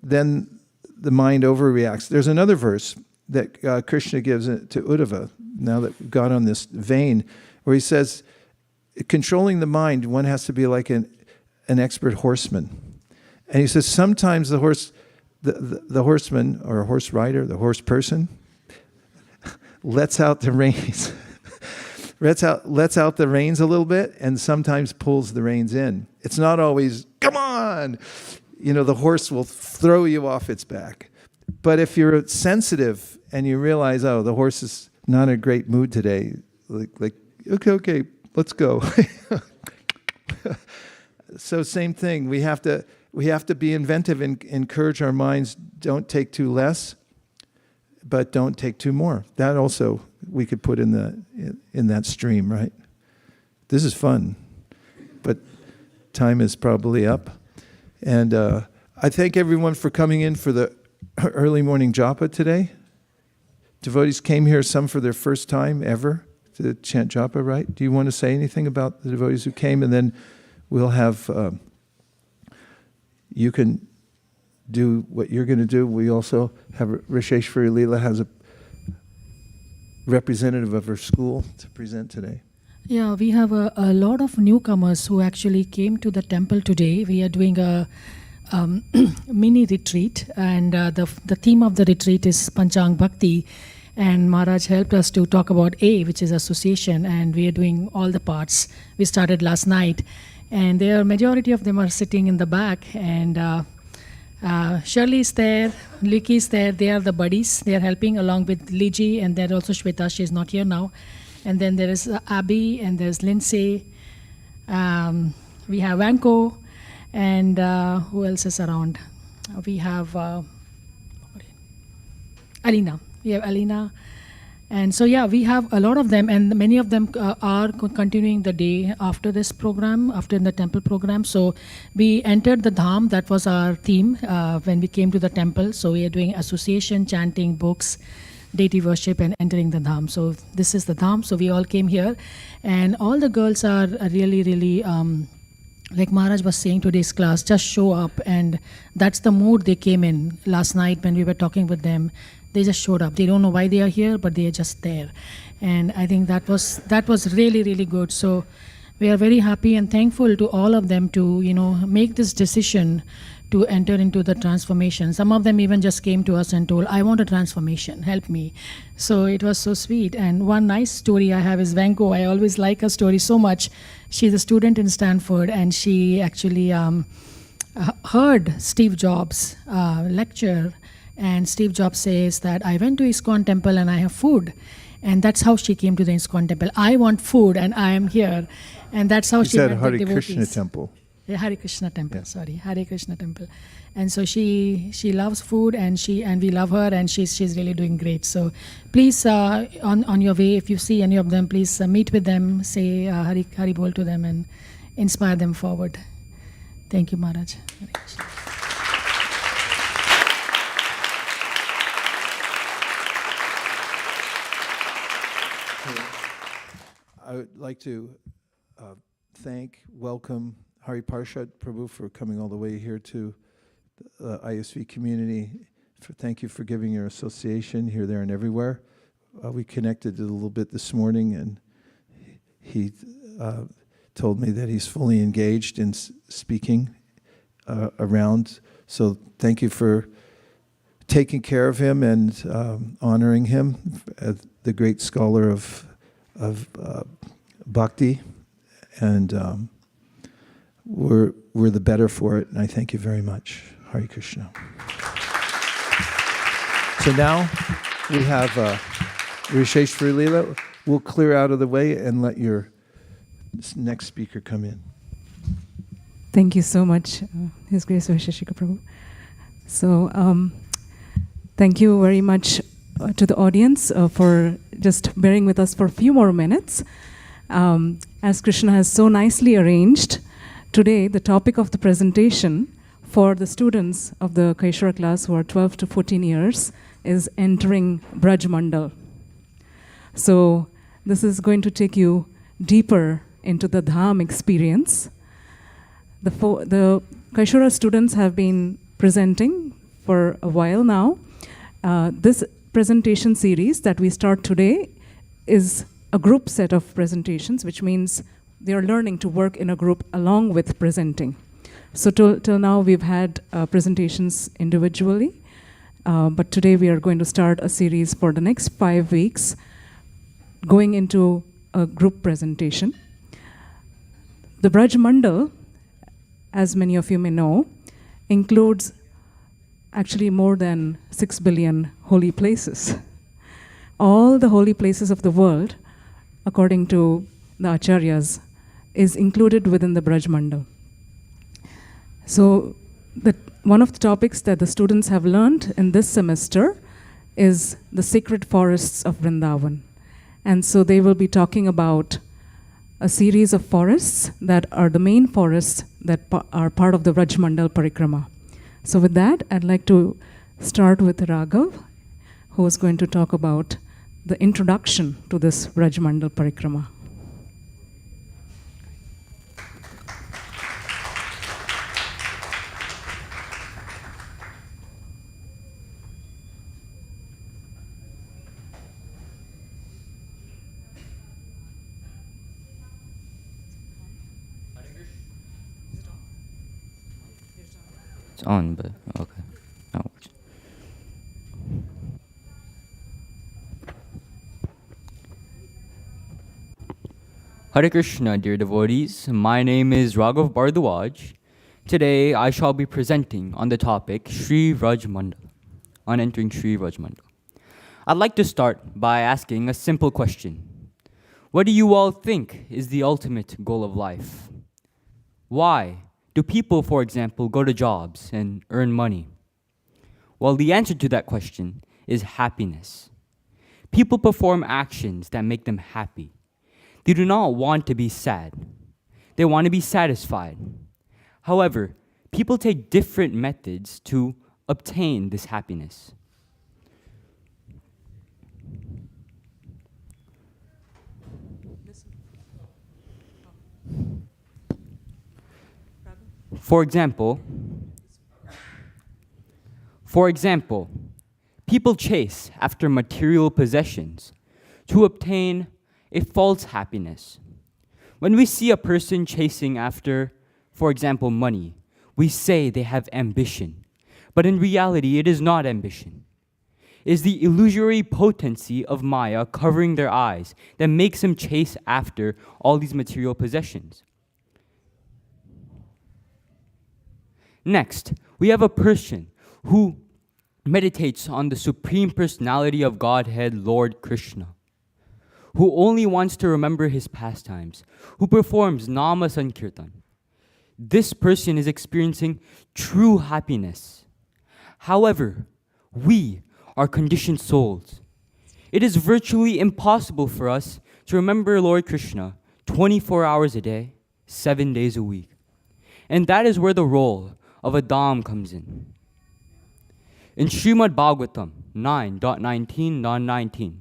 then the mind overreacts. There's another verse that Krishna gives to Uddhava, now that we've got on this vein, where he says, controlling the mind, one has to be like an expert horseman. And he says sometimes the horseman or horse rider, the horse person, lets out the reins. lets out the reins a little bit, and sometimes pulls the reins in. It's not always, come on! The horse will throw you off its back. But if you're sensitive and you realize, oh, the horse is not in a great mood today, like okay, let's go. So same thing. We have to be inventive and encourage our minds. Don't take too less, but don't take too more. That also we could put in that stream, right? This is fun, but time is probably up. And I thank everyone for coming in for the early morning japa today. Devotees came here, some for their first time ever, to chant japa, right? Do you want to say anything about the devotees who came? And then we'll have, you can do what you're going to do. We also have Risheshwari Leela has a representative of her school to present today. Yeah, we have a lot of newcomers who actually came to the temple today. We are doing a mini retreat, and the theme of the retreat is Panchang Bhakti. And Maharaj helped us to talk about A, which is association, and we are doing all the parts. We started last night, and majority of them are sitting in the back, and Shirley is there, Liki is there. They are the buddies. They are helping along with Liji, and then also Shweta. She is not here now. And then there is Abby, and there's Lindsay. We have Vanko, and who else is around? We have Alina. We have Alina. And so, yeah, we have a lot of them, and many of them are continuing the day after this program, after the temple program. So we entered the Dham. That was our theme when we came to the temple. So we are doing association, chanting, books, deity worship, and entering the Dham. So this is the Dham. So we all came here, and all the girls are really, really, like Maharaj was saying today's class, just show up. And that's the mood they came in last night when we were talking with them. They just showed up. They don't know why they are here, but they are just there. And I think that was really, really good. So we are very happy and thankful to all of them to, make this decision to enter into the transformation. Some of them even just came to us and told, I want a transformation, help me. So it was so sweet. And one nice story I have is Vanko. I always like her story so much. She's a student in Stanford, and she actually heard Steve Jobs lecture. And Steve Jobs says that I went to ISKCON temple and I have food. And that's how she came to the ISKCON temple. I want food and I am here. And that's how she met the devotees. Hare Krishna temple. Yeah, Hare Krishna temple, yeah. Sorry, Hare Krishna temple. And so she loves food, and we love her, and she's really doing great. So please, on your way, if you see any of them, please meet with them, say Hari Bol to them, and inspire them forward. Thank you, Maharaj. Hare Krishna. I would like to welcome Hari Parshad Prabhu for coming all the way here to the ISV community. Thank you for giving your association here, there, and everywhere. We connected a little bit this morning, and he told me that he's fully engaged in speaking around. So thank you for taking care of him and honoring him as the great scholar of bhakti, and we're the better for it, and I thank you very much. Hare Krishna. So now we have Risheshwari Leela. We'll clear out of the way and let your next speaker come in. Thank you so much, His Grace Vaisesika Prabhu. So thank you very much to the audience for just bearing with us for a few more minutes. As Krishna has so nicely arranged, today the topic of the presentation for the students of the Kaishwara class who are 12 to 14 years is entering Braj Mandal. So this is going to take you deeper into the Dham experience. The Kaishwara students have been presenting for a while now. This presentation series that we start today is a group set of presentations, which means they are learning to work in a group along with presenting. So till now we've had presentations individually, but today we are going to start a series for the next 5 weeks, going into a group presentation. The Braj Mandal, as many of you may know, includes actually more than 6 billion holy places. All the holy places of the world, according to the Acharyas, is included within the Braj Mandal. So one of the topics that the students have learned in this semester is the sacred forests of Vrindavan. And so they will be talking about a series of forests that are the main forests that are part of the Braj Mandal Parikrama. So with that, I'd like to start with Raghav, who is going to talk about the introduction to this Braj Mandal Parikrama. It's on, but okay. Now it works. Hare Krishna, dear devotees. My name is Raghav Bardwaj. Today I shall be presenting on the topic Sri Braj Mandal, on entering Sri Braj Mandal. I'd like to start by asking a simple question. What do you all think is the ultimate goal of life? Why do people, for example, go to jobs and earn money? Well, the answer to that question is happiness. People perform actions that make them happy. They do not want to be sad. They want to be satisfied. However, people take different methods to obtain this happiness. For example, people chase after material possessions to obtain a false happiness. When we see a person chasing after, for example, money, we say they have ambition. But in reality, it is not ambition. It is the illusory potency of Maya covering their eyes that makes them chase after all these material possessions. Next, we have a person who meditates on the Supreme Personality of Godhead, Lord Krishna, who only wants to remember his pastimes, who performs nama sankirtan. This person is experiencing true happiness. However, we are conditioned souls. It is virtually impossible for us to remember Lord Krishna 24 hours a day, 7 days a week. And that is where the role of a Dham comes in. In Srimad Bhagavatam 9.19.19,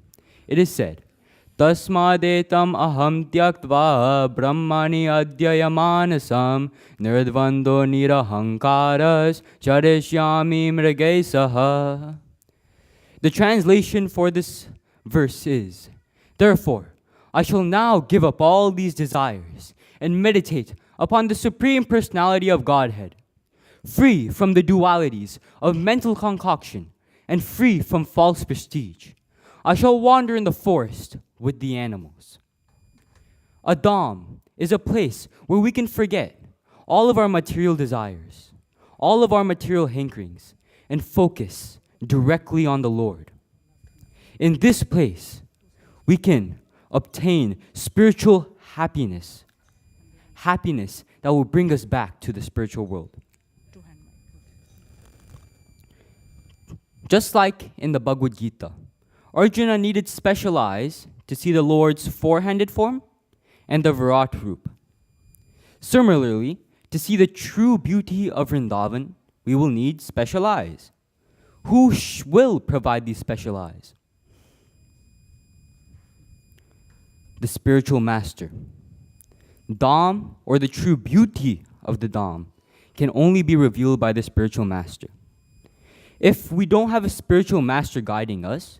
it is said, Tasmadetam aham tyaktva brahmani adhyayamanasam nirdvando nirahankaras charishyami mrigesaha. The translation for this verse is, therefore, I shall now give up all these desires and meditate upon the Supreme Personality of Godhead, free from the dualities of mental concoction and free from false prestige. I shall wander in the forest with the animals. A dham is a place where we can forget all of our material desires, all of our material hankerings, and focus directly on the Lord. In this place, we can obtain spiritual happiness, happiness that will bring us back to the spiritual world. Just like in the Bhagavad Gita, Arjuna needed special eyes to see the Lord's four-handed form and the Virat Roop. Similarly, to see the true beauty of Vrindavan, we will need special eyes. Who will provide these special eyes? The spiritual master. Dham, or the true beauty of the Dham, can only be revealed by the spiritual master. If we don't have a spiritual master guiding us,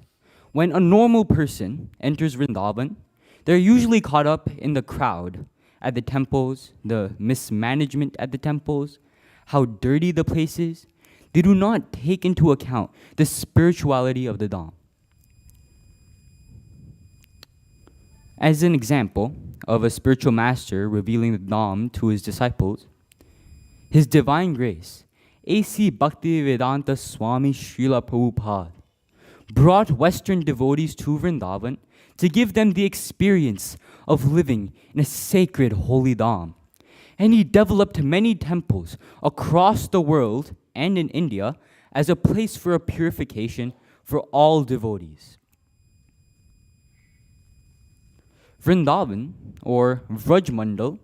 when a normal person enters Vrindavan, they're usually caught up in the crowd at the temples, the mismanagement at the temples, how dirty the place is. They do not take into account the spirituality of the Dham. As an example of a spiritual master revealing the Dham to his disciples, His Divine Grace, A.C. Bhaktivedanta Swami Srila Prabhupada, brought Western devotees to Vrindavan to give them the experience of living in a sacred holy Dham. And he developed many temples across the world and in India as a place for a purification for all devotees. Vrindavan, or Vrajmandal,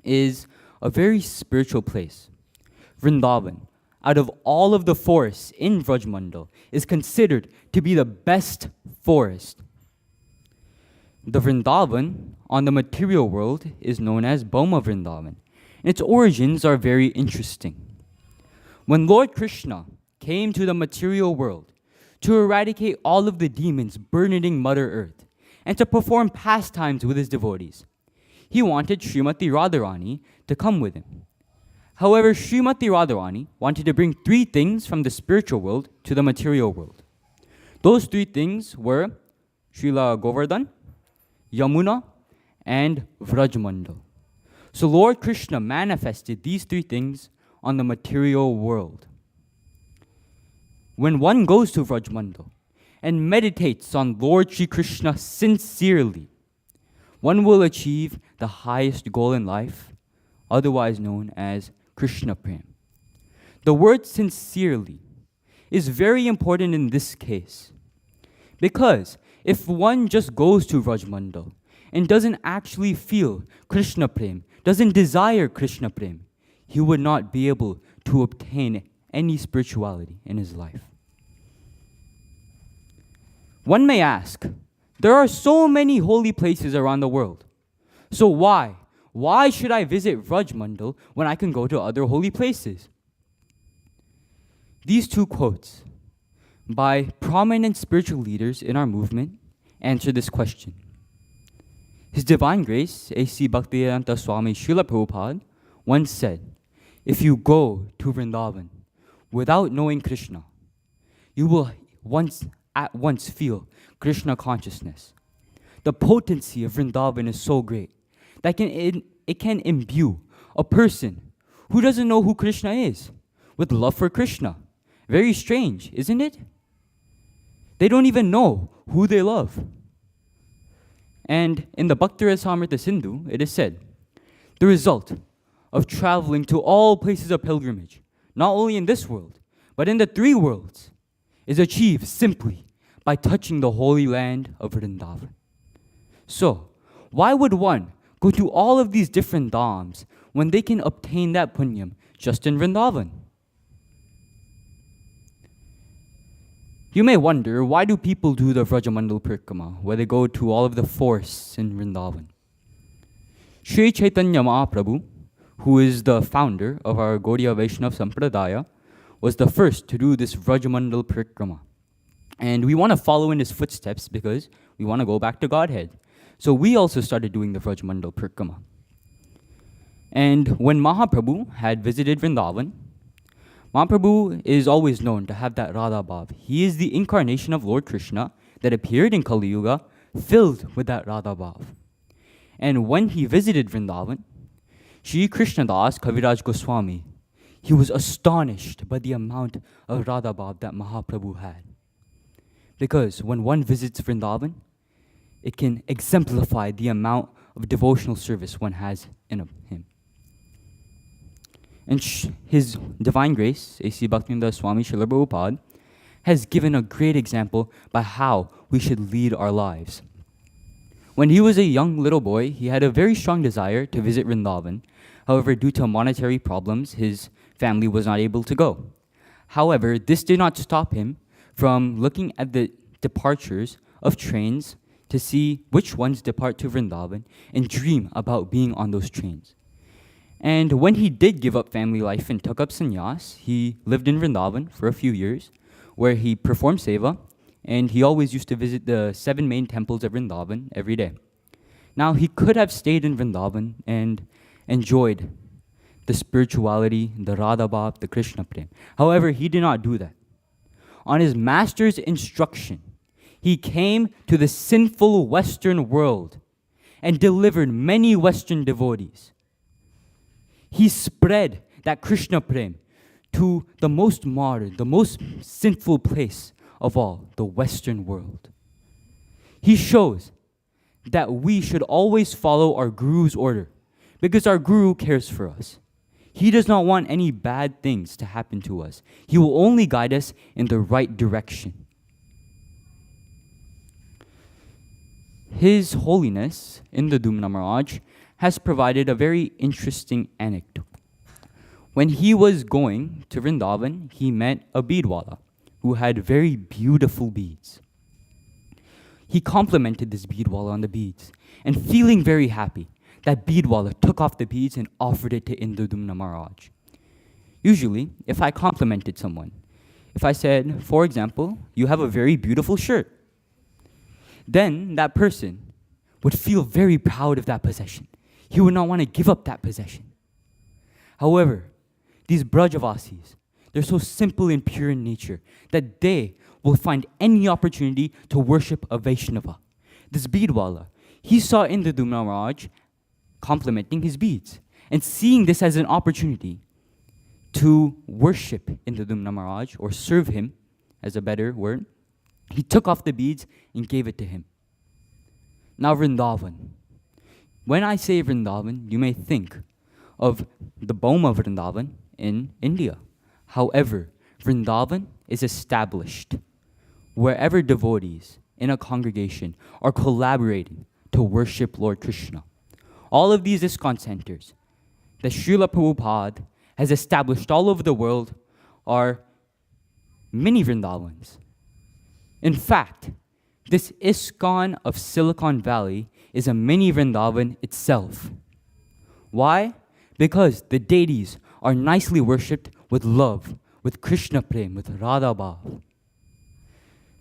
is a very spiritual place. Vrindavan, out of all of the forests in Vrajmandal, is considered to be the best forest. The Vrindavan on the material world is known as Bhoma Vrindavan. Its origins are very interesting. When Lord Krishna came to the material world to eradicate all of the demons burdening Mother Earth and to perform pastimes with his devotees, he wanted Srimati Radharani to come with him. However, Srimati Radharani wanted to bring 3 things from the spiritual world to the material world. Those 3 things were Srila Govardhan, Yamuna, and Vrajmandal. So Lord Krishna manifested these 3 things on the material world. When one goes to Vrajmandal and meditates on Lord Shri Krishna sincerely, one will achieve the highest goal in life, otherwise known as Krishna Prem. The word sincerely is very important in this case, because if one just goes to Vrajmandal and doesn't actually feel Krishna Prem, doesn't desire Krishna Prem, he would not be able to obtain any spirituality in his life. One may ask, there are so many holy places around the world. So why? Why should I visit Vrajmandal when I can go to other holy places? These 2 quotes by prominent spiritual leaders in our movement answer this question. His Divine Grace, A.C. Bhaktivedanta Swami Srila Prabhupada, once said, if you go to Vrindavan without knowing Krishna, you will at once feel Krishna consciousness. The potency of Vrindavan is so great that it can imbue a person who doesn't know who Krishna is with love for Krishna. Very strange, isn't it? They don't even know who they love. And in the Bhakti Rasamrita Sindhu, it is said, the result of traveling to all places of pilgrimage, not only in this world, but in the 3 worlds, is achieved simply by touching the holy land of Vrindavan. So, why would one go to all of these different dhams when they can obtain that punyam just in Vrindavan? You may wonder, why do people do the Vrajamandal Parikrama, where they go to all of the forests in Vrindavan? Sri Chaitanya Mahaprabhu, who is the founder of our Gaudiya Vaishnava Sampradaya, was the first to do this Vrajamandal Parikrama. And we want to follow in his footsteps because we want to go back to Godhead. So we also started doing the Vrajamandal Parikrama. And when Mahaprabhu had visited Vrindavan, Mahaprabhu is always known to have that Radha Bhav. He is the incarnation of Lord Krishna that appeared in Kali Yuga, filled with that Radha Bhav. And when he visited Vrindavan, Shri Krishnadas Kaviraj Goswami, he was astonished by the amount of Radha Bhav that Mahaprabhu had. Because when one visits Vrindavan, it can exemplify the amount of devotional service one has in him. And His Divine Grace, A.C. Bhaktivedanta Swami Srila Prabhupada, has given a great example by how we should lead our lives. When he was a young little boy, he had a very strong desire to visit Vrindavan. However, due to monetary problems, his family was not able to go. However, this did not stop him from looking at the departures of trains to see which ones depart to Vrindavan and dream about being on those trains. And when he did give up family life and took up sannyas, he lived in Vrindavan for a few years, where he performed seva, and he always used to visit the 7 main temples of Vrindavan every day. Now, he could have stayed in Vrindavan and enjoyed the spirituality, the Radha Bhav, the Krishna Prem. However, he did not do that. On his master's instruction, he came to the sinful Western world and delivered many Western devotees. He spread that Krishna Prem to the most modern, the most sinful place of all, the Western world. He shows that we should always follow our Guru's order because our Guru cares for us. He does not want any bad things to happen to us. He will only guide us in the right direction. His Holiness, Indradumna Maharaj, has provided a very interesting anecdote. When he was going to Vrindavan, he met a beadwala who had very beautiful beads. He complimented this beadwala on the beads, and feeling very happy, that beadwala took off the beads and offered it to Indradumna Maharaj. Usually, if I complimented someone, if I said, for example, you have a very beautiful shirt, then that person would feel very proud of that possession. He would not want to give up that possession. However, these Brajavasis, they're so simple and pure in nature that they will find any opportunity to worship a Vaishnava. This beadwala, he saw Indradumna Maharaj complimenting his beads and seeing this as an opportunity to worship Indradumna Maharaj or serve him, as a better word, he took off the beads and gave it to him. Now Vrindavan. When I say Vrindavan, you may think of the Boma Vrindavan in India. However, Vrindavan is established wherever devotees in a congregation are collaborating to worship Lord Krishna. All of these ISKCON centers that Srila Prabhupada has established all over the world are mini Vrindavans. In fact, this ISKCON of Silicon Valley is a mini Vrindavan itself. Why? Because the deities are nicely worshipped with love, with Krishna Prem, with Radha Bhav.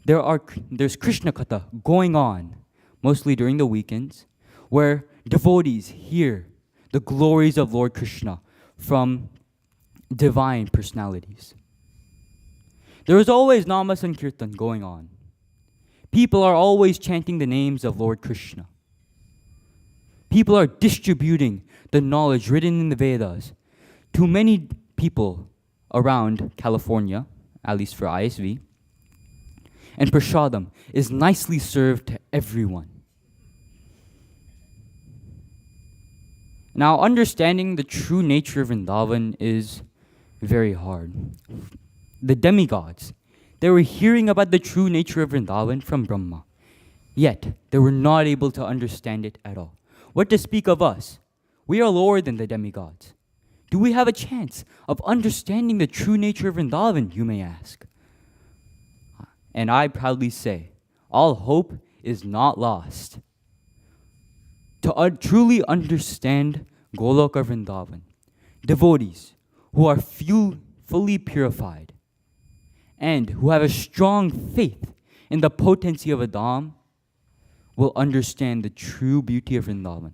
There's Krishna Katha going on, mostly during the weekends, where devotees hear the glories of Lord Krishna from divine personalities. There is always Nama Sankirtan going on. People are always chanting the names of Lord Krishna. People are distributing the knowledge written in the Vedas to many people around California, at least for ISV. And prasadam is nicely served to everyone. Now, understanding the true nature of Vrindavan is very hard. The demigods, they were hearing about the true nature of Vrindavan from Brahma, yet they were not able to understand it at all. What to speak of us? We are lower than the demigods. Do we have a chance of understanding the true nature of Vrindavan, you may ask? And I proudly say, all hope is not lost. To truly understand Goloka Vrindavan, devotees who are fully purified and who have a strong faith in the potency of a Dham will understand the true beauty of Vrindavan.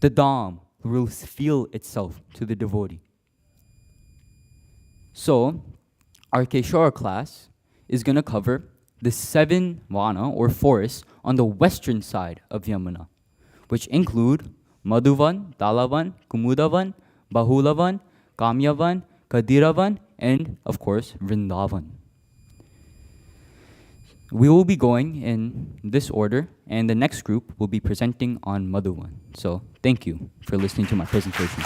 The Dham will feel itself to the devotee. So, our Keshora class is going to cover the 7 vana or forests on the western side of Yamuna, which include Madhuvan, Dalavan, Kumudavan, Bahulavan, Kamyavan, Kadiravan, and of course, Vrindavan. We will be going in this order, and the next group will be presenting on Madhuvan. So, thank you for listening to my presentation.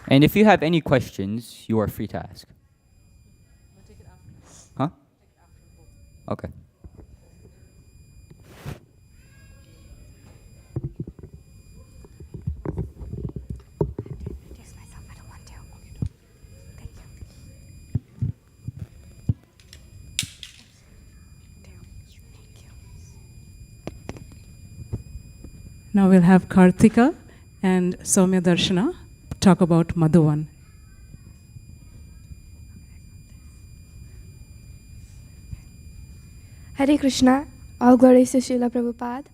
And if you have any questions, you are free to ask. Huh? Okay. Now we'll have Karthika and Soumya Darshana talk about Madhuvan. Hare Krishna, all glories to Srila Prabhupada.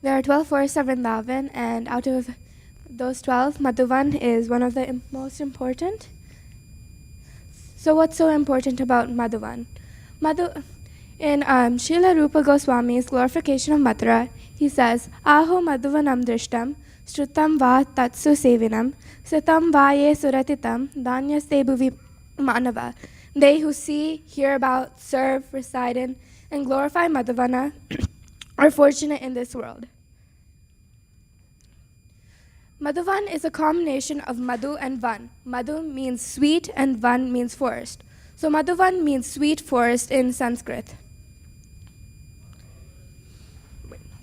There are 12 forests of Vrindavan, and out of those 12, Madhuvan is one of the most important. So what's so important about Madhuvan? In Srila Rupa Goswami's glorification of Mathura, he says, Aho Madhuvanam drishtam, shrutam va tatsu sevinam, sitam va ye suratitam, danyasте bhuvi manava. They who see, hear about, serve, reside in, and glorify Madhuvana are fortunate in this world. Madhuvan is a combination of Madhu and Van. Madhu means sweet and Van means forest. So Madhuvan means sweet forest in Sanskrit.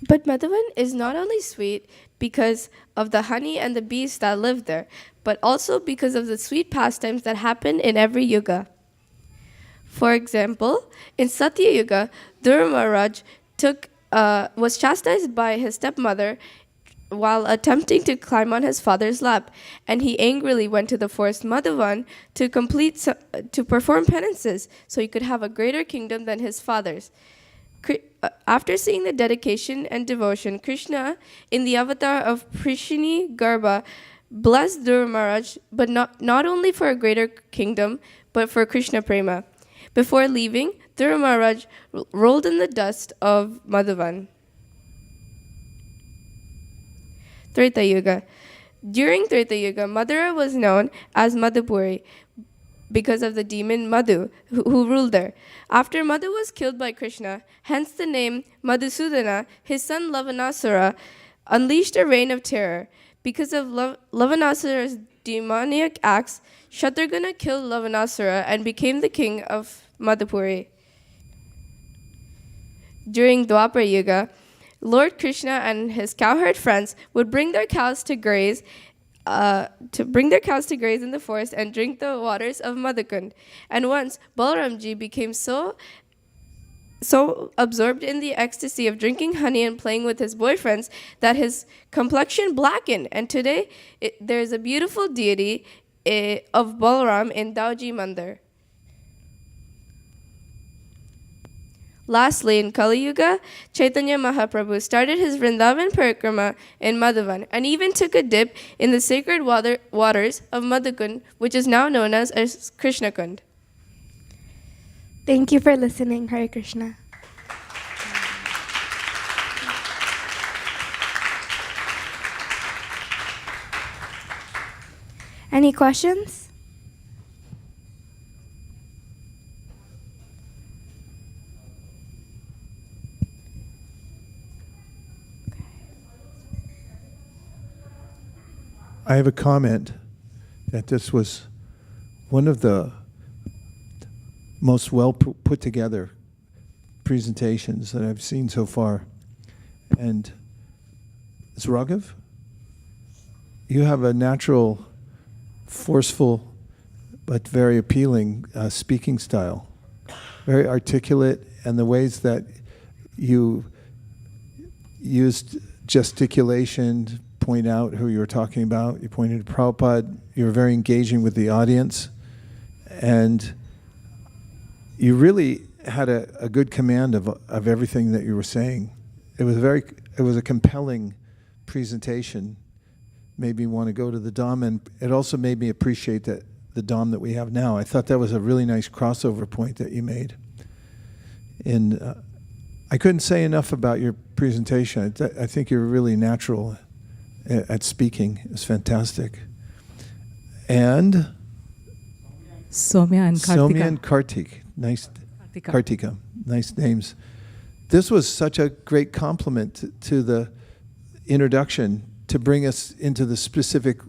But Madhuvan is not only sweet because of the honey and the bees that live there, but also because of the sweet pastimes that happen in every yuga. For example, in Satya Yuga, Dhruva Maharaj was chastised by his stepmother while attempting to climb on his father's lap, and he angrily went to the forest Madhuvan to perform penances so he could have a greater kingdom than his father's. After seeing the dedication and devotion, Krishna, in the avatar of Prishini Garbha, blessed Dhruva Maharaj, but not only for a greater kingdom, but for Krishna Prema. Before leaving, Dhruva Maharaj rolled in the dust of Madhuvan. Treta Yuga. During Treta Yuga, Mathura was known as Madhupuri because of the demon Madhu who ruled there. After Madhu was killed by Krishna, hence the name Madhusudana, his son Lavanasura unleashed a reign of terror. Because of Lavanasura's demoniac acts, Shatrugna killed Lavanasura and became the king of Madhupuri. During Dwapara Yuga, Lord Krishna and his cowherd friends would bring their cows to graze in the forest and drink the waters of Madhukund. And once Balaramji became so absorbed in the ecstasy of drinking honey and playing with his boyfriends that his complexion blackened. And today there is a beautiful deity of Balaram in Dauji Mandir. Lastly, in Kali Yuga, Chaitanya Mahaprabhu started his Vrindavan Parikrama in Madhuvan and even took a dip in the sacred waters of Madhukund, which is now known as Krishna Kund. Thank you for listening. Hare Krishna. Any questions? I have a comment that this was one of the most well put together presentations that I've seen so far. And it's Raghav. You have a natural, forceful, but very appealing speaking style. Very articulate, and the ways that you used gesticulation, point out who you were talking about. You pointed to Prabhupada. You were very engaging with the audience. And you really had a good command of everything that you were saying. It was a compelling presentation. Made me want to go to the Dham, and it also made me appreciate the Dham that we have now. I thought that was a really nice crossover point that you made. And I couldn't say enough about your presentation. I think you're really natural at speaking. It's fantastic. And Soumya and Karthika. Soumya and Kartik. Nice. Kartika. Nice names. This was such a great compliment to the introduction to bring us into the specific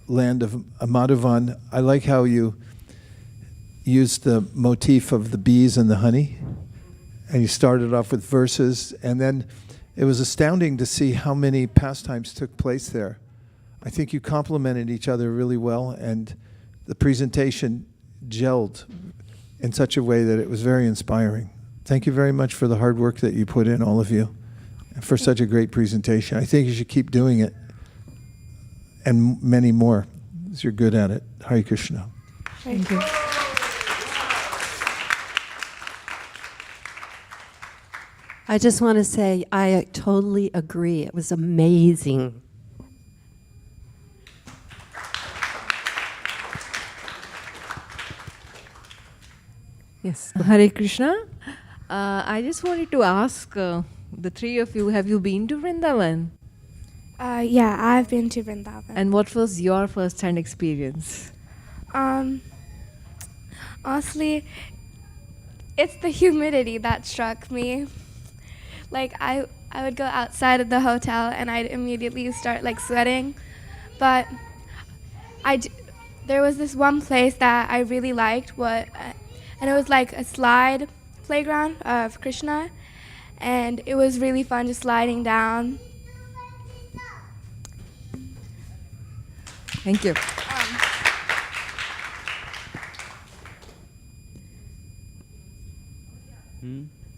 land of Madhuvan. I like how you used the motif of the bees and the honey, and you started off with verses, and then it was astounding to see how many pastimes took place there. I think you complemented each other really well, and the presentation gelled in such a way that it was very inspiring. Thank you very much for the hard work that you put in, all of you. for such a great presentation. I think you should keep doing it, and many more, because you're good at it. Hare Krishna. Thank you. I just want to say I totally agree. It was amazing. Yes, Hare Krishna. I just wanted to ask the three of you, have you been to Vrindavan? Yeah, I've been to Vrindavan. And what was your first-hand experience? Honestly, it's the humidity that struck me. Like, I would go outside of the hotel and I'd immediately start like sweating. But there was this one place that I really liked, and it was like a slide playground of Krishna, and it was really fun just sliding down. Thank you.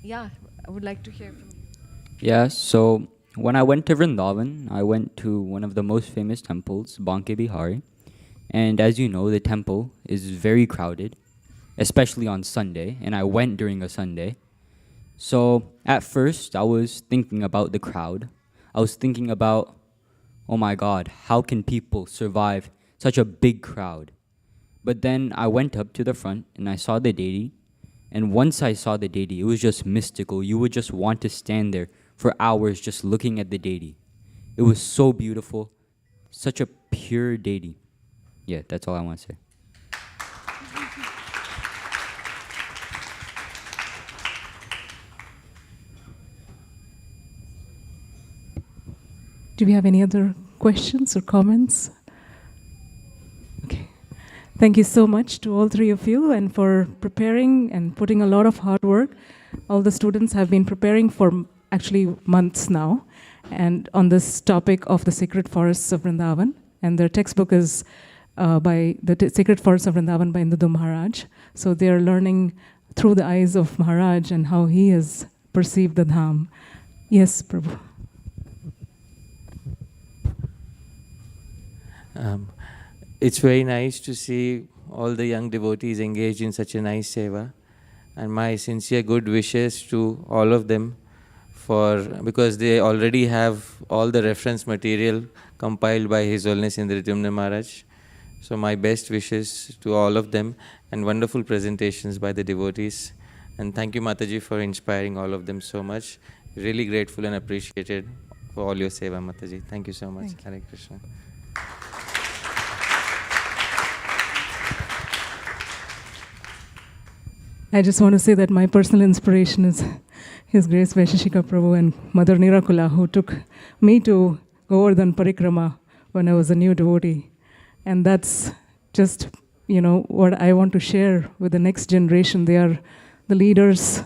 Yeah, I would like to hear from you. Yeah, so when I went to Vrindavan, I went to one of the most famous temples, Banke Bihari. And as you know, the temple is very crowded, especially on Sunday, and I went during a Sunday. So at first, I was thinking about the crowd. I was thinking about, oh my God, how can people survive such a big crowd? But then I went up to the front and I saw the deity. And once I saw the deity, it was just mystical. You would just want to stand there for hours just looking at the deity. It was so beautiful, such a pure deity. Yeah, that's all I want to say. Do we have any other questions or comments? Okay. Thank you so much to all three of you and for preparing and putting a lot of hard work. All the students have been preparing for actually months now, and on this topic of the sacred forests of Vrindavan. And their textbook is by the Sacred Forests of Vrindavan by Indudu Maharaj. So they are learning through the eyes of Maharaj and how he has perceived the Dham. Yes, Prabhu. It's very nice to see all the young devotees engaged in such a nice seva, and my sincere good wishes to all of them, because they already have all the reference material compiled by His Holiness Indradyumna Maharaj. So my best wishes to all of them, and wonderful presentations by the devotees. And thank you, Mataji, for inspiring all of them so much. Really grateful and appreciated for all your seva, Mataji. Thank you so much. Hare Krishna. I just want to say that my personal inspiration is His Grace Vaisesika Prabhu and Mother Nirakula, who took me to Govardhan Parikrama when I was a new devotee. And that's just, what I want to share with the next generation. They are the leaders.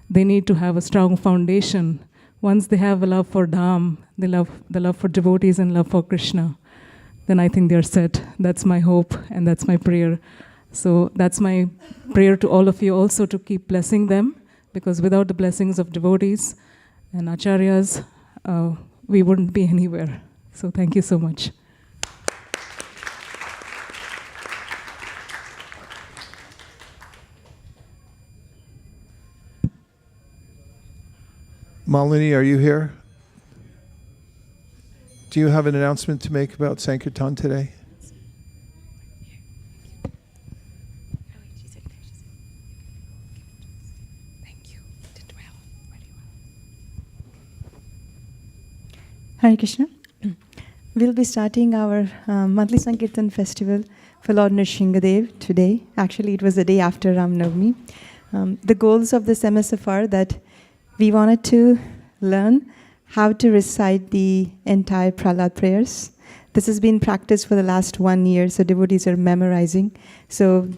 They need to have a strong foundation. Once they have a love for Dham, the love for devotees and love for Krishna, then I think they're set. That's my hope and that's my prayer. So that's my prayer to all of you also, to keep blessing them, because without the blessings of devotees and acharyas, we wouldn't be anywhere. So thank you so much. Malini, are you here? Do you have an announcement to make about Sankirtan today? Hare Krishna. We'll be starting our monthly Sankirtan festival for Lord Nrsingadev today. Actually, it was the day after Ram Navami. The goals of this MSF are that we wanted to learn how to recite the entire Prahlad prayers. This has been practiced for the last 1 year, so devotees are memorizing. So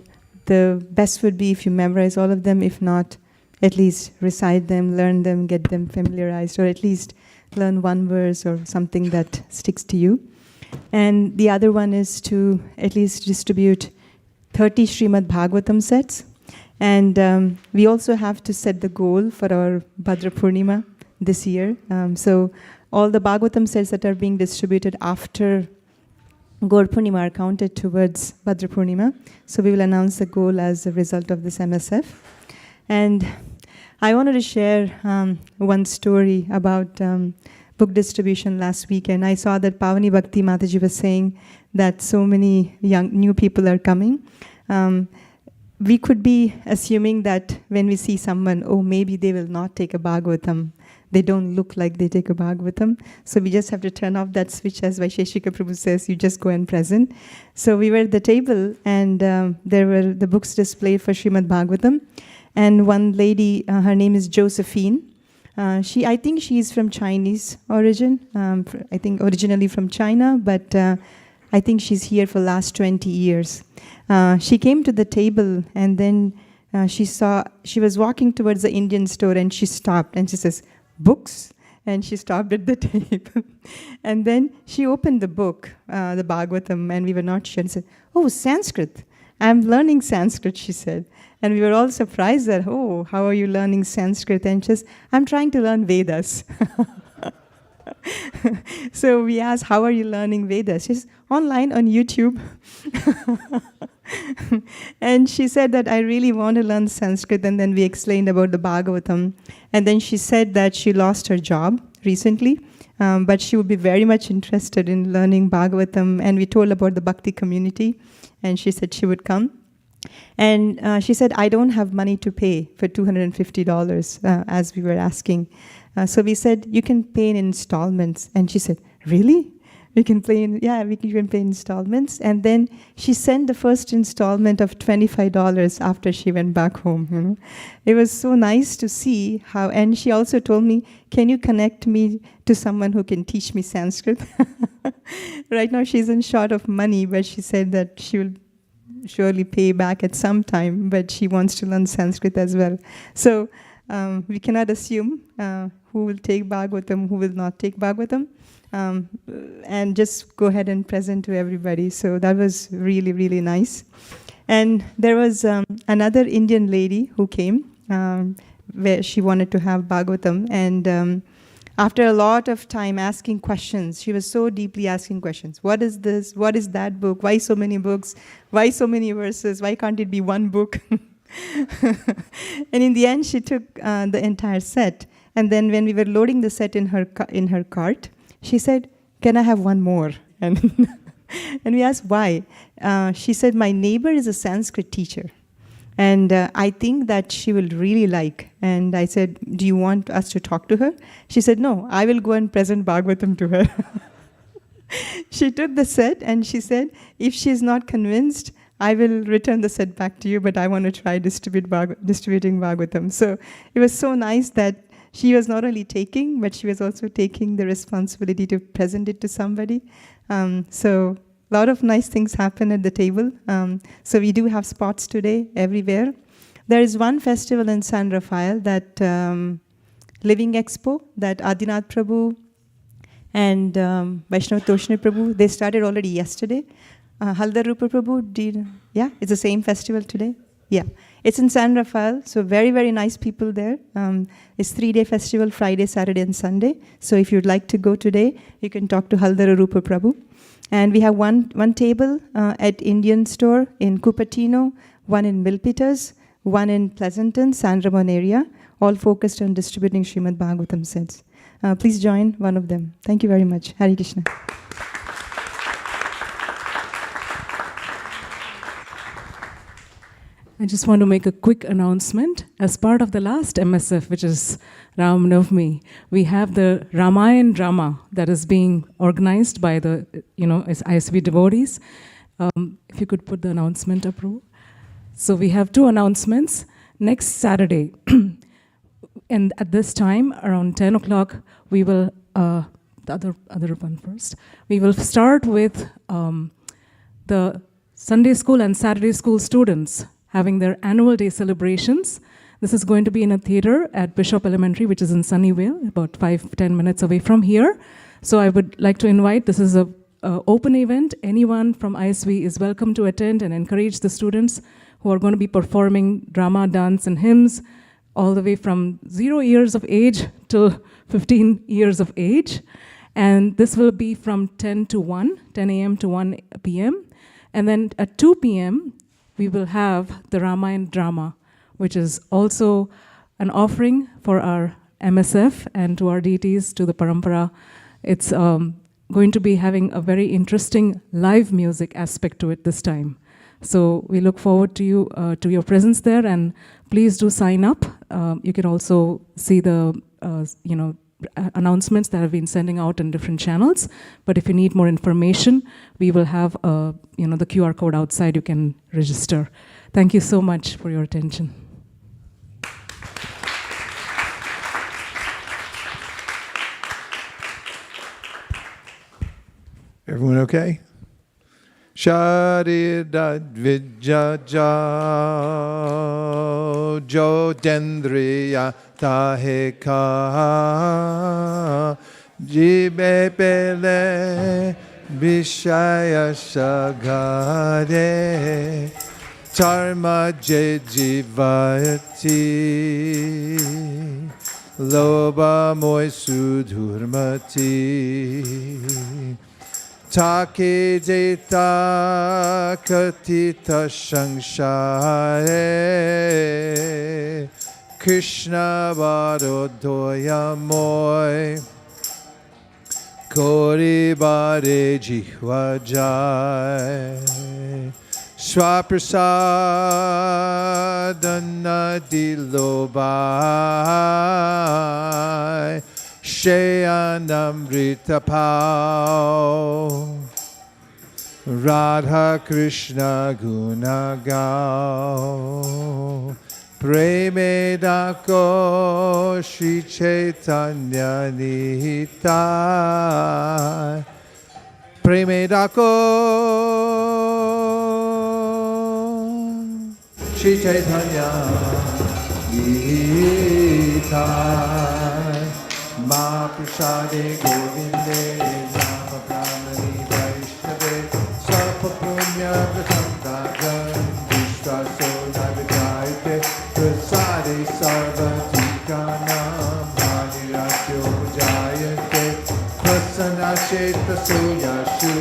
the best would be if you memorize all of them. If not, at least recite them, learn them, get them familiarized, or at least learn one verse or something that sticks to you. And the other one is to at least distribute 30 Srimad Bhagavatam sets. And we also have to set the goal for our Bhadra Purnima this year. So all the Bhagavatam sets that are being distributed after Gaur Purnima are counted towards Bhadra Purnima. So we will announce the goal as a result of this MSF. And I wanted to share one story about book distribution last weekend. I saw that Pavani Bhakti Mataji was saying that so many new people are coming. We could be assuming that when we see someone, oh, maybe they will not take a Bhagavatam. They don't look like they take a Bhagavatam. So we just have to turn off that switch, as Vaisesika Prabhu says, you just go and present. So we were at the table, and there were the books displayed for Srimad Bhagavatam. And one lady, her name is Josephine. I think she's from Chinese origin. I think originally from China, but I think she's here for the last 20 years. She came to the table, and then she was walking towards the Indian store, and she stopped, and she says, books? And she stopped at the table. And then she opened the book, the Bhagavatam, and we were not sure, and said, oh, Sanskrit. I'm learning Sanskrit, she said. And we were all surprised that, oh, how are you learning Sanskrit? And she says, I'm trying to learn Vedas. So we asked, how are you learning Vedas? She's online on YouTube. And she said that I really want to learn Sanskrit, and then we explained about the Bhagavatam. And then she said that she lost her job recently, but she would be very much interested in learning Bhagavatam. And we told about the Bhakti community, and she said she would come. And she said, I don't have money to pay for $250, as we were asking. So we said, you can pay in installments. And she said, really? We can pay in installments. And then she sent the first installment of $25 after she went back home. You know? It was so nice to see how, and she also told me, can you connect me to someone who can teach me Sanskrit? Right now she's in short of money, but she said that she will surely pay back at some time, but she wants to learn Sanskrit as well. So we cannot assume who will take Bhagavatam, who will not take Bhagavatam, and just go ahead and present to everybody. So that was really, really nice. And there was another Indian lady who came, where she wanted to have Bhagavatam, and after a lot of time asking questions, she was so deeply asking questions. What is this? What is that book? Why so many books? Why so many verses? Why can't it be one book? And in the end, she took the entire set. And then when we were loading the set in her cart, she said, can I have one more? And, and we asked why. She said, my neighbor is a Sanskrit teacher. And I think that she will really like. And I said, do you want us to talk to her? She said, no, I will go and present Bhagavatam to her. She took the set and she said, if she's not convinced, I will return the set back to you, but I want to try distributing Bhagavatam. So it was so nice that she was not only taking, but she was also taking the responsibility to present it to somebody. So a lot of nice things happen at the table. So we do have spots today everywhere. There is one festival in San Rafael, that Living Expo, that Adinath Prabhu and Vaishnava Toshni Prabhu, they started already yesterday. Haldar Rupa Prabhu did, yeah, it's the same festival today. Yeah, it's in San Rafael, so very, very nice people there. It's 3-day festival, Friday, Saturday, and Sunday. So if you'd like to go today, you can talk to Haldar Rupa Prabhu. And we have one table at Indian store in Cupertino, one in Milpitas, one in Pleasanton, San Ramon area, all focused on distributing Srimad Bhagavatam sets. Please join one of them. Thank you very much. Hare Krishna. I just want to make a quick announcement. As part of the last MSF, which is Ram Navami, we have the Ramayan drama that is being organized by the ISV devotees. If you could put the announcement up, Prabhu. So we have 2 announcements. Next Saturday, and at this time, around 10 o'clock, we will, the other one first, we will start with the Sunday school and Saturday school students having their annual day celebrations. This is going to be in a theater at Bishop Elementary, which is in Sunnyvale, about 5-10 minutes away from here. So I would like to invite, this is an open event. Anyone from ISV is welcome to attend and encourage the students who are going to be performing drama, dance, and hymns, all the way from 0 years of age till 15 years of age. And this will be from 10 a.m. to 1 p.m. And then at 2 p.m., we will have the Ramayana drama, which is also an offering for our MSF and to our deities, to the Parampara. It's going to be having a very interesting live music aspect to it this time. So we look forward to your presence there, and please do sign up. You can also see the announcements that have been sending out in different channels. But if you need more information, we will have the QR code outside. You can register. Thank you so much for your attention. Everyone okay? Sharidad Vijaja Jodendriya Taheka Jibe Pele Vishaya Sagade Charma Jivayati Loba Moy Sudhurmati Take jeta katita shangshare Krishna varodoya moy Kori bare jihva jai Swaprasadana dilobai Shayanamrita Pao Radha Krishna Guna Gao Preme Dako Shri Chaitanya Nihita Preme Dako Shri Chaitanya Nihita Ma Prasade Govinde Nama Brahmani Vaishnave Sapa Punya Prasamdagan Vishwaso Navijayate Prasade Sarvatikanam Bhanirasyo Jayate Prasana Sheta Suyashu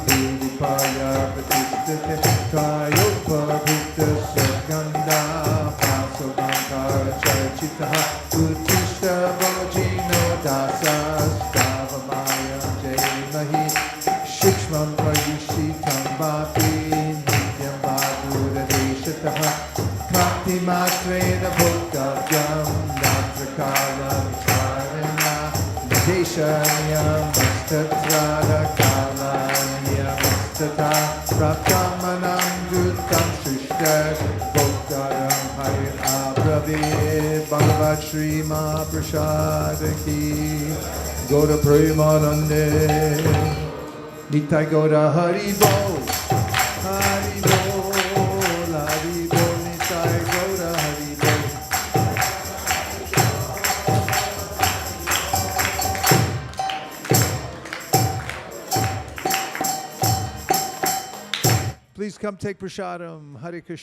Vidipaya Pratistate Trayopa Bhutta Saganda Pasogankara Charchitaha Utishta Bhajino Dasa Stavamaya Jaimahi Shikshman Payushitam Bhapi Nityam Bhagura Deshataha Bhakti Matrena Bhoktavjam Natrakala Vikarana Deshanyam Vastatrada Kalanyam Vastata Praptamanam Dutam Shrishta Bhoktaram Hari Abravid Bhagavat Shri Mahaprasada Ki Goda Premanande Nitai Goda Hari Bol Hari Bol Hari Bol Nitai Goda Hari Bol. Please come take prasadam. Hare Krishna.